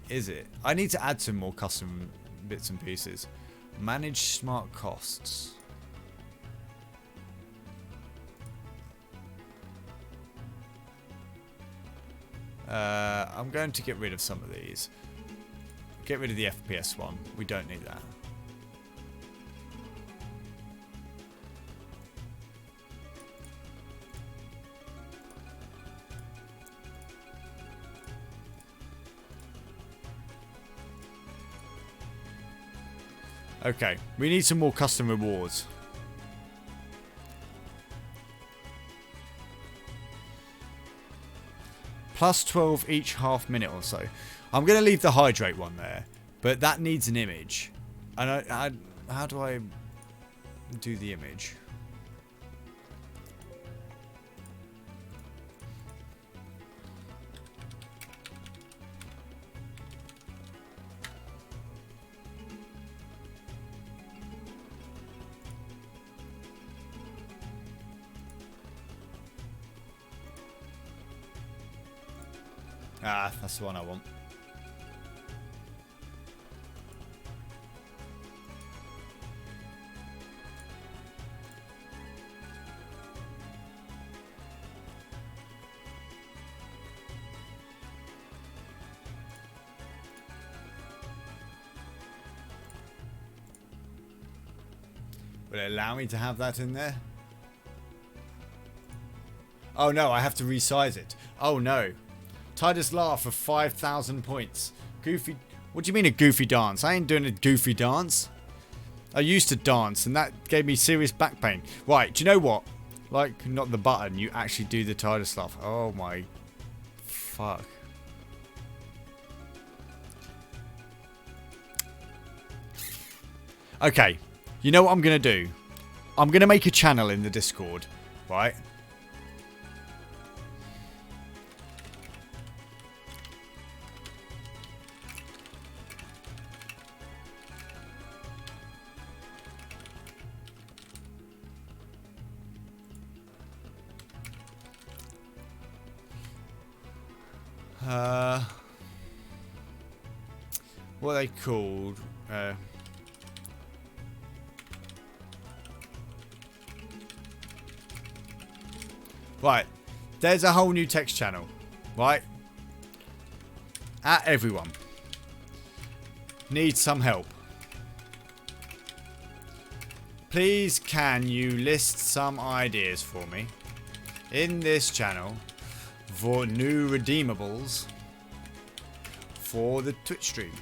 Is it? I need to add some more custom bits and pieces. Manage smart costs. I'm going to get rid of some of these. Get rid of the FPS one. We don't need that. Okay, we need some more custom rewards. Plus 12 each half minute or so. I'm going to leave the hydrate one there, but that needs an image. And how do I do the image? Ah, that's the one I want. Will it allow me to have that in there? Oh no, I have to resize it. Oh no. Titus Laugh for 5,000 points. Goofy. What do you mean a goofy dance? I ain't doing a goofy dance. I used to dance and that gave me serious back pain. Right, do you know what? Like, not the button, you actually do the Titus Laugh. Oh my fuck. Okay, you know what I'm going to do? I'm going to make a channel in the Discord, right? What are they called? Right, there's a whole new text channel, right? At everyone. Needs some help. Please can you list some ideas for me in this channel for new redeemables for the Twitch stream?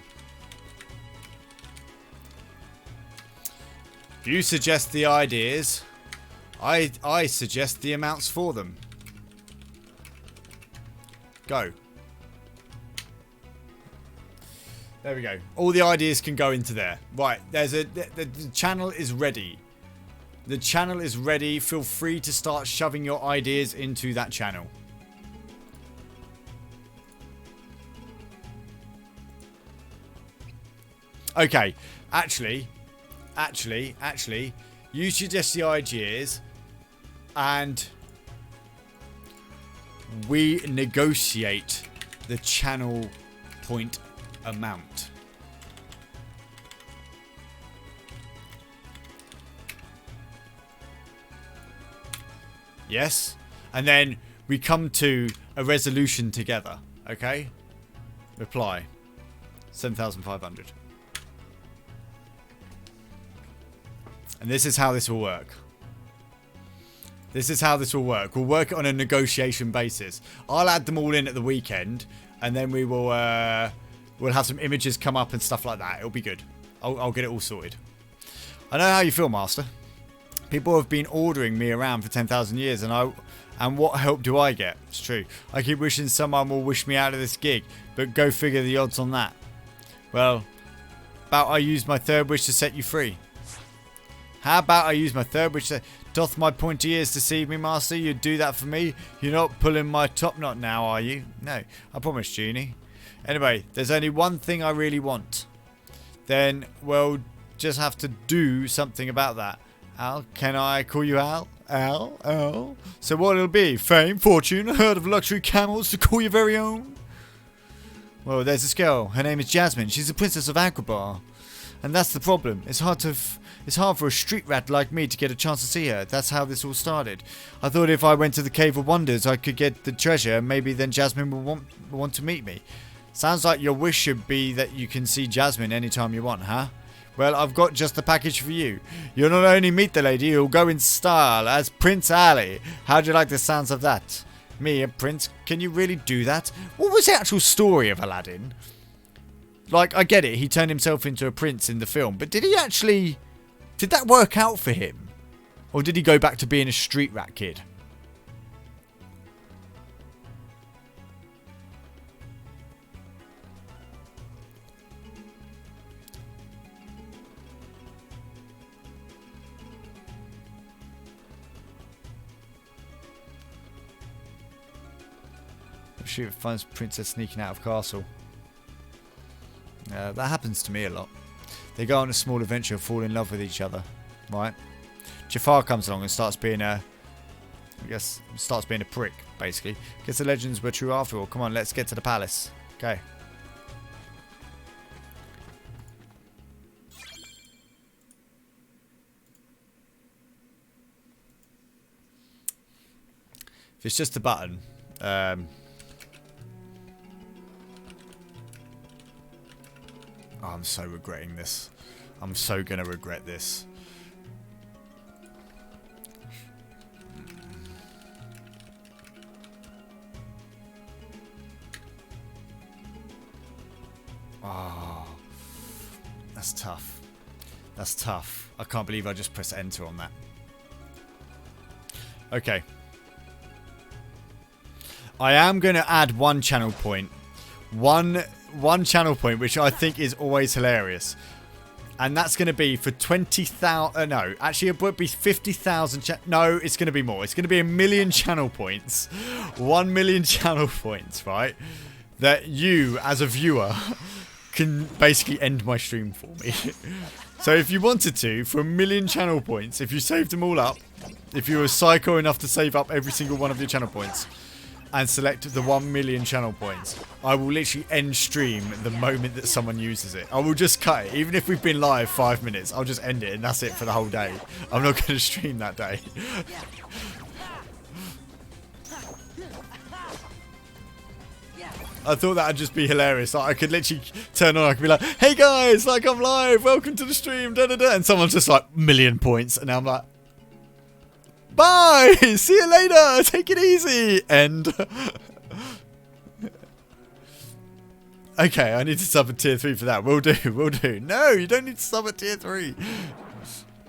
You suggest the ideas. I suggest the amounts for them. Go. There we go. All the ideas can go into there. Right, there's the channel is ready. The channel is ready. Feel free to start shoving your ideas into that channel. Okay, actually, you suggest the ideas and we negotiate the channel point amount. Yes? And then we come to a resolution together, okay? Reply. 7,500. And this is how this will work. This is how this will work. We'll work it on a negotiation basis. I'll add them all in at the weekend, and then we will we'll have some images come up and stuff like that. It'll be good. I'll get it all sorted. I know how you feel, Master. People have been ordering me around for 10,000 years, and what help do I get? It's true. I keep wishing someone will wish me out of this gig, but go figure the odds on that. Well, about I use my third wish to set you free. How about I use my third wish to... Doth my pointy ears deceive me, Master? You'd do that for me? You're not pulling my top knot now, are you? No, I promise, Genie. Anyway, there's only one thing I really want. Then, well, just have to do something about that. Al, can I call you Al? Al? So what it'll be? Fame, fortune, a herd of luxury camels to call your very own? Well, there's this girl. Her name is Jasmine. She's the princess of Agrabah. And that's the problem. It's hard for a street rat like me to get a chance to see her. That's how this all started. I thought if I went to the Cave of Wonders, I could get the treasure. Maybe then Jasmine will want to meet me. Sounds like your wish should be that you can see Jasmine anytime you want, huh? Well, I've got just the package for you. You'll not only meet the lady, you'll go in style as Prince Ali. How'd you like the sounds of that? Me, a prince? Can you really do that? What was the actual story of Aladdin? Like, I get it, he turned himself into a prince in the film, but did he actually... Did that work out for him? Or did he go back to being a street rat kid? She finds Princess sneaking out of castle. That happens to me a lot. They go on a small adventure, fall in love with each other, right? Jafar comes along and starts being a prick, basically. Guess the legends were true after all. Come on, let's get to the palace. Okay. If it's just a button, oh, I'm so regretting this. I'm so gonna regret this. Oh, that's tough. That's tough. I can't believe I just pressed enter on that. Okay. I am gonna add one channel point. One channel point, which I think is always hilarious, and that's going to be for 20,000. No, actually, it would be 50,000. No, it's going to be more. It's going to be 1 million channel points, 1 million channel points, right? That you, as a viewer, can basically end my stream for me. So, if you wanted to, for 1 million channel points, if you saved them all up, if you were psycho enough to save up every single one of your channel points, and select the 1 million channel points, I will literally end stream the moment that someone uses it. I will just cut it. Even if we've been live 5 minutes, I'll just end it and that's it for the whole day. I'm not going to stream that day. I thought that would just be hilarious. Like, I could literally turn on, I could be like, hey guys, like I'm live, welcome to the stream, da da da. And someone's just like, 1 million points. And now I'm like, bye! See you later! Take it easy! End. Okay, I need to sub at tier 3 for that. Will do. No, you don't need to sub at tier 3.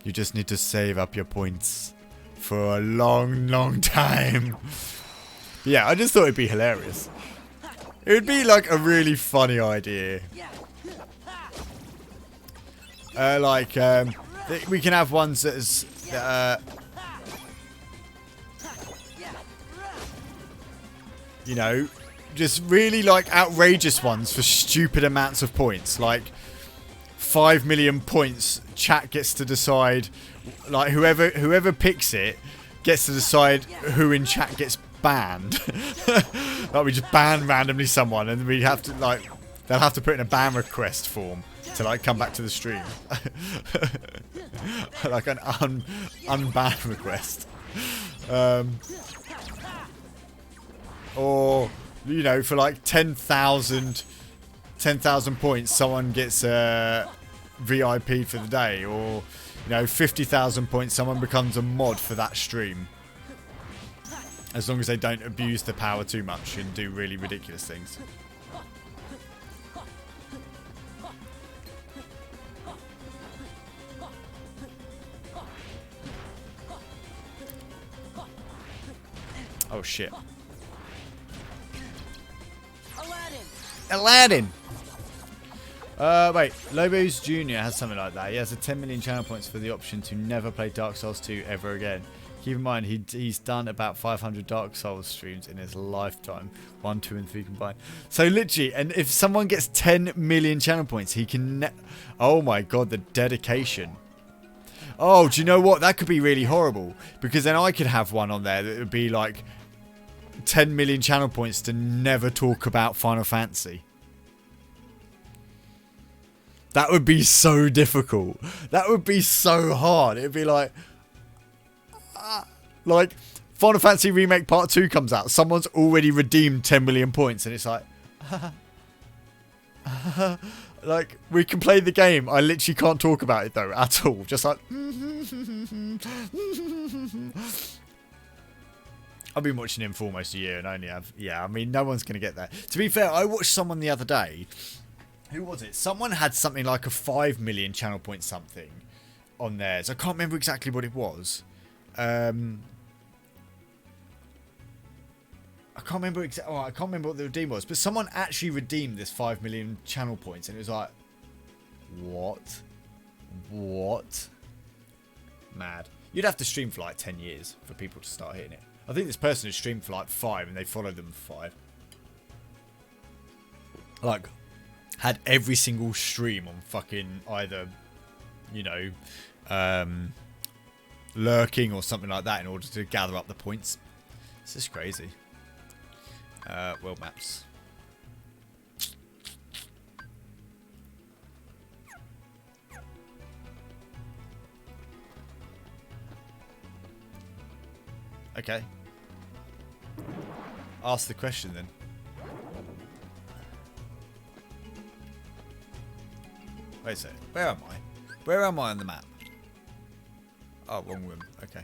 You just need to save up your points for a long, long time. Yeah, I just thought it'd be hilarious. It would be like a really funny idea. We can have ones that is... you know, just really like outrageous ones for stupid amounts of points. Like 5 million points, chat gets to decide, like whoever picks it gets to decide who in chat gets banned. Like we just ban randomly someone and we have to like, they'll have to put in a ban request form to like come back to the stream. Like an unban request. Or, you know, for like 10,000 points, someone gets VIP for the day. Or, you know, 50,000 points, someone becomes a mod for that stream. As long as they don't abuse the power too much and do really ridiculous things. Oh shit. Aladdin! Wait, Lobos Jr. has something like that. He has a 10 million channel points for the option to never play Dark Souls 2 ever again. Keep in mind, he's done about 500 Dark Souls streams in his lifetime. 1, 2, and 3 combined. So literally, and if someone gets 10 million channel points, he can... Oh my god, the dedication. Oh, do you know what? That could be really horrible. Because then I could have one on there that would be like 10 million channel points to never talk about Final Fantasy. That would be so difficult. That would be so hard. It'd be like Final Fantasy Remake Part 2 comes out. Someone's already redeemed 10 million points and it's like... like, we can play the game. I literally can't talk about it though, at all. Just like... I've been watching him for almost a year and only have... Yeah, I mean, no one's going to get that. To be fair, I watched someone the other day... Who was it? Someone had something like a 5 million channel point something on theirs. I can't remember exactly what it was. I can't remember I can't remember what the redeem was, but someone actually redeemed this 5 million channel points, and it was like, what? What? Mad. You'd have to stream for like 10 years for people to start hitting it. I think this person has streamed for like 5, and they followed them for 5. Like, had every single stream on fucking either, you know, lurking or something like that in order to gather up the points. This is crazy. World maps. Okay. Ask the question then. Wait a second. Where am I? Where am I on the map? Oh, wrong room. Okay.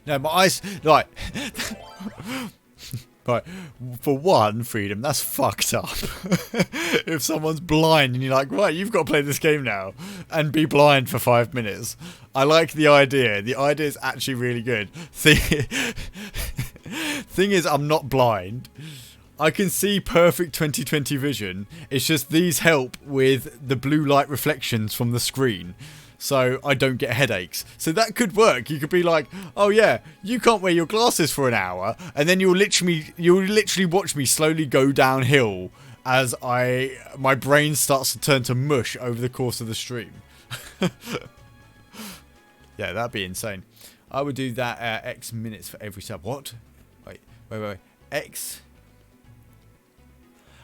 No, my eyes, like, right, for one, Freedom, that's fucked up. If someone's blind and you're like, right, you've got to play this game now and be blind for 5 minutes. I like the idea. The idea is actually really good. Thing is, I'm not blind. I can see perfect 20/20 vision. It's just these help with the blue light reflections from the screen, so I don't get headaches. So that could work. You could be like, oh yeah, you can't wear your glasses for an hour, and then you'll literally watch me slowly go downhill as my brain starts to turn to mush over the course of the stream. Yeah, that'd be insane. I would do that X minutes for every sub. What? Wait. X...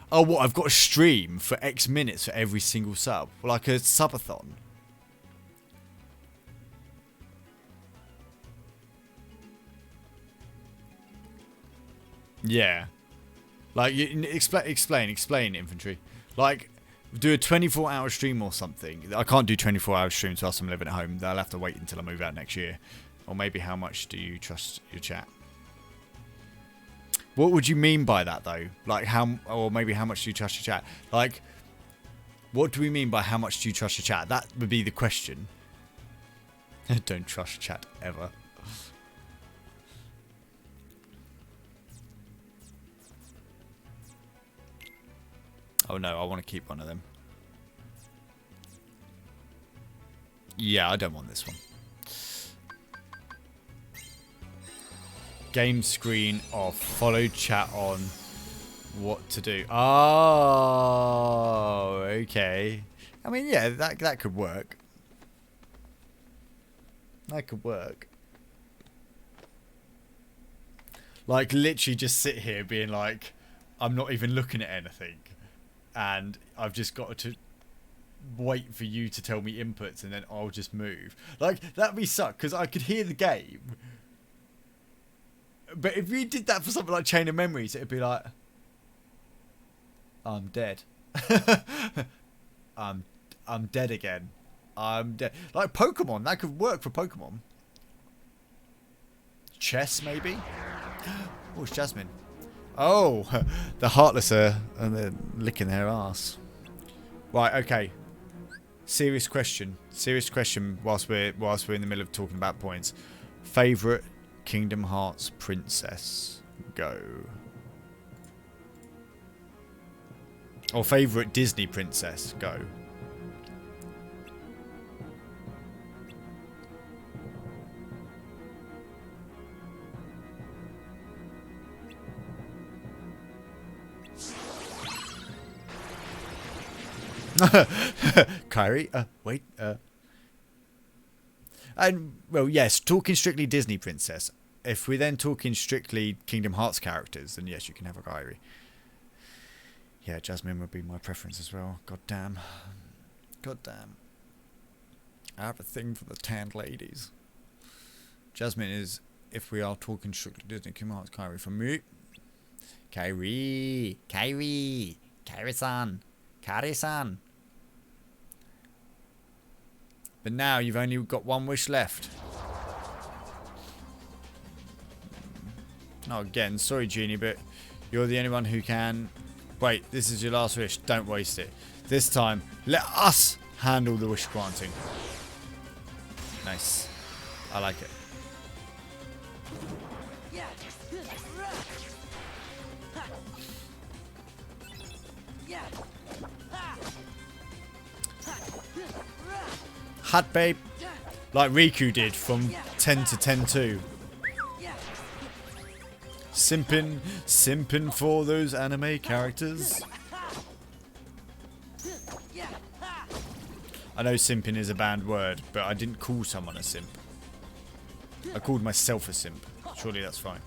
Oh, what? I've got a stream for X minutes for every single sub. Like a subathon. Yeah. Like, explain, infantry. Like, do a 24-hour stream or something. I can't do 24-hour streams whilst I'm living at home. I'll have to wait until I move out next year. Or maybe how much do you trust your chat? What would you mean by that, though? Like, or maybe how much do you trust your chat? Like, what do we mean by how much do you trust your chat? That would be the question. Don't trust chat ever. Oh no, I want to keep one of them. Yeah, I don't want this one. Game screen off. Follow chat on. What to do? Oh, okay. I mean, yeah, that could work. That could work. Like, literally just sit here being like, I'm not even looking at anything, and I've just got to wait for you to tell me inputs, and then I'll just move. Like, that'd be suck, because I could hear the game. But if we did that for something like Chain of Memories, it'd be like, I'm dead. I'm dead again. I'm dead. Like Pokemon, that could work for Pokemon. Chess, maybe? Oh, it's Jasmine. Oh, the Heartless are and they're licking their ass. Right, okay. Serious question. Serious question whilst we're in the middle of talking about points. Favourite Kingdom Hearts princess? Go. Or favourite Disney princess? Go. Kyrie, wait, and well, yes, talking strictly Disney princess. If we're then talking strictly Kingdom Hearts characters, then yes, you can have a Kyrie. Yeah, Jasmine would be my preference as well. God damn. God damn. I have a thing for the tanned ladies. Jasmine is, if we are talking strictly Disney Kingdom Hearts, Kyrie for me. Kyrie-san. Kari-san. But now you've only got one wish left. Oh, again, sorry, Genie, but you're the only one who can... Wait, this is your last wish. Don't waste it. This time, let us handle the wish granting. Nice. I like it. Hot babe, like Riku did from 10 to 10-2. Simping for those anime characters. I know simping is a banned word, but I didn't call someone a simp. I called myself a simp. Surely that's fine.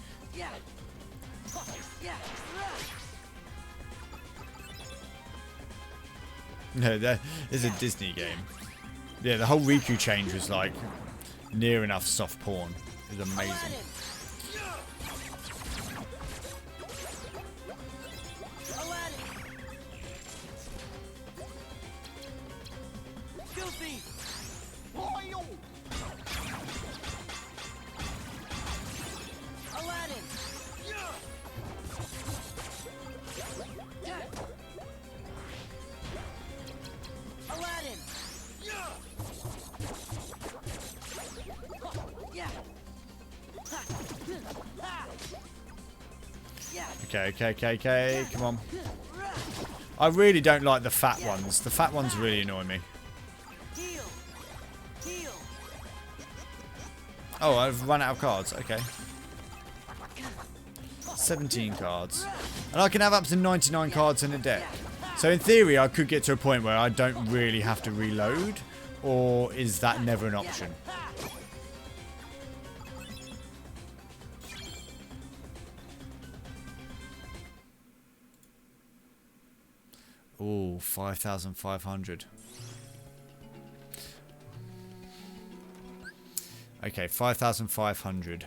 No, that is a Disney game. Yeah, the whole Riku change was like near enough soft porn. It was amazing. Okay, come on. I really don't like the fat ones. The fat ones really annoy me. Oh, I've run out of cards. Okay. 17 cards. And I can have up to 99 cards in a deck. So in theory, I could get to a point where I don't really have to reload. Or is that never an option? Oh, 5,500. Okay, 5,500.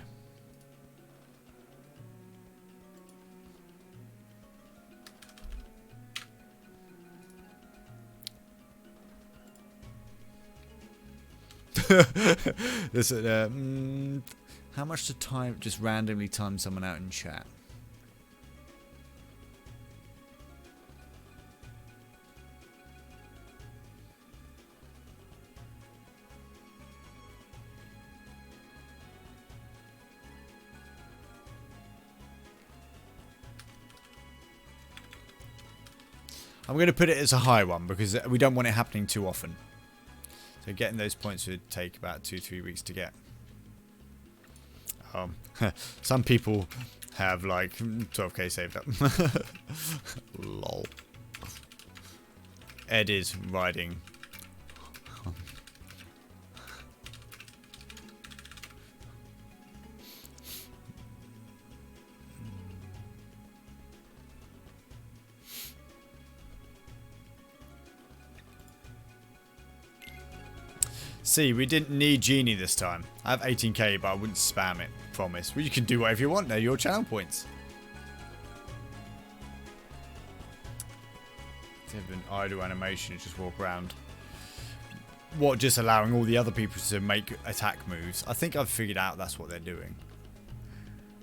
This, how much to time? Just randomly time someone out in chat. I'm going to put it as a high one because we don't want it happening too often. So getting those points would take about 2-3 weeks to get. Some people have like 12k saved up. Lol. Ed is riding. See, we didn't need Genie this time. I have 18k, but I wouldn't spam it. Promise. Well, you can do whatever you want. They're your channel points. They have an idle animation, just walk around. What, just allowing all the other people to make attack moves? I think I've figured out that's what they're doing.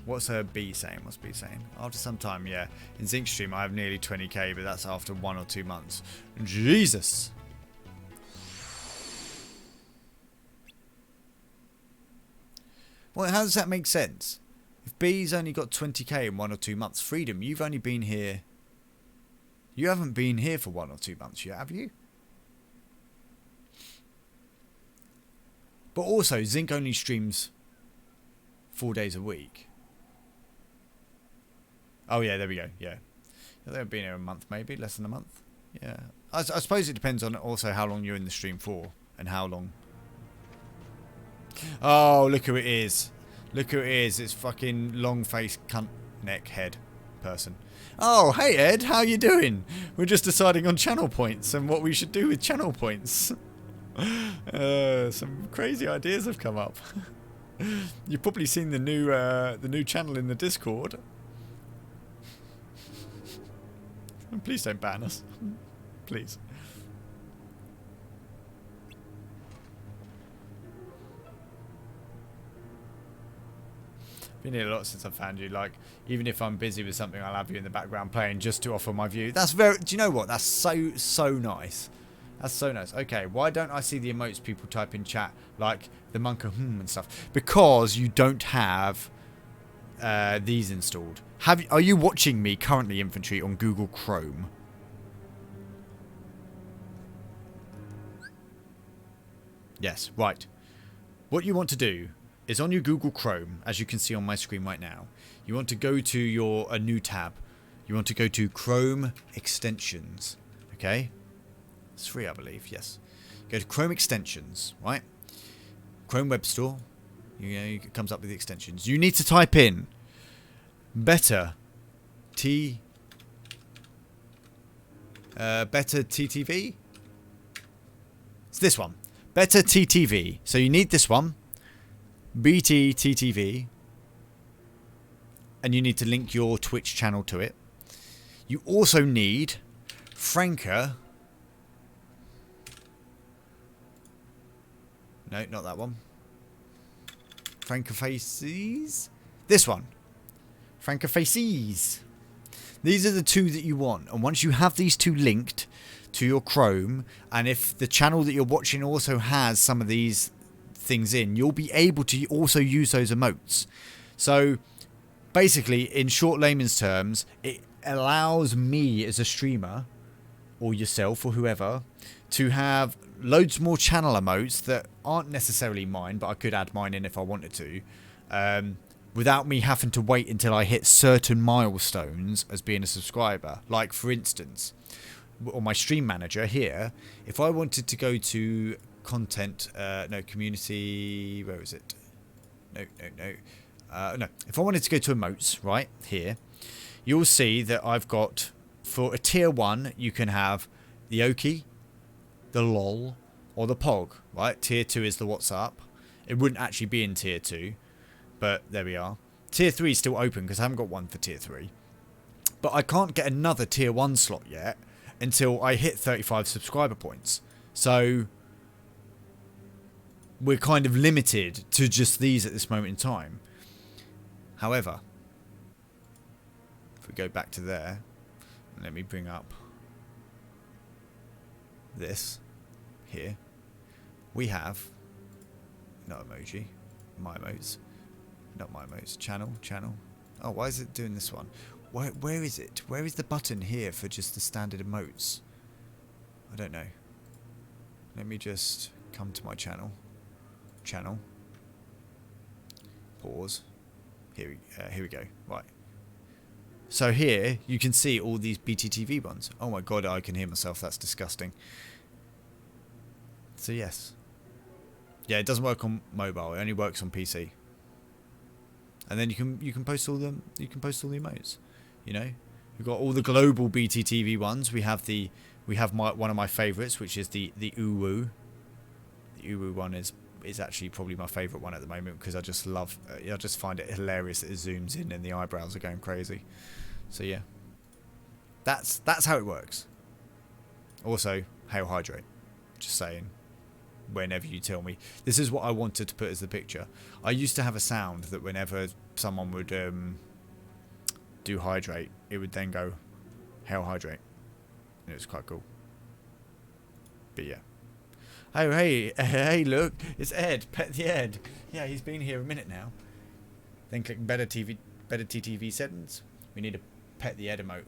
What's her B saying? What's B saying? After some time, yeah. In Zinc Stream, I have nearly 20k, but that's after 1 or 2 months. Jesus! Well, how does that make sense? If B's only got 20k in 1 or 2 months, Freedom, you've only been here... You haven't been here for 1 or 2 months yet, have you? But also, Zinc only streams 4 days a week. Oh yeah, there we go, yeah. They've been here a month maybe, less than a month. Yeah. I suppose it depends on also how long you're in the stream for, and how long... Oh, look who it is. Look who it is. It's fucking long-faced cunt neck head person. Oh, hey Ed, how you doing? We're just deciding on channel points and what we should do with channel points. Some crazy ideas have come up. You've probably seen the new channel in the Discord. Please don't ban us. Please. Been here a lot since I found you. Like, even if I'm busy with something, I'll have you in the background playing just to offer my view. That's very... Do you know what? That's so nice. That's so nice. Okay, why don't I see the emotes people type in chat? Like, the Monka and stuff. Because you don't have these installed. Are you watching me currently, Infantry, on Google Chrome? Yes, right. What you want to do is on your Google Chrome, as you can see on my screen right now, you want to go to a new tab. You want to go to Chrome Extensions. Okay? It's free, I believe. Yes. Go to Chrome Extensions, right? Chrome Web Store. It comes up with the extensions. You need to type in Better TTV. It's this one. Better TTV. So you need this one. BTTTV. And you need to link your Twitch channel to it. You also need Franca. No, not that one. Franca Faces. This one. Franca Faces. These are the two that you want. And once you have these two linked to your Chrome, and if the channel that you're watching also has some of these things in, you'll be able to also use those emotes. So basically, in short layman's terms, it allows me as a streamer, or yourself or whoever, to have loads more channel emotes that aren't necessarily mine, but I could add mine in if I wanted to, without me having to wait until I hit certain milestones as being a subscriber. Like, for instance, on my stream manager here, if I wanted to go to content, no, community, where is it? No. If I wanted to go to emotes, right, here, you'll see that I've got, for a tier 1, you can have the Oki, the LOL, or the POG, right? Tier 2 is the WhatsApp. It wouldn't actually be in tier 2, but there we are. Tier 3 is still open because I haven't got one for tier 3. But I can't get another tier 1 slot yet until I hit 35 subscriber points. So we're kind of limited to just these at this moment in time. However, if we go back to there, let me bring up this here. We have not emoji, my emotes, not my emotes, channel. Oh, why is it doing this one? Where is it? Where is the button here for just the standard emotes? I don't know. Let me just come to my channel. Pause. Here we go. Right. So here you can see all these BTTV ones. Oh my god, I can hear myself. That's disgusting. So yes. Yeah, it doesn't work on mobile. It only works on PC. And then you can post all the emotes. You know, we've got all the global BTTV ones. We have one of my favourites, which is the Uwu. The Uwu one is actually probably my favourite one at the moment because I just love, I just find it hilarious that it zooms in and the eyebrows are going crazy. So yeah, that's how it works. Also, hail hydrate. Just saying. Whenever you tell me, this is what I wanted to put as the picture. I used to have a sound that whenever someone would do hydrate, it would then go hail hydrate, and it was quite cool. But yeah. Oh hey look, it's Ed, pet the Ed. Yeah, he's been here a minute now. Then click better TTV settings. We need a pet the Ed emote.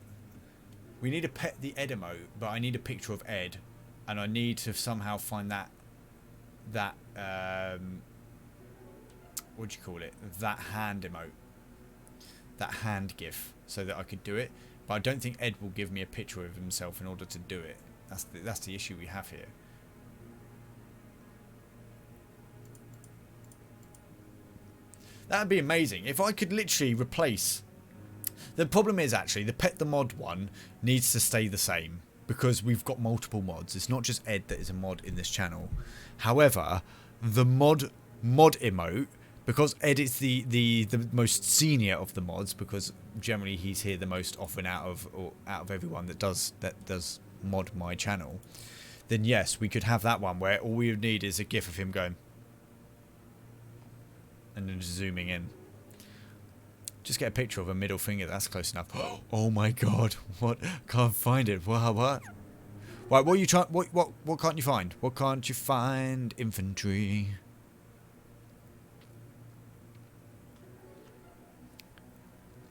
We need a pet the Ed emote, but I need a picture of Ed, and I need to somehow find that what do you call it? That hand emote, that hand gif, so that I could do it. But I don't think Ed will give me a picture of himself in order to do it. That's the issue we have here. That'd be amazing if I could literally replace. The problem is actually the pet the mod one needs to stay the same because we've got multiple mods. It's not just Ed that is a mod in this channel. However, the mod emote, because Ed is the most senior of the mods, because generally he's here the most often out of everyone that does mod my channel. Then yes, we could have that one where all we would need is a gif of him going and then just zooming in. Just get a picture of a middle finger. That's close enough. Oh my god! What? Can't find it. What? Right, what are you trying? What can't you find? What can't you find? Infantry.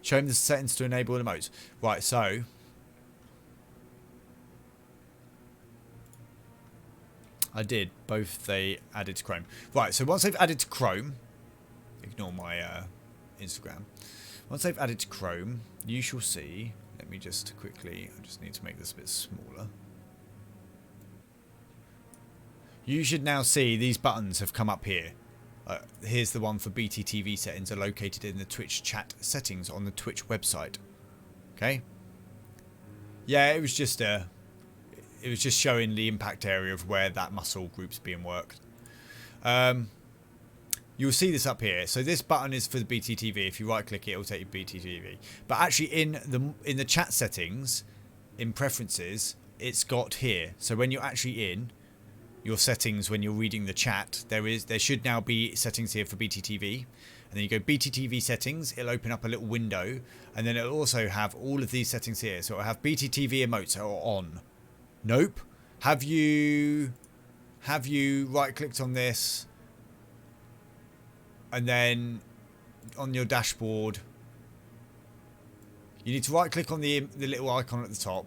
Show him the settings to enable emotes. Right, so I did both. They added to Chrome. Right, so once they've added to Chrome, ignore my Instagram. Once they've added to Chrome, you shall see. Let me just quickly. I just need to make this a bit smaller. You should now see these buttons have come up here. Here's the one for BTTV settings are located in the Twitch chat settings on the Twitch website. Okay. Yeah, it was just showing the impact area of where that muscle group's being worked. You'll see this up here. So this button is for the BTTV. If you right click it, it'll take you to BTTV. But actually in the chat settings, in preferences, it's got here. So when you're actually in your settings, when you're reading the chat, there should now be settings here for BTTV. And then you go BTTV settings, it'll open up a little window, and then it'll also have all of these settings here. So it'll have BTTV emotes are on. Nope. Have you right clicked on this? And then on your dashboard, you need to right click on the little icon at the top.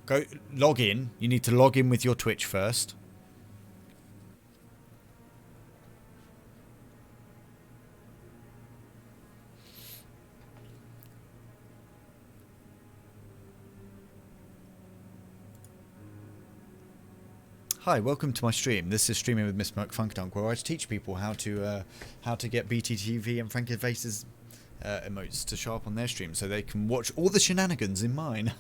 Go log in. You need to log in with your Twitch first. Hi, welcome to my stream. This is Streaming with Miss Funkadunk, where I teach people how to get BTTV and Frankie Faces emotes to show up on their stream, so they can watch all the shenanigans in mine.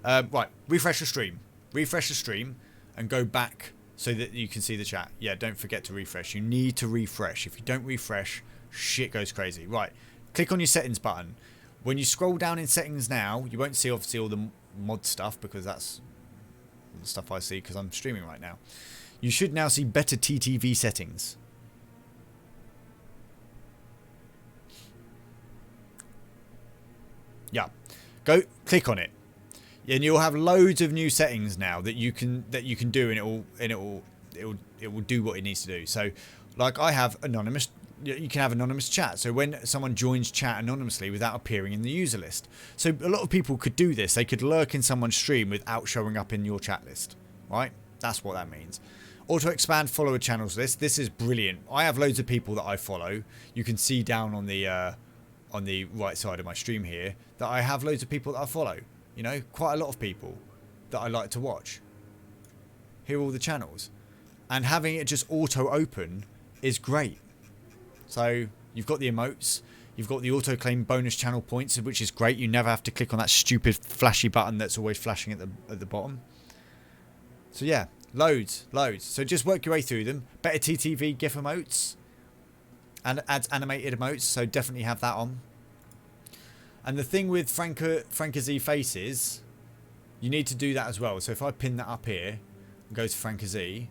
Right, refresh the stream, and go back so that you can see the chat. Yeah, don't forget to refresh. You need to refresh. If you don't refresh, shit goes crazy. Right, click on your settings button. When you scroll down in settings now, you won't see obviously all the mod stuff because that's the stuff I see because I'm streaming right now. You should now see better TTV settings. Yeah, go click on it, and you'll have loads of new settings now that you can do, and it will do what it needs to do. So, like I have anonymous. You can have anonymous chat, so when someone joins chat anonymously without appearing in the user list. So a lot of people could do this. They could lurk in someone's stream without showing up in your chat list, right? That's what that means. Auto expand follower channels list. This is brilliant. I have loads of people that I follow. You can see down on the right side of my stream here that I have loads of people that I follow. You know, quite a lot of people that I like to watch. Here are all the channels, and having it just auto open is great. So you've got the emotes, you've got the auto claim bonus channel points, which is great. You never have to click on that stupid flashy button that's always flashing at the bottom. So yeah, Loads. So just work your way through them. Better TTV GIF emotes. And adds animated emotes, so definitely have that on. And the thing with Franka-Z faces, you need to do that as well. So if I pin that up here and go to Franka-Z,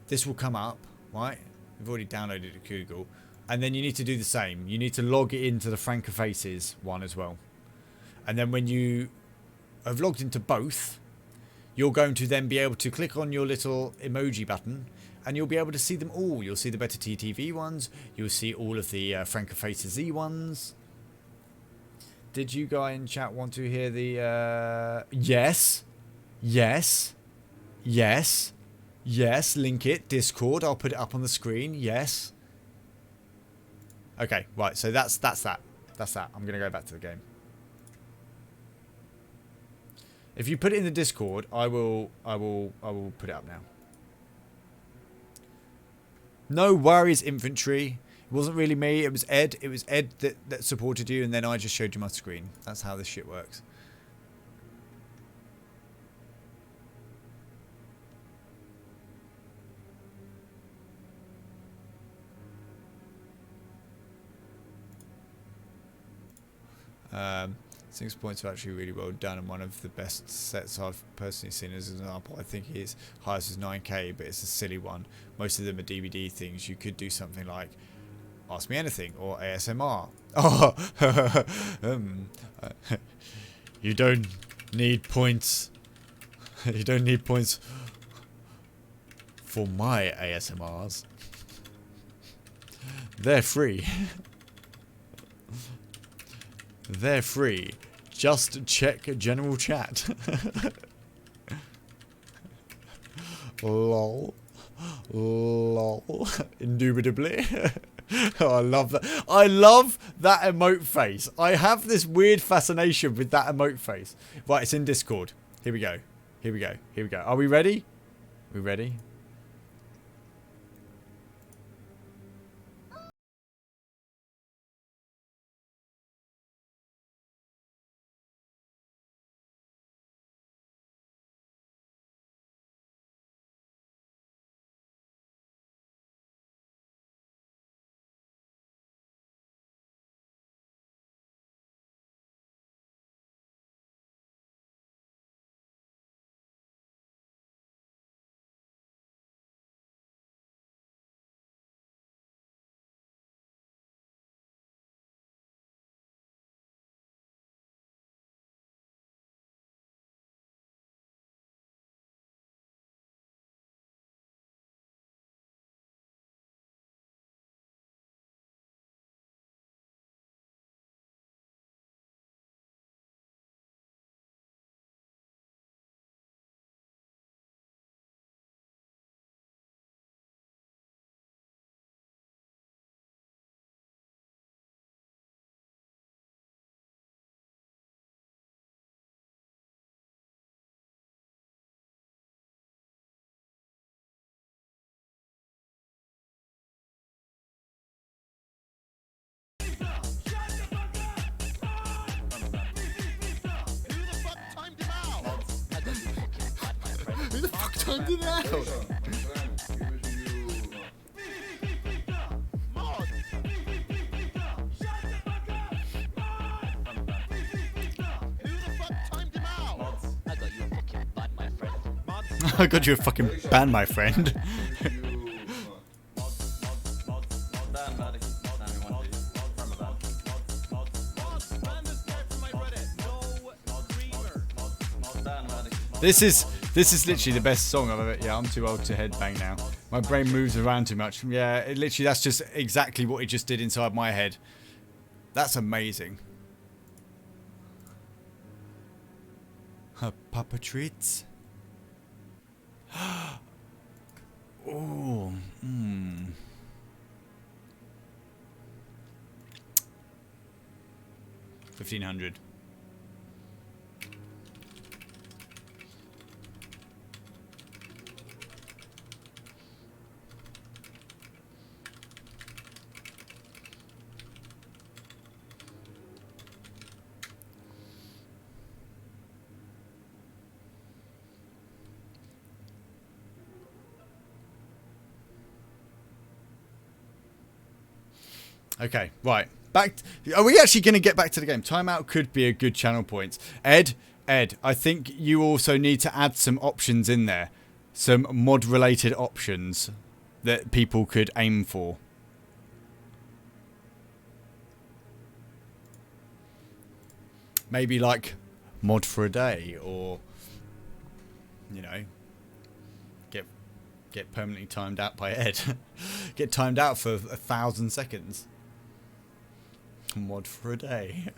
this will come up, right? We've already downloaded it to Google. And then you need to do the same. You need to log it into the Franka Faces one as well. And then when you have logged into both, you're going to then be able to click on your little emoji button and you'll be able to see them all. You'll see the better TTV ones. You'll see all of the Franka Faces Z ones. Did you guys in chat want to hear the... Yes. Link it. Discord. I'll put it up on the screen. Yes. Okay, right. So that's that. I'm going to go back to the game. If you put it in the Discord, I will put it up now. No worries, infantry. It wasn't really me. It was Ed. It was Ed that supported you, and then I just showed you my screen. That's how this shit works. Six points are actually really well done, and one of the best sets I've personally seen as an example. I think his highest is 9K, but it's a silly one. Most of them are DVD things. You could do something like Ask Me Anything or ASMR. Oh, you don't need points. You don't need points for my ASMRs. They're free. They're free. Just check general chat. Lol. Indubitably. Oh, I love that. I love that emote face. I have this weird fascination with that emote face. Right, it's in Discord. Here we go. Are we ready? We ready? Who the fuck timed it out? I got you a fucking ban, my friend. This is literally the best song I've ever... Yeah, I'm too old to headbang now. My brain moves around too much. Yeah, it literally, that's just exactly what it just did inside my head. That's amazing. Papa treats. Oh, 1500. Okay, right. Are we actually going to get back to the game? Timeout could be a good channel point. Ed, I think you also need to add some options in there. Some mod-related options that people could aim for. Maybe like mod for a day, or you know, get permanently timed out by Ed. Get timed out for 1,000 seconds. Mod for a day.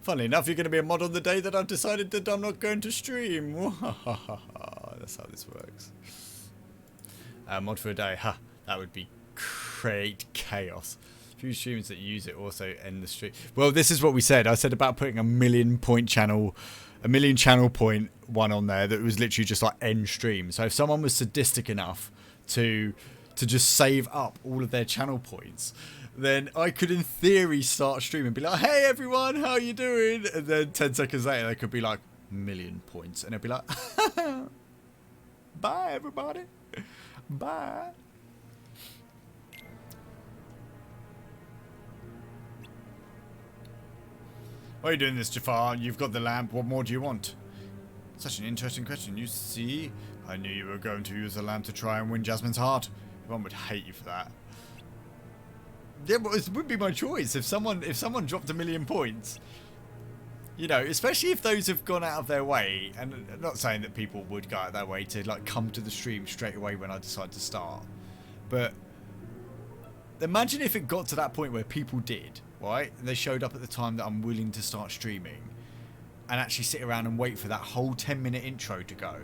Funnily enough, you're going to be a mod on the day that I've decided that I'm not going to stream. That's how this works. Mod for a day. Ha, that would be great chaos. Few streams that use it also end the stream. Well, this is what we said. I said about putting a million channel point one on there that was literally just like end stream. So if someone was sadistic enough to just save up all of their channel points, then I could in theory start streaming and be like, hey everyone, how you doing? And then 10 seconds later they could be like, million points. And they'd be like, bye everybody. Bye. Why are you doing this, Jafar? You've got the lamp. What more do you want? Such an interesting question. You see, I knew you were going to use the lamp to try and win Jasmine's heart. Everyone would hate you for that. Yeah, but it would be my choice if someone dropped a million points. You know, especially if those have gone out of their way, and I'm not saying that people would go out of their way to like come to the stream straight away when I decide to start, but imagine if it got to that point where people did, right? They showed up at the time that I'm willing to start streaming, and actually sit around and wait for that whole 10-minute intro to go,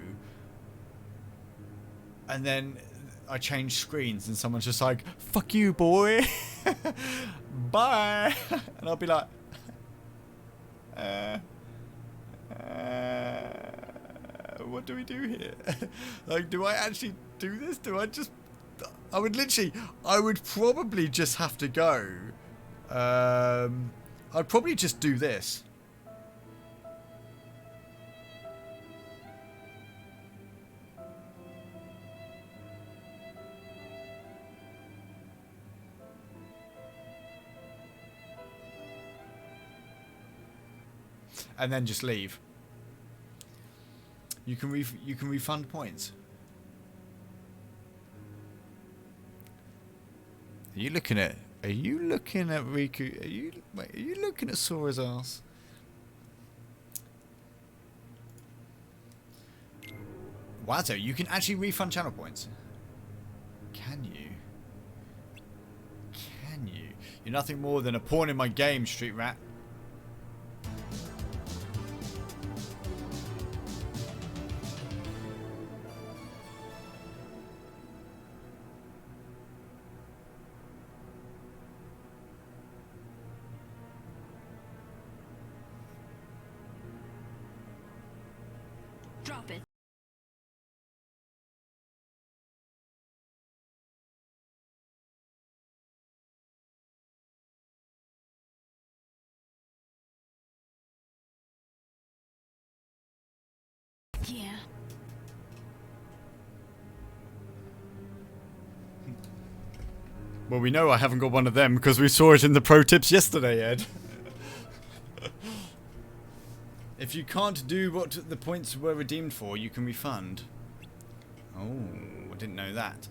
and then I change screens and someone's just like, fuck you, boy. Bye. And I'll be like, what do we do here? Like, do I actually do this? I would probably just have to go. I'd probably just do this. And then just leave. You can refund points. Are you looking at Riku? Are you looking at Sora's ass? Wazo, you can actually refund channel points. Can you? Can you? You're nothing more than a pawn in my game, Street Rat. Drop it. Yeah. Well, we know I haven't got one of them because we saw it in the pro tips yesterday, Ed. If you can't do what the points were redeemed for, you can refund. Oh, I didn't know that.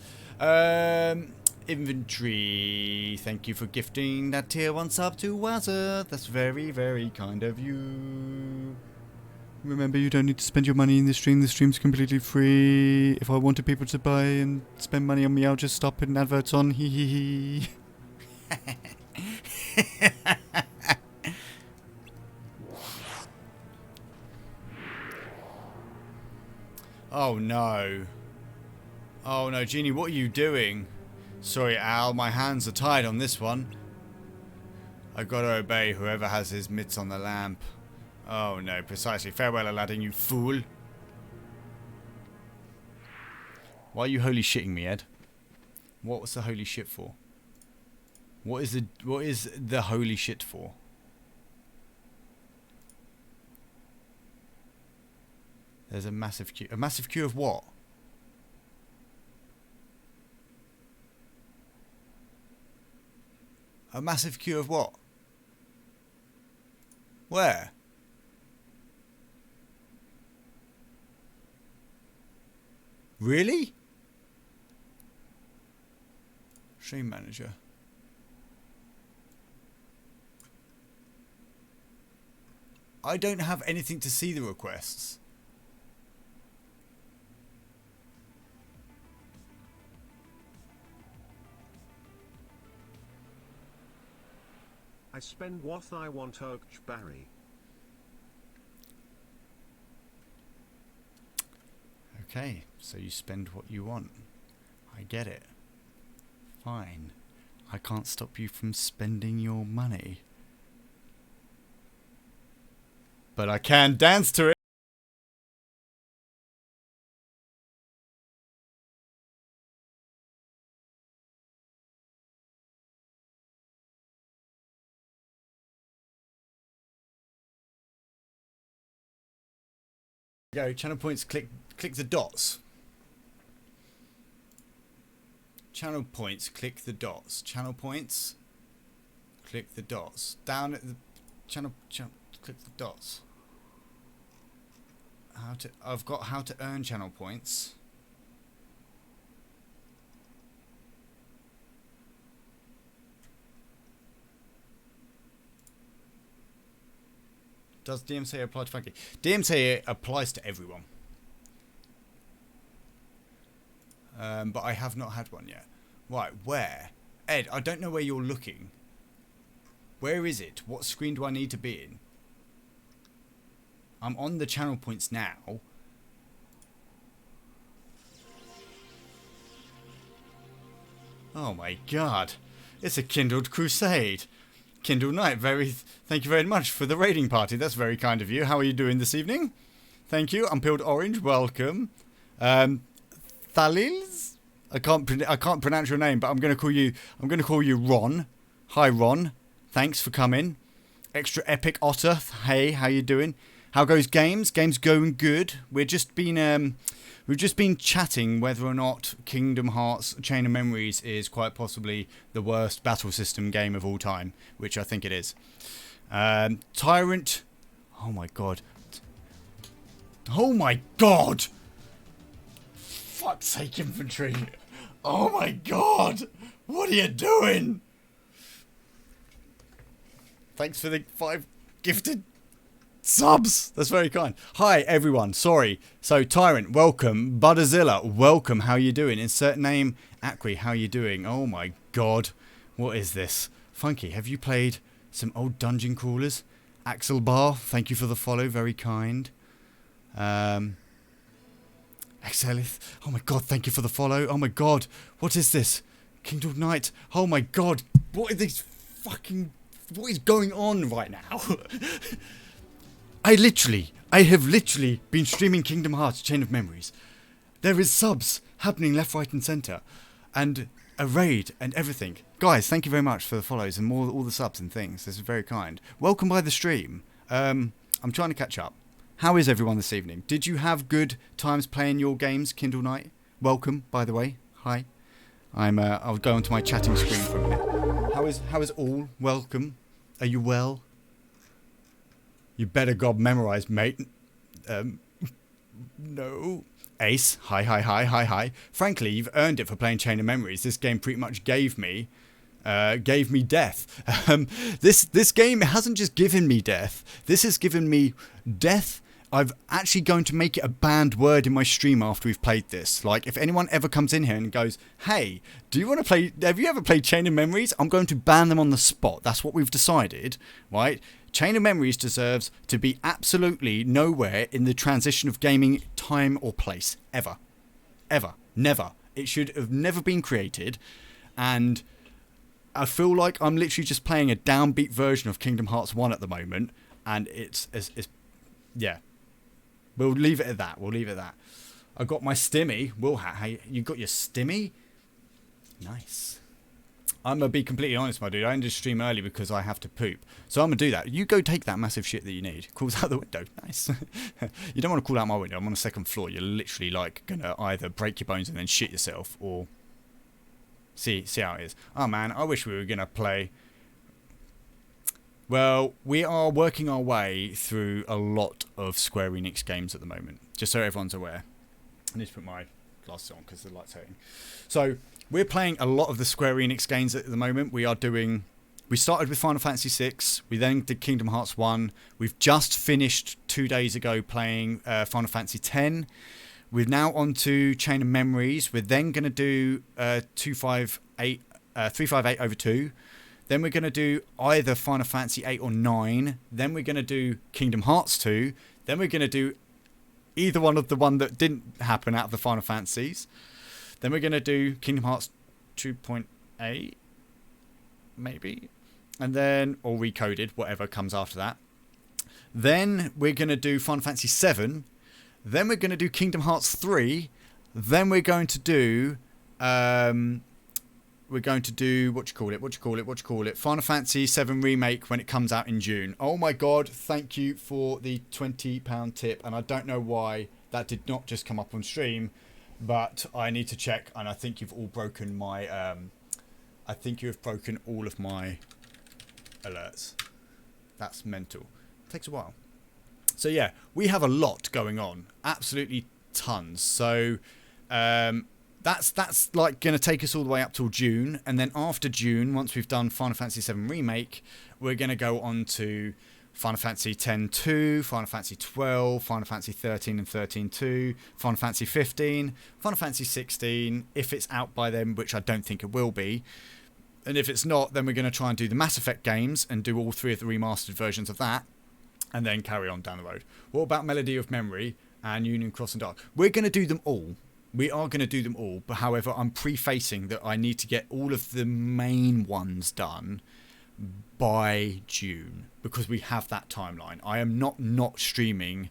Inventory. Thank you for gifting that tier 1 sub to Wazza. That's very, very kind of you. Remember, you don't need to spend your money in the stream. The stream's completely free. If I wanted people to buy and spend money on me, I'll just stop putting adverts on. Hee hee hee. Oh no. Oh no, Genie, what are you doing? Sorry, Al, my hands are tied on this one. I gotta obey whoever has his mitts on the lamp. Oh no, precisely. Farewell, Aladdin, you fool. Why are you holy shitting me, Ed? What was the holy shit for? What is the holy shit for? There's a massive queue. A massive queue of what? A massive queue of what? Where? Really? Stream manager. I don't have anything to see the requests. I spend what I want, Oak Barry. Okay, so you spend what you want. I get it. Fine. I can't stop you from spending your money. But I can dance to it. Go, channel points, click the dots. Channel points, click the dots. Channel points, click the dots. Down at the channel, click the dots. I've got how to earn channel points. Does DMCA apply to Funky? DMCA applies to everyone. But I have not had one yet. Right, where? Ed, I don't know where you're looking. Where is it? What screen do I need to be in? I'm on the channel points now. Oh my god. It's a kindled crusade. Kindle Knight, thank you very much for the raiding party. That's very kind of you. How are you doing this evening? Thank you. Unpeeled Orange, welcome. Thalils? I can't pronounce your name, but I'm gonna call you Ron. Hi Ron. Thanks for coming. Extra Epic Otter. Hey, how you doing? How goes games? Games going good. We've just been chatting whether or not Kingdom Hearts Chain of Memories is quite possibly the worst battle system game of all time, which I think it is. Tyrant. Oh my god. Oh my god! Fuck's sake, infantry. Oh my god! What are you doing? Thanks for the 5 gifted subs. That's very kind. Hi everyone. Sorry. So Tyrant, welcome. Butterzilla, welcome. How you doing? Insert name. Acri, how you doing? Oh my god. What is this? Funky, have you played some old dungeon crawlers? Axel Bar, thank you for the follow. Very kind. Excelith, oh my god, thank you for the follow. Oh my god. What is this? Kindled Knight. Oh my god. What are these fucking... What is going on right now? I have literally been streaming Kingdom Hearts Chain of Memories. There is subs happening left, right and centre. And a raid and everything. Guys, thank you very much for the follows and all the subs and things. This is very kind. Welcome by the stream. I'm trying to catch up. How is everyone this evening? Did you have good times playing your games, Kindle Knight? Welcome, by the way. Hi. I'll go onto my chatting screen for a minute. How is all? Welcome. Are you well? You better gob memorise, mate. No. Ace. Hi. Frankly, you've earned it for playing Chain of Memories. This game pretty much gave me death. This game hasn't just given me death. This has given me death. I'm actually going to make it a banned word in my stream after we've played this. Like, if anyone ever comes in here and goes, hey, do you want to play... Have you ever played Chain of Memories? I'm going to ban them on the spot. That's what we've decided, right? Chain of Memories deserves to be absolutely nowhere in the transition of gaming time or place. Ever. Ever. Never. It should have never been created. And I feel like I'm literally just playing a downbeat version of Kingdom Hearts 1 at the moment. And it's yeah. We'll leave it at that. I got my stimmy. Hey, you got your stimmy? Nice. I'm going to be completely honest, my dude. I ended the stream early because I have to poop. So I'm going to do that. You go take that massive shit that you need. Crawls out the window. Nice. You don't want to crawl out my window. I'm on the second floor. You're literally like going to either break your bones and then shit yourself or see how it is. Oh man, I wish we were going to play Well, we are working our way through a lot of Square Enix games at the moment, just so everyone's aware. I need to put my glasses on because the light's hurting. So, we're playing a lot of the Square Enix games at the moment. We started with Final Fantasy VI, we then did Kingdom Hearts 1. We've just finished 2 days ago playing Final Fantasy X. We're now on to Chain of Memories. We're then going to do 358 over 2. Then we're going to do either Final Fantasy 8 or 9. Then we're going to do Kingdom Hearts 2. Then we're going to do either one of the one that didn't happen out of the Final Fantasies. Then we're going to do Kingdom Hearts 2.8, maybe. And then, or Recoded, whatever comes after that. Then we're going to do Final Fantasy 7. Then we're going to do Kingdom Hearts 3. Then we're going to do... Final Fantasy 7 Remake when it comes out in June. Oh my god, thank you for the £20 tip. And I don't know why that did not just come up on stream, but I need to check. And I think you've all broken my... I think you have broken all of my alerts. That's mental. It takes a while. So yeah, we have a lot going on. Absolutely tons. So... That's like going to take us all the way up till June, and then after June, once we've done Final Fantasy 7 Remake, we're going to go on to Final Fantasy X-2, Final Fantasy 12, Final Fantasy 13 and 13-2, Final Fantasy 15, Final Fantasy 16, if it's out by then, which I don't think it will be. And if it's not, then we're going to try and do the Mass Effect games and do all 3 of the remastered versions of that, and then carry on down the road. What about Melody of Memory and Union Crossing Dark? We're going to do them all. We are going to do them all, but however, I'm prefacing that I need to get all of the main ones done by June, because we have that timeline. I am not streaming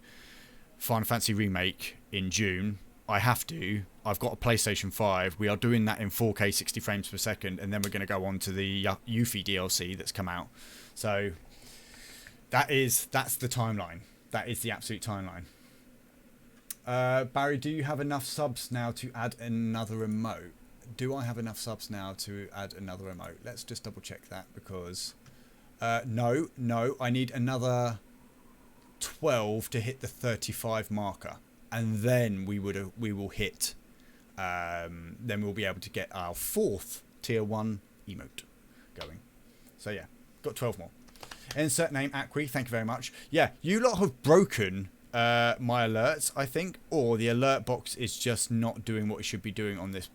Final Fantasy Remake in June. I have to. I've got a PlayStation 5. We are doing that in 4K 60 frames per second, and then we're going to go on to the Yuffie DLC that's come out. So that's the timeline. That is the absolute timeline. Barry, do you have enough subs now to add another emote? Do I have enough subs now to add another emote? Let's just double check that, because no, I need another 12 to hit the 35 marker, and then we will hit. Then we'll be able to get our 4th tier 1 emote going. So yeah, got 12 more. Insert name Acqui, thank you very much. Yeah, you lot have broken my alerts, I think, or the alert box is just not doing what it should be doing on this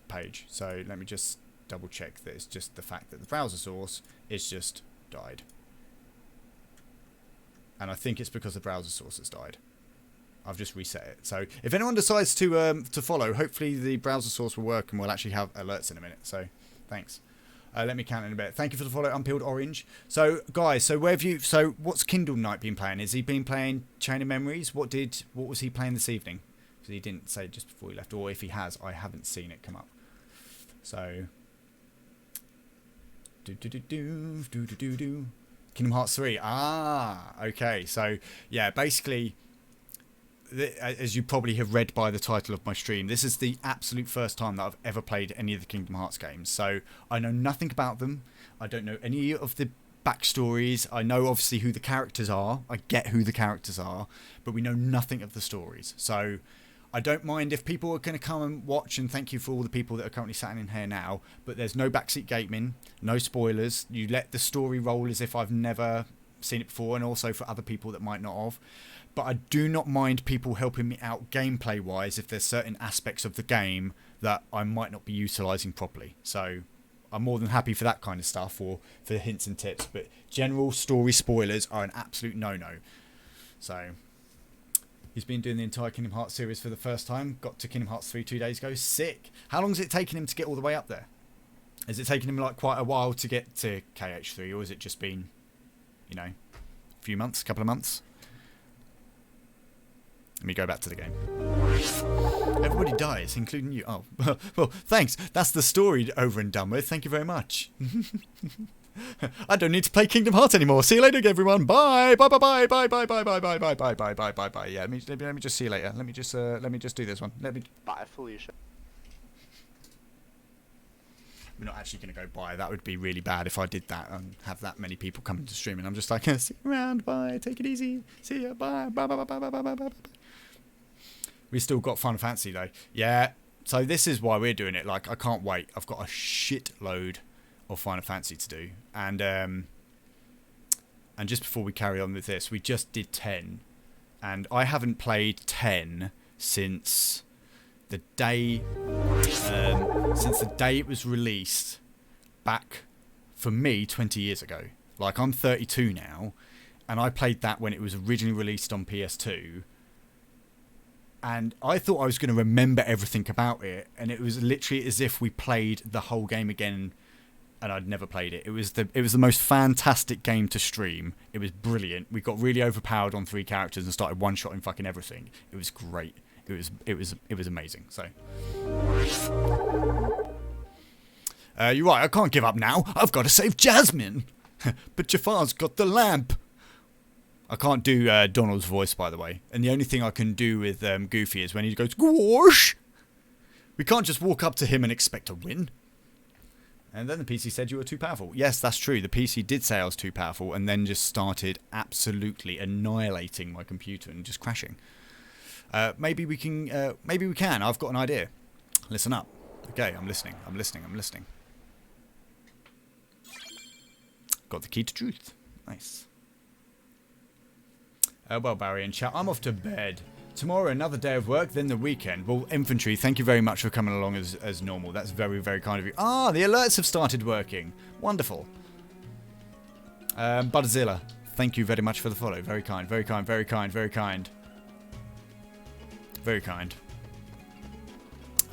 page. So let me just double check that it's just the fact that the browser source is just died, and I think it's because the browser source has died. I've just reset it. So if anyone decides to follow, hopefully the browser source will work and we'll actually have alerts in a minute. So thanks. Let me count in a bit. Thank you for the follow, Unpeeled Orange. So, guys, what's Kindle Knight been playing? Has he been playing Chain of Memories? What was he playing this evening? Because he didn't say just before he left, or if he has, I haven't seen it come up. So, Kingdom Hearts 3. Ah, okay. So, yeah, basically, as you probably have read by the title of my stream, this is the absolute first time that I've ever played any of the Kingdom Hearts games. So I know nothing about them. I don't know any of the backstories. I know obviously who the characters are. I get who the characters are, but we know nothing of the stories. So I don't mind if people are going to come and watch, and thank you for all the people that are currently sat in here now, but there's no backseat gaming, no spoilers. You let the story roll as if I've never seen it before, and also for other people that might not have. But I do not mind people helping me out gameplay wise if there's certain aspects of the game that I might not be utilising properly. So I'm more than happy for that kind of stuff, or for hints and tips, but general story spoilers are an absolute no-no. So he's been doing the entire Kingdom Hearts series for the first time. Got to Kingdom Hearts 3 2 days ago. Sick. How long has it taken him to get all the way up there? Has it taken him like quite a while to get to KH3, or has it just been, a few months, couple of months? Let me go back to the game. Everybody dies, including you. Oh, well, thanks. That's the story over and done with. Thank you very much. I don't need to play Kingdom Hearts anymore. See you later, everyone. Bye. Bye. Bye. Bye. Bye. Bye. Bye. Bye. Bye. Bye. Bye. Bye. Bye. Bye. Bye. Yeah. Let me just see you later. Let me just do this one. Bye, Felicia. we're not actually going to go buy. That would be really bad if I did that and have that many people coming to stream and I'm just like, see you around, bye, take it easy, see ya, bye, bye, bye, bye, bye, bye, bye, bye. We still got Final Fantasy though. Yeah, so this is why we're doing it. Like, I can't wait. I've got a shitload of Final Fantasy to do. And just before we carry on with this, we just did 10. And I haven't played 10 since the day it was released back, for me, 20 years ago. Like, I'm 32 now, and I played that when it was originally released on PS2. And I thought I was going to remember everything about it, and it was literally as if we played the whole game again, and I'd never played it. It was the most fantastic game to stream. It was brilliant. We got really overpowered on 3 characters and started one-shotting fucking everything. It was great. It was amazing. So you're right. I can't give up now. I've got to save Jasmine. But Jafar's got the lamp. I can't do Donald's voice, by the way. And the only thing I can do with Goofy is when he goes, "Gorsh!" We can't just walk up to him and expect a win. And then the PC said you were too powerful. Yes, that's true. The PC did say I was too powerful and then just started absolutely annihilating my computer and just crashing. Maybe we can. I've got an idea. Listen up. Okay, I'm listening. Got the key to truth. Nice. Well, Barry and chat, I'm off to bed. Tomorrow, another day of work, then the weekend. Well, Infantry, thank you very much for coming along as normal. That's very, very kind of you. Ah, the alerts have started working. Wonderful. Budzilla, thank you very much for the follow. Very kind, very kind, very kind, very kind. Very kind.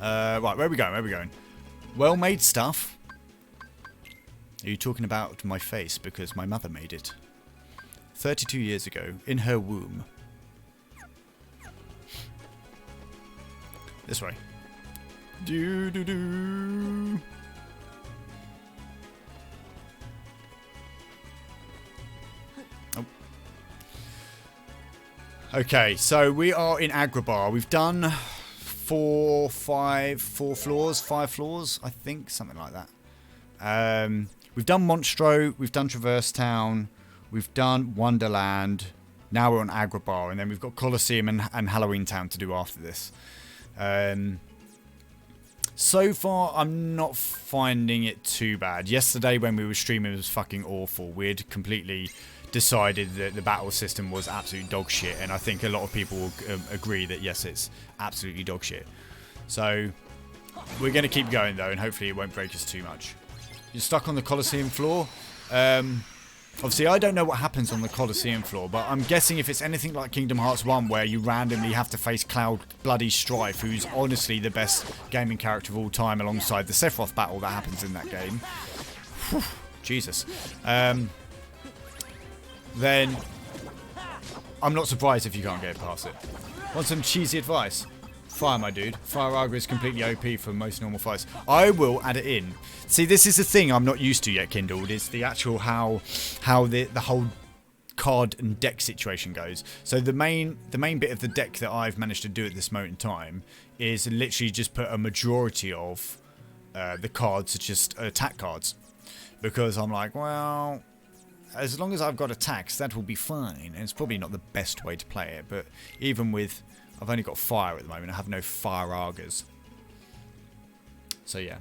Right, where are we going? Well-made stuff. Are you talking about my face? Because my mother made it. 32 years ago, in her womb. This way. Do. Oh. Okay, so we are in Agrabah. We've done 5 floors, I think, something like that. We've done Monstro, we've done Traverse Town, we've done Wonderland. Now we're on Agrabah, and then we've got Colosseum and Halloween Town to do after this. So far, I'm not finding it too bad. Yesterday, when we were streaming, it was fucking awful. We'd completely decided that the battle system was absolute dog shit, and I think a lot of people will agree that yes, it's absolutely dog shit. So we're going to keep going though, and hopefully it won't break us too much. You're stuck on the Colosseum floor. Obviously, I don't know what happens on the Colosseum floor, but I'm guessing if it's anything like Kingdom Hearts 1, where you randomly have to face Cloud Bloody Strife, who's honestly the best gaming character of all time, alongside the Sephiroth battle that happens in that game. Whew, Jesus. Then I'm not surprised if you can't get past it. Want some cheesy advice? Fire, my dude. Fire Arga is completely OP for most normal fights. I will add it in. See, this is the thing I'm not used to yet, Kindled. It's the actual how the whole card and deck situation goes. So the main bit of the deck that I've managed to do at this moment in time is literally just put a majority of the cards just attack cards, because I'm like, well, as long as I've got attacks, that will be fine. And it's probably not the best way to play it, but even with, I've only got fire at the moment. I have no fire Argas. So yeah.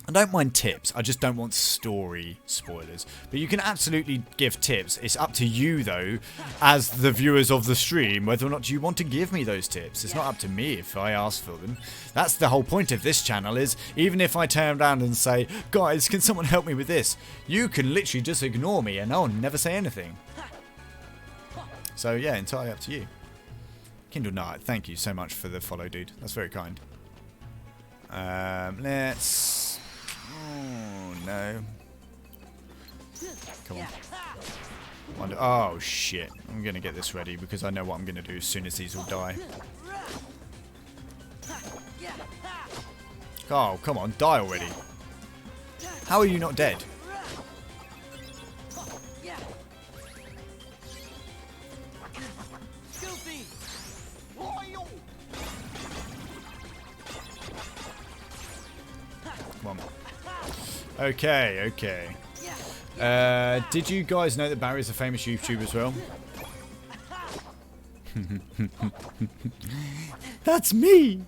I don't mind tips. I just don't want story spoilers. But you can absolutely give tips. It's up to you, though, as the viewers of the stream, whether or not you want to give me those tips. It's not up to me if I ask for them. That's the whole point of this channel, is even if I turn around and say, guys, can someone help me with this? You can literally just ignore me and I'll never say anything. So yeah, entirely up to you. Kindle Knight, thank you so much for the follow, dude. That's very kind. Let's... Oh, no. Come on. Oh, shit. I'm going to get this ready because I know what I'm going to do as soon as these all die. Oh, come on. Die already. How are you not dead? Come on. Okay, okay. Did you guys know that Barry is a famous YouTuber as well? That's me!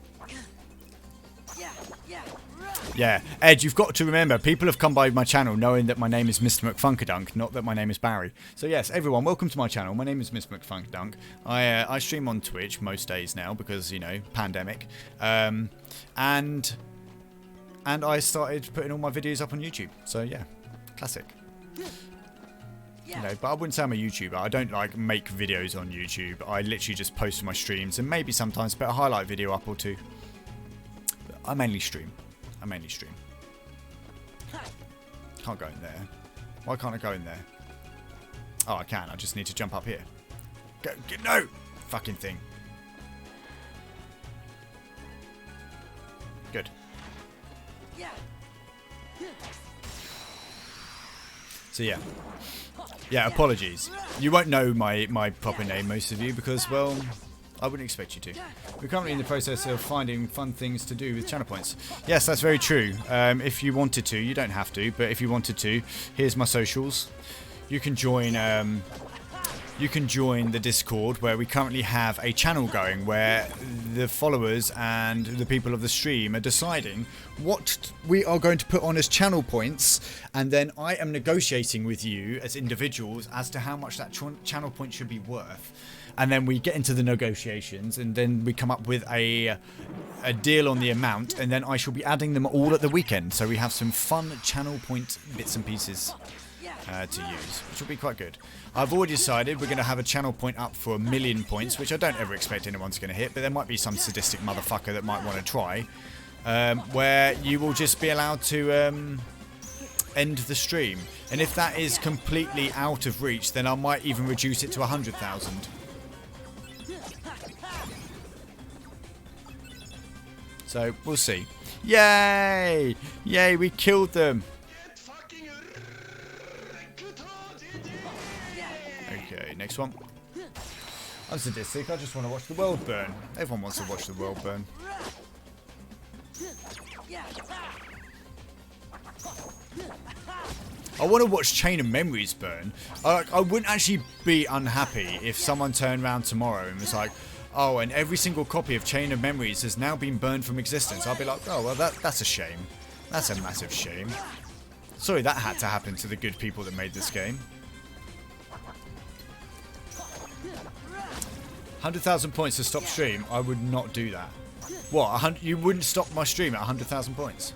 Yeah, Ed, you've got to remember, people have come by my channel knowing that my name is Mr. McFunkadunk, not that my name is Barry. So yes, everyone, welcome to my channel. My name is Mr. McFunkadunk. I stream on Twitch most days now because, you know, pandemic. And I started putting all my videos up on YouTube. So yeah, classic. You know, but I wouldn't say I'm a YouTuber. I don't like make videos on YouTube. I literally just post my streams and maybe sometimes put a highlight video up or two. But I mainly stream. Can't go in there. Why can't I go in there? Oh, I can. I just need to jump up here. Go, no! Fucking thing. Good. So yeah. Yeah, apologies. You won't know my proper name, most of you, because, well, I wouldn't expect you to. We're currently in the process of finding fun things to do with channel points. Yes, that's very true. If you wanted to, you don't have to, but if you wanted to, here's my socials. You can join the Discord, where we currently have a channel going where the followers and the people of the stream are deciding what we are going to put on as channel points, and then I am negotiating with you as individuals as to how much that channel point should be worth. And then we get into the negotiations, and then we come up with a deal on the amount, and then I shall be adding them all at the weekend. So we have some fun channel point bits and pieces to use, which will be quite good. I've already decided we're going to have a channel point up for 1,000,000 points, which I don't ever expect anyone's going to hit, but there might be some sadistic motherfucker that might want to try, where you will just be allowed to end the stream. And if that is completely out of reach, then I might even reduce it to 100,000. So, we'll see. Yay! Yay, we killed them! Okay, next one. I'm sadistic, I just want to watch the world burn. Everyone wants to watch the world burn. I want to watch Chain of Memories burn. I wouldn't actually be unhappy if someone turned around tomorrow and was like, oh, and every single copy of Chain of Memories has now been burned from existence. I'll be like, oh, well, that's a shame. That's a massive shame. Sorry that had to happen to the good people that made this game. 100,000 points to stop stream? I would not do that. What? You wouldn't stop my stream at 100,000 points?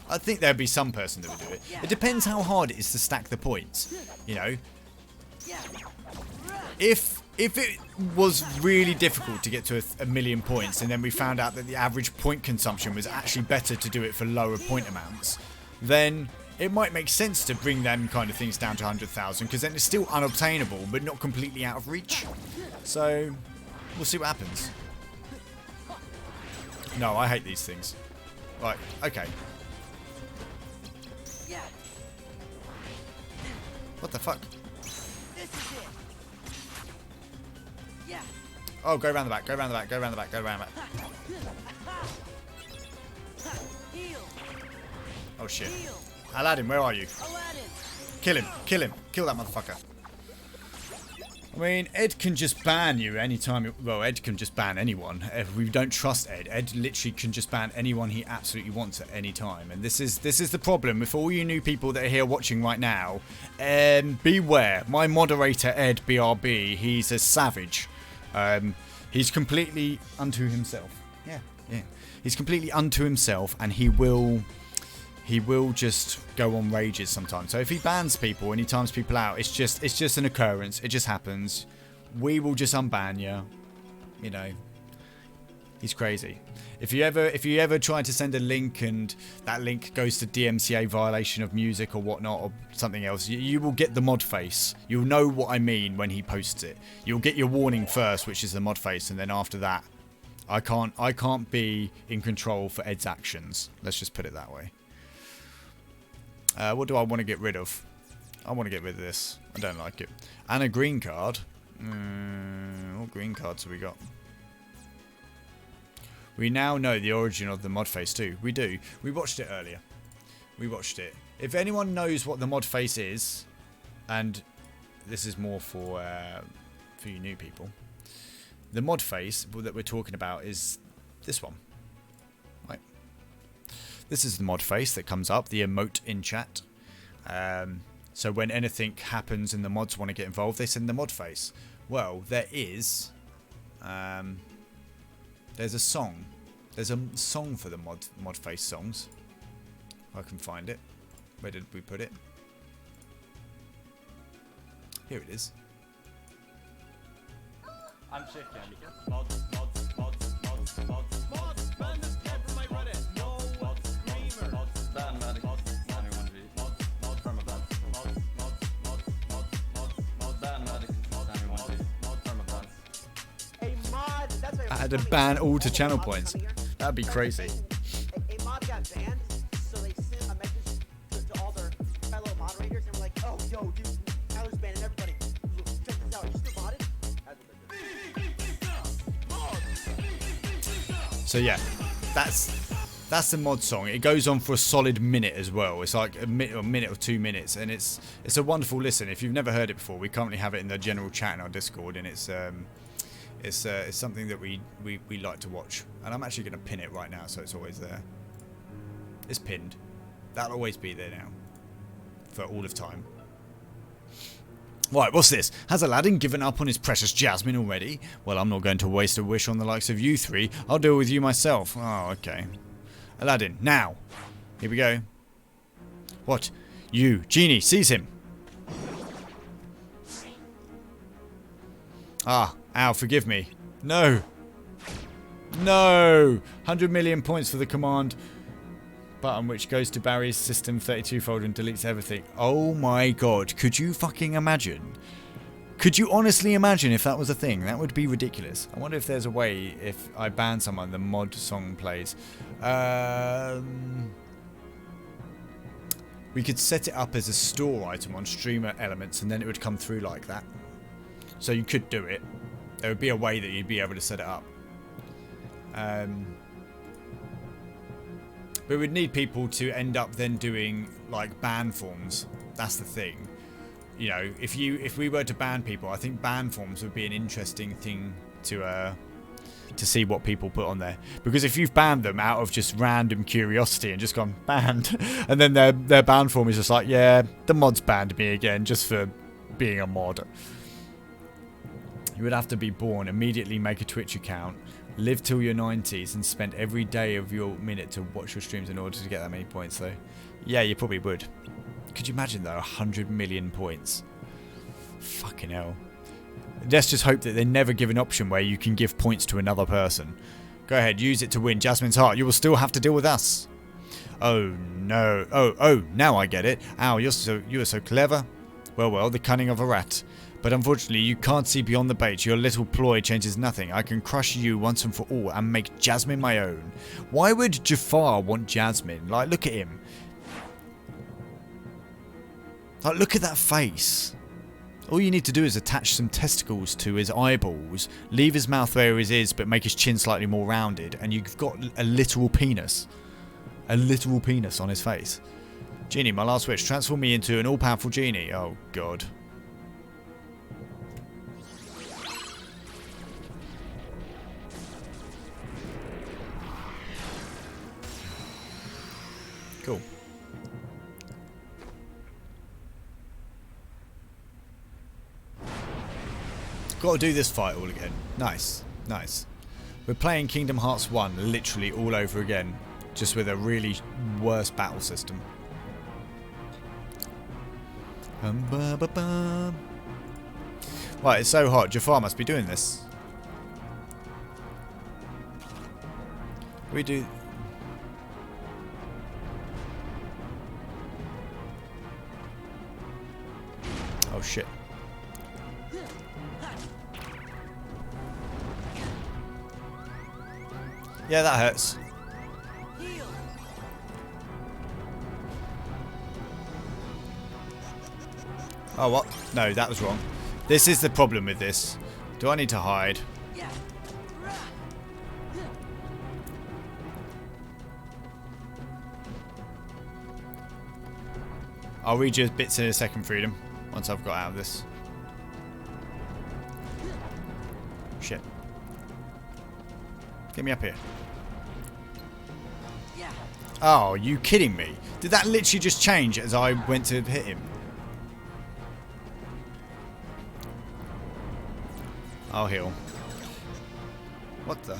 I think there'd be some person that would do it. It depends how hard it is to stack the points. You know? If it was really difficult to get to 1,000,000 points, and then we found out that the average point consumption was actually better to do it for lower point amounts, then it might make sense to bring them kind of things down to 100,000, because then it's still unobtainable, but not completely out of reach. So, we'll see what happens. No, I hate these things. Right, okay. What the fuck? Oh, go around the back, go around the back, go around the back, go around the back. Oh shit. Aladdin, where are you? Kill him, kill him, kill that motherfucker. I mean, Ed can just ban you anytime. Well, Ed can just ban anyone. If we don't trust Ed, Ed literally can just ban anyone he absolutely wants at any time. And this is the problem with all you new people that are here watching right now. Beware, my moderator Ed BRB, he's a savage. He's completely unto himself. Yeah. He's completely unto himself, and he will just go on rages sometimes. So if he bans people and he times people out, it's just an occurrence. It just happens. We will just unban you. You know, he's crazy. If you ever try to send a link and that link goes to DMCA violation of music or whatnot or something else, you will get the mod face. You'll know what I mean when he posts it. You'll get your warning first, which is the mod face, and then after that, I can't be in control for Ed's actions. Let's just put it that way. What do I want to get rid of? I want to get rid of this. I don't like it. And a green card. What green cards have we got? We now know the origin of the mod face too. We do. We watched it earlier. We watched it. If anyone knows what the mod face is, and this is more for you new people, the mod face that we're talking about is this one. Right. This is the mod face that comes up, the emote in chat. So when anything happens and the mods want to get involved, they send the mod face. Well, there is... there's a song. There's a song for the mod face songs. I can find it. Where did we put it? Here it is. I'm checking. Mods, mods, mods, mods, mods, mods, ban this cat from my Reddit. No streamer. Ban Maddie. Anyone be mods, mods, from a ban. Mods, mods, mods, mods, mods, mods, ban Maddie. Anyone be mods, from a ban. Hey, mod, that's what I had to ban all to channel points. That'd be crazy. A mod got banned, so they sent a message to all their fellow moderators and were like, oh, yo, dude, Tyler's banning everybody. Check this out. You still modded? So yeah, that's the mod song. It goes on for a solid minute as well. It's like a minute or 2 minutes, and it's a wonderful listen. If you've never heard it before, we currently have it in the general chat in our Discord, and it's something that we like to watch. And I'm actually going to pin it right now, so it's always there. It's pinned. That'll always be there now for all of time. Right, what's this? Has Aladdin given up on his precious Jasmine already? Well, I'm not going to waste a wish on the likes of you three. I'll deal with you myself. Oh, okay. Aladdin, now. Here we go. What? You, Genie, seize him. Ah, ow, forgive me. No. No. 100 million points for the command button, which goes to Barry's System 32 folder and deletes everything. Oh my god, could you fucking imagine? Could you honestly imagine if that was a thing? That would be ridiculous. I wonder if there's a way, if I ban someone, the mod song plays. We could set it up as a store item on Streamer Elements, and then it would come through like that. So you could do it. There would be a way that you'd be able to set it up. But we'd need people to end up then doing like ban forms. That's the thing. You know, if we were to ban people, I think ban forms would be an interesting thing to see what people put on there. Because if you've banned them out of just random curiosity and just gone banned, and then their ban form is just like, yeah, the mod's banned me again just for being a mod. You would have to be born, immediately make a Twitch account, live till your 90s, and spend every day of your minute to watch your streams in order to get that many points. So, yeah, you probably would. Could you imagine though, 100 million points? Fucking hell. Let's just hope that they never give an option where you can give points to another person. Go ahead, use it to win Jasmine's heart. You will still have to deal with us. Oh no. Oh, now I get it. Ow, you are so clever. Well, the cunning of a rat. But unfortunately, you can't see beyond the bait. Your little ploy changes nothing. I can crush you once and for all and make Jasmine my own. Why would Jafar want Jasmine? Like, look at him. Like, look at that face. All you need to do is attach some testicles to his eyeballs, leave his mouth where his is, but make his chin slightly more rounded, and you've got a literal penis. A literal penis on his face. Genie, my last wish. Transform me into an all-powerful genie. Oh, God. Cool. Got to do this fight all again. Nice, nice. We're playing Kingdom Hearts 1 literally all over again, just with a really worse battle system. Right, it's so hot. Jafar must be doing this. We do. Oh shit. Yeah, that hurts. Oh, what? No, that was wrong. This is the problem with this. Do I need to hide? I'll read you bits in a second, Freedom, once I've got out of this. Shit. Get me up here. Oh, you kidding me? Did that literally just change as I went to hit him? I'll heal. What the?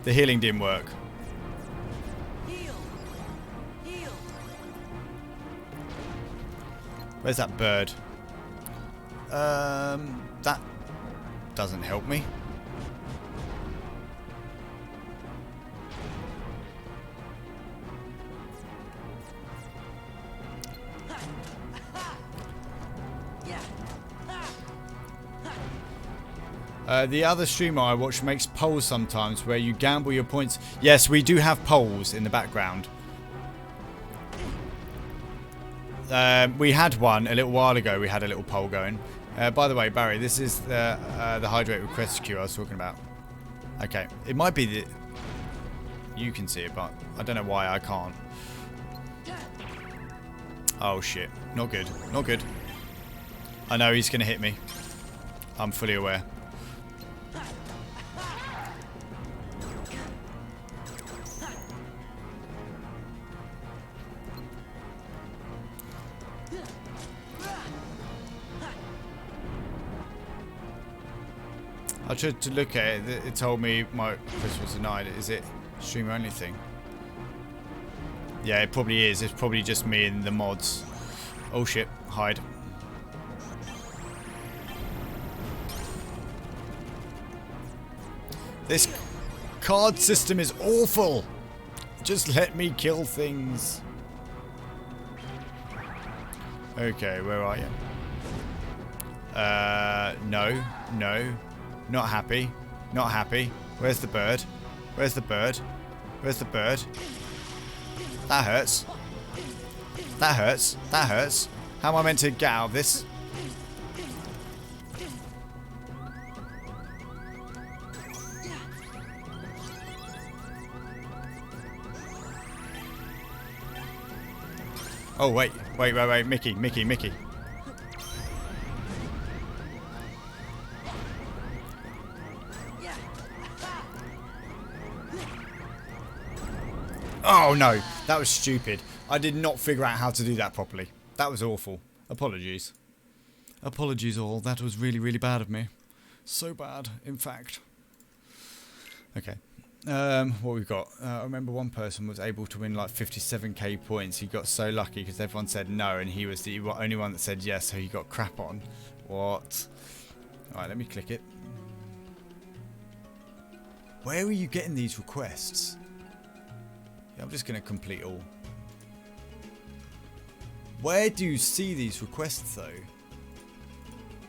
The healing didn't work. Where's that bird? That doesn't help me. The other streamer I watch makes polls sometimes where you gamble your points. Yes, we do have polls in the background. We had one a little while ago. We had a little poll going. By the way, Barry, this is the hydrate request queue I was talking about. Okay, it might be that you can see it, but I don't know why I can't. Oh shit, not good, not good. I know he's gonna hit me. I'm fully aware. I tried to look at it. It told me my request was denied. Is it stream only thing? Yeah, it probably is. It's probably just me and the mods. Oh shit, hide. This card system is awful. Just let me kill things. Okay, where are you? No, no. Not happy. Not happy. Where's the bird? Where's the bird? Where's the bird? That hurts. That hurts. That hurts. How am I meant to get out of this? Oh, wait. Wait, wait, wait. Mickey, Mickey, Mickey. Oh no, that was stupid. I did not figure out how to do that properly. That was awful. Apologies. Apologies all. That was really, really bad of me. So bad, in fact. Okay. What we've got. I remember one person was able to win like 57k points. He got so lucky because everyone said no and he was the only one that said yes, so he got crap on. What? Alright, let me click it. Where are you getting these requests? I'm just going to complete all. Where do you see these requests though?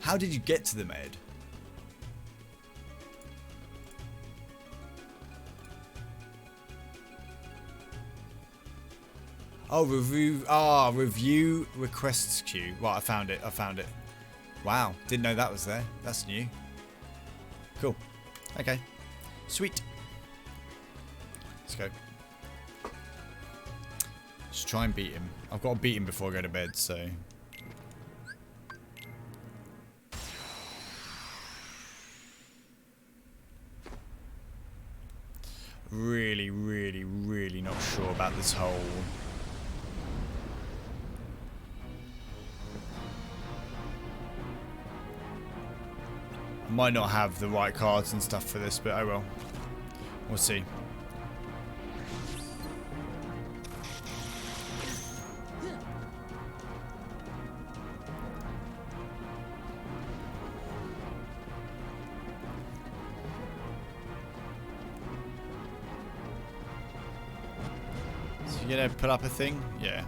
How did you get to them, Ed? Oh, review requests queue. Well, I found it. I found it. Wow, didn't know that was there. That's new. Cool. Okay. Sweet. Let's go. Just try and beat him. I've got to beat him before I go to bed, so... Really, really, really not sure about this whole... I might not have the right cards and stuff for this, but I will. We'll see. You gonna put up a thing? Yeah.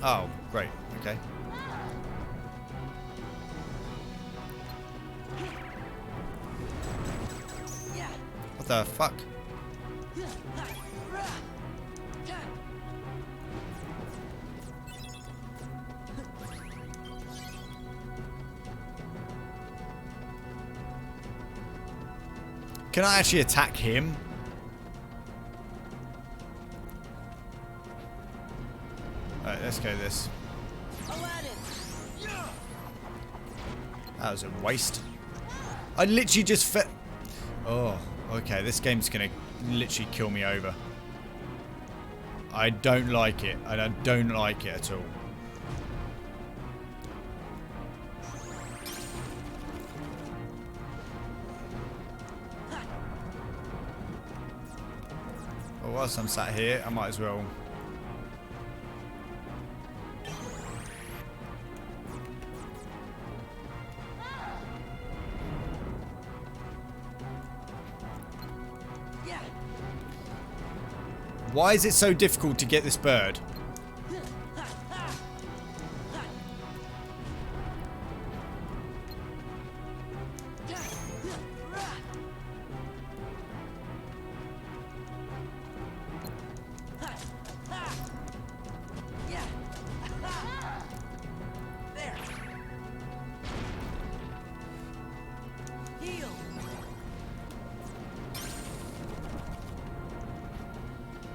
Oh, great. Okay. What the fuck? Can I actually attack him? let's go this. That was a waste. I literally just fit. Oh, okay. This game's gonna literally kill me over. I don't like it. I don't like it at all. Well, whilst I'm sat here, I might as well. Why is it so difficult to get this bird?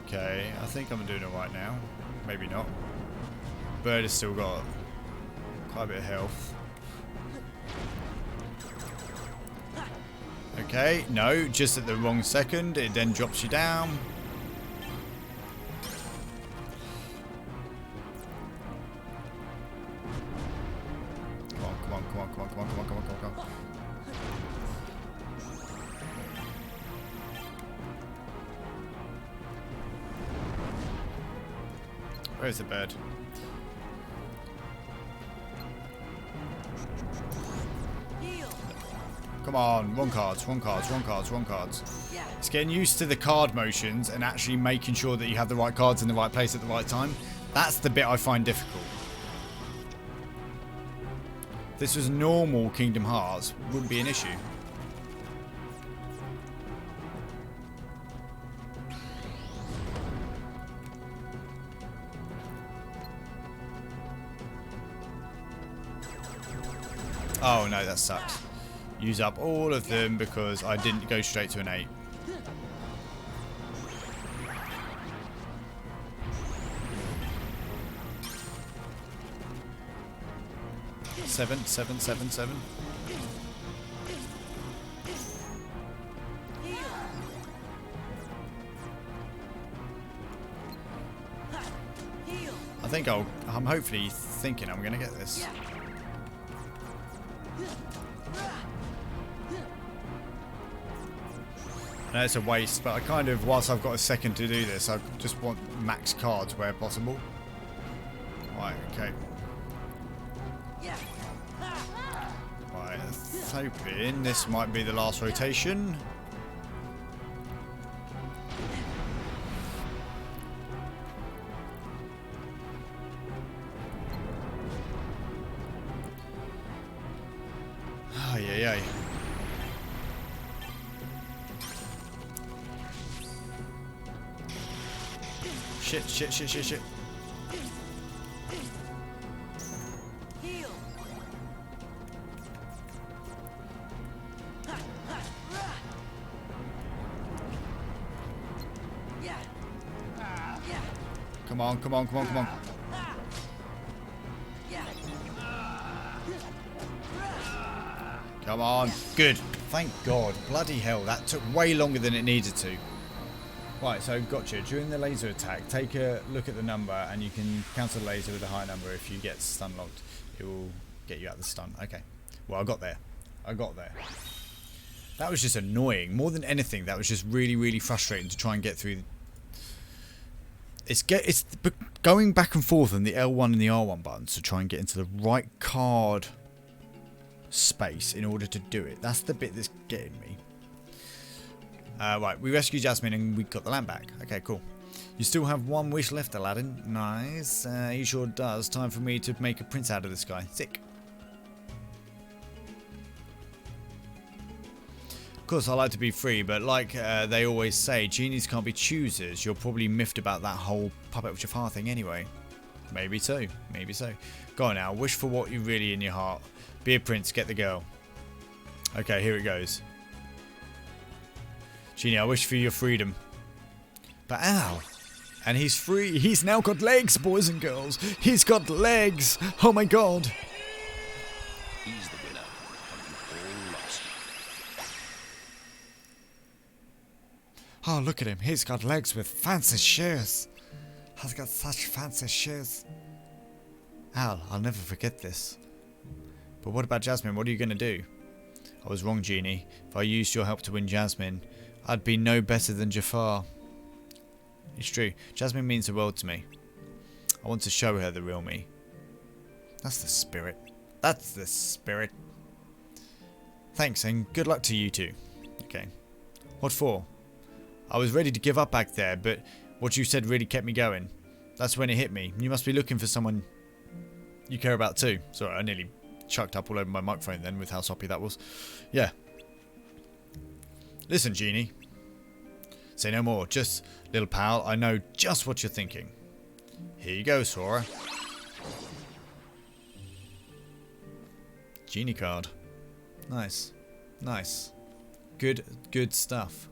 Okay, I think I'm doing it right now. Maybe not. Bird has still got quite a bit of health. Okay, no, just at the wrong second. It then drops you down. Come on, come on, come on, come on, come on, come on, come on, come on, come on. Where's the bird? Come on, wrong cards, wrong cards, wrong cards, wrong cards. It's getting used to the card motions and actually making sure that you have the right cards in the right place at the right time. That's the bit I find difficult. If this was normal Kingdom Hearts, wouldn't be an issue. Oh no, that sucks. Use up all of them because I didn't go straight to an 8. Seven. I think I'm hopefully thinking I'm gonna get this. I know it's a waste, but I kind of, whilst I've got a second to do this, I just want max cards where possible. Right, okay. Right, let's hoping this might be the last rotation. Oh, yeah. Shit. Come on. Come on. Good. Thank God. Bloody hell. That took way longer than it needed to. Right, so gotcha. During the laser attack, take a look at the number and you can counter the laser with a high number. If you get stun locked, it will get you out of the stun. Okay. Well, I got there. That was just annoying. More than anything, that was just really, really frustrating to try and get through. It's going back and forth on the L1 and the R1 buttons to try and get into the right card space in order to do it. That's the bit that's getting me. Right, we rescued Jasmine and we got the lamp back. Okay, cool. You still have one wish left, Aladdin. Nice. He sure does. Time for me to make a prince out of this guy. Sick. Of course, I like to be free, but like they always say, genies can't be choosers. You're probably miffed about that whole puppet of Jafar thing anyway. Maybe so. Go on now. Wish for what you really in your heart. Be a prince. Get the girl. Okay, here it goes. Genie, I wish for your freedom. But ow. And he's free. He's now got legs, boys and girls. He's got legs. Oh my god. He's the winner. And you all lost. Oh, look at him. He's got legs with fancy shoes. He's got such fancy shoes. Al, I'll never forget this. But what about Jasmine? What are you going to do? I was wrong, Genie. If I used your help to win Jasmine, I'd be no better than Jafar. It's true. Jasmine means the world to me. I want to show her the real me. That's the spirit. That's the spirit. Thanks, and good luck to you too. Okay. What for? I was ready to give up back there, but what you said really kept me going. That's when it hit me. You must be looking for someone you care about too. Sorry, I nearly chucked up all over my microphone then with how soppy that was. Yeah. Listen, Genie. Say no more. Just, little pal, I know just what you're thinking. Here you go, Sora. Genie card. Nice. Nice. Good stuff.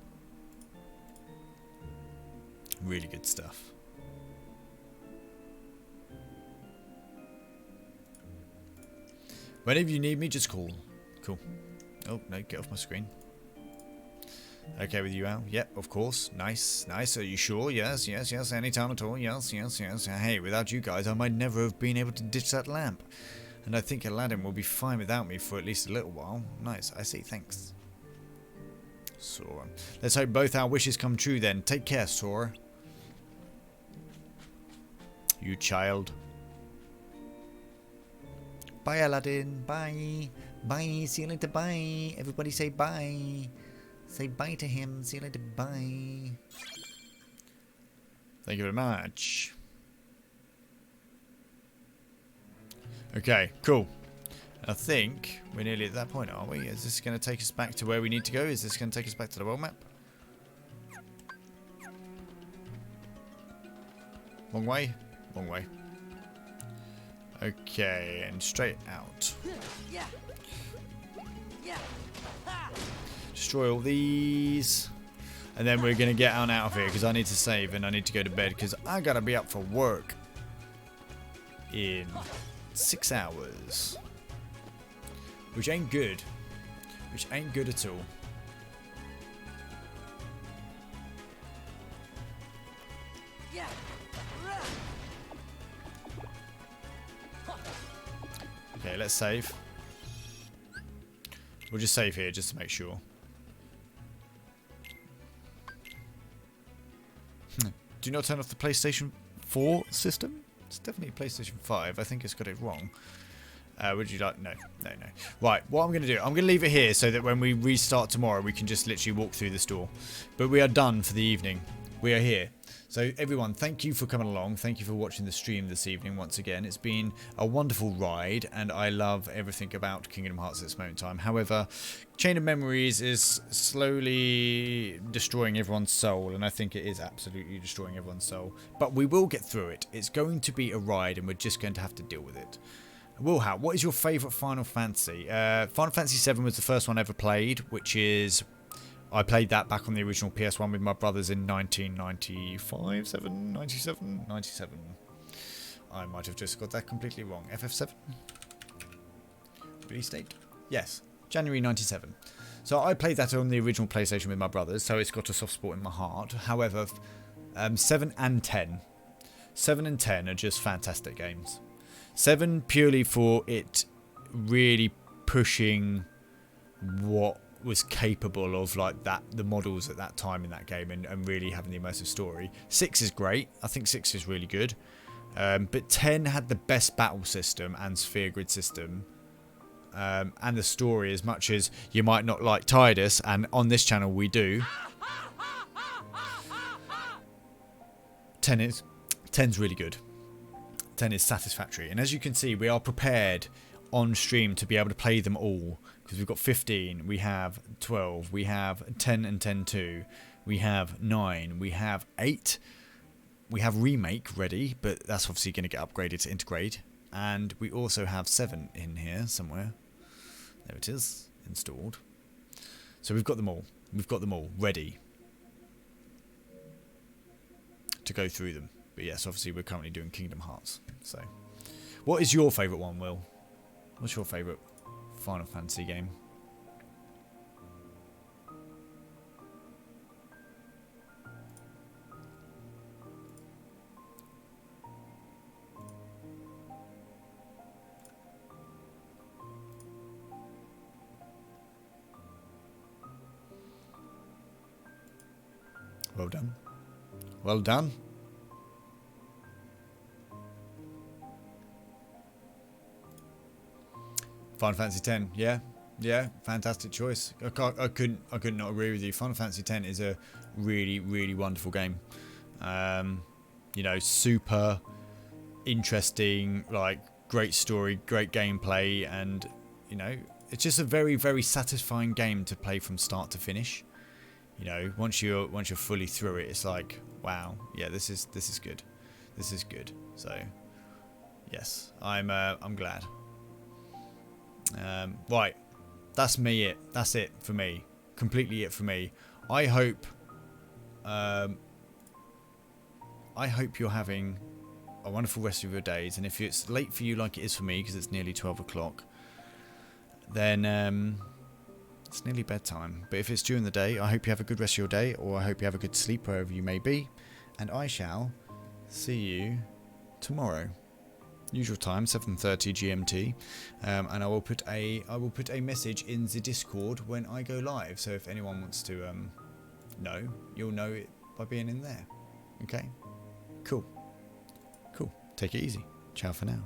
Really good stuff. Whenever you need me, just call. Cool. Oh, no, get off my screen. Okay with you, Al? Yep, of course. Nice, nice. Are you sure? Yes, yes, yes. Anytime at all. Yes, yes, yes. Hey, without you guys, I might never have been able to ditch that lamp. And I think Aladdin will be fine without me for at least a little while. Nice, I see. Thanks. Sora. Let's hope both our wishes come true then. Take care, Sora. You child. Bye, Aladdin. Bye. Bye. See you later. Bye. Everybody say bye. Say bye to him. See you later. Bye. Thank you very much. Okay, cool. I think we're nearly at that point, are we? Is this going to take us back to where we need to go? Is this going to take us back to the world map? Wrong way? Wrong way. Okay, and straight out. Destroy all these. And then we're going to get on out of here because I need to save and I need to go to bed because I got to be up for work in 6 hours. Which ain't good. Which ain't good at all. Okay, let's save. We'll just save here just to make sure. Do not turn off the PlayStation 4 system? It's definitely PlayStation 5. I think it's got it wrong. Would you like... No. Right, what I'm going to do, I'm going to leave it here so that when we restart tomorrow, we can just literally walk through this door. But we are done for the evening. We are here. So everyone, thank you for coming along. Thank you for watching the stream this evening once again. It's been a wonderful ride, and I love everything about Kingdom Hearts at this moment in time. However, Chain of Memories is slowly destroying everyone's soul, and I think it is absolutely destroying everyone's soul. But we will get through it. It's going to be a ride, and we're just going to have to deal with it. Wilhout, what is your favourite Final Fantasy? Final Fantasy VII was the first one I ever played, which is... I played that back on the original PS1 with my brothers in 1995, 97. I might have just got that completely wrong. FF7? Release date? Yes, January 97. So I played that on the original PlayStation with my brothers, so it's got a soft spot in my heart. However, 7 and 10. 7 and 10 are just fantastic games. 7 purely for it really pushing what was capable of like that, the models at that time in that game, and really having the immersive story. 6 is great. I think 6 is really good. But 10 had the best battle system and sphere grid system. And the story, as much as you might not like Tidus, and on this channel we do. 10's really good. 10 is satisfactory. And as you can see, we are prepared on stream to be able to play them all. Because we've got 15, we have 12, we have 10 and 10-2, we have 9, we have 8, we have Remake ready, but that's obviously going to get upgraded to Integrate, and we also have 7 in here somewhere. There it is, installed. So we've got them all. We've got them all ready to go through them. But yes, obviously we're currently doing Kingdom Hearts. So, what is your favourite one, Will? What's your favourite Final Fantasy game? Well done. Well done. Final Fantasy X, yeah, fantastic choice. I couldn't not agree with you. Final Fantasy X is a really, really wonderful game. You know, super interesting, like great story, great gameplay, and you know, it's just a very, very satisfying game to play from start to finish. You know, once you're fully through it, it's like, wow, yeah, this is good, this is good. So, yes, I'm glad. Right, that's me. That's it for me. Completely it for me. I hope you're having a wonderful rest of your days. And if it's late for you, like it is for me, because it's nearly 12 o'clock, then it's nearly bedtime. But if it's during the day, I hope you have a good rest of your day, or I hope you have a good sleep wherever you may be. And I shall see you tomorrow. Usual time, 7:30 GMT, and I will put a message in the Discord when I go live. So if anyone wants to know, you'll know it by being in there. Okay, cool. Take it easy. Ciao for now.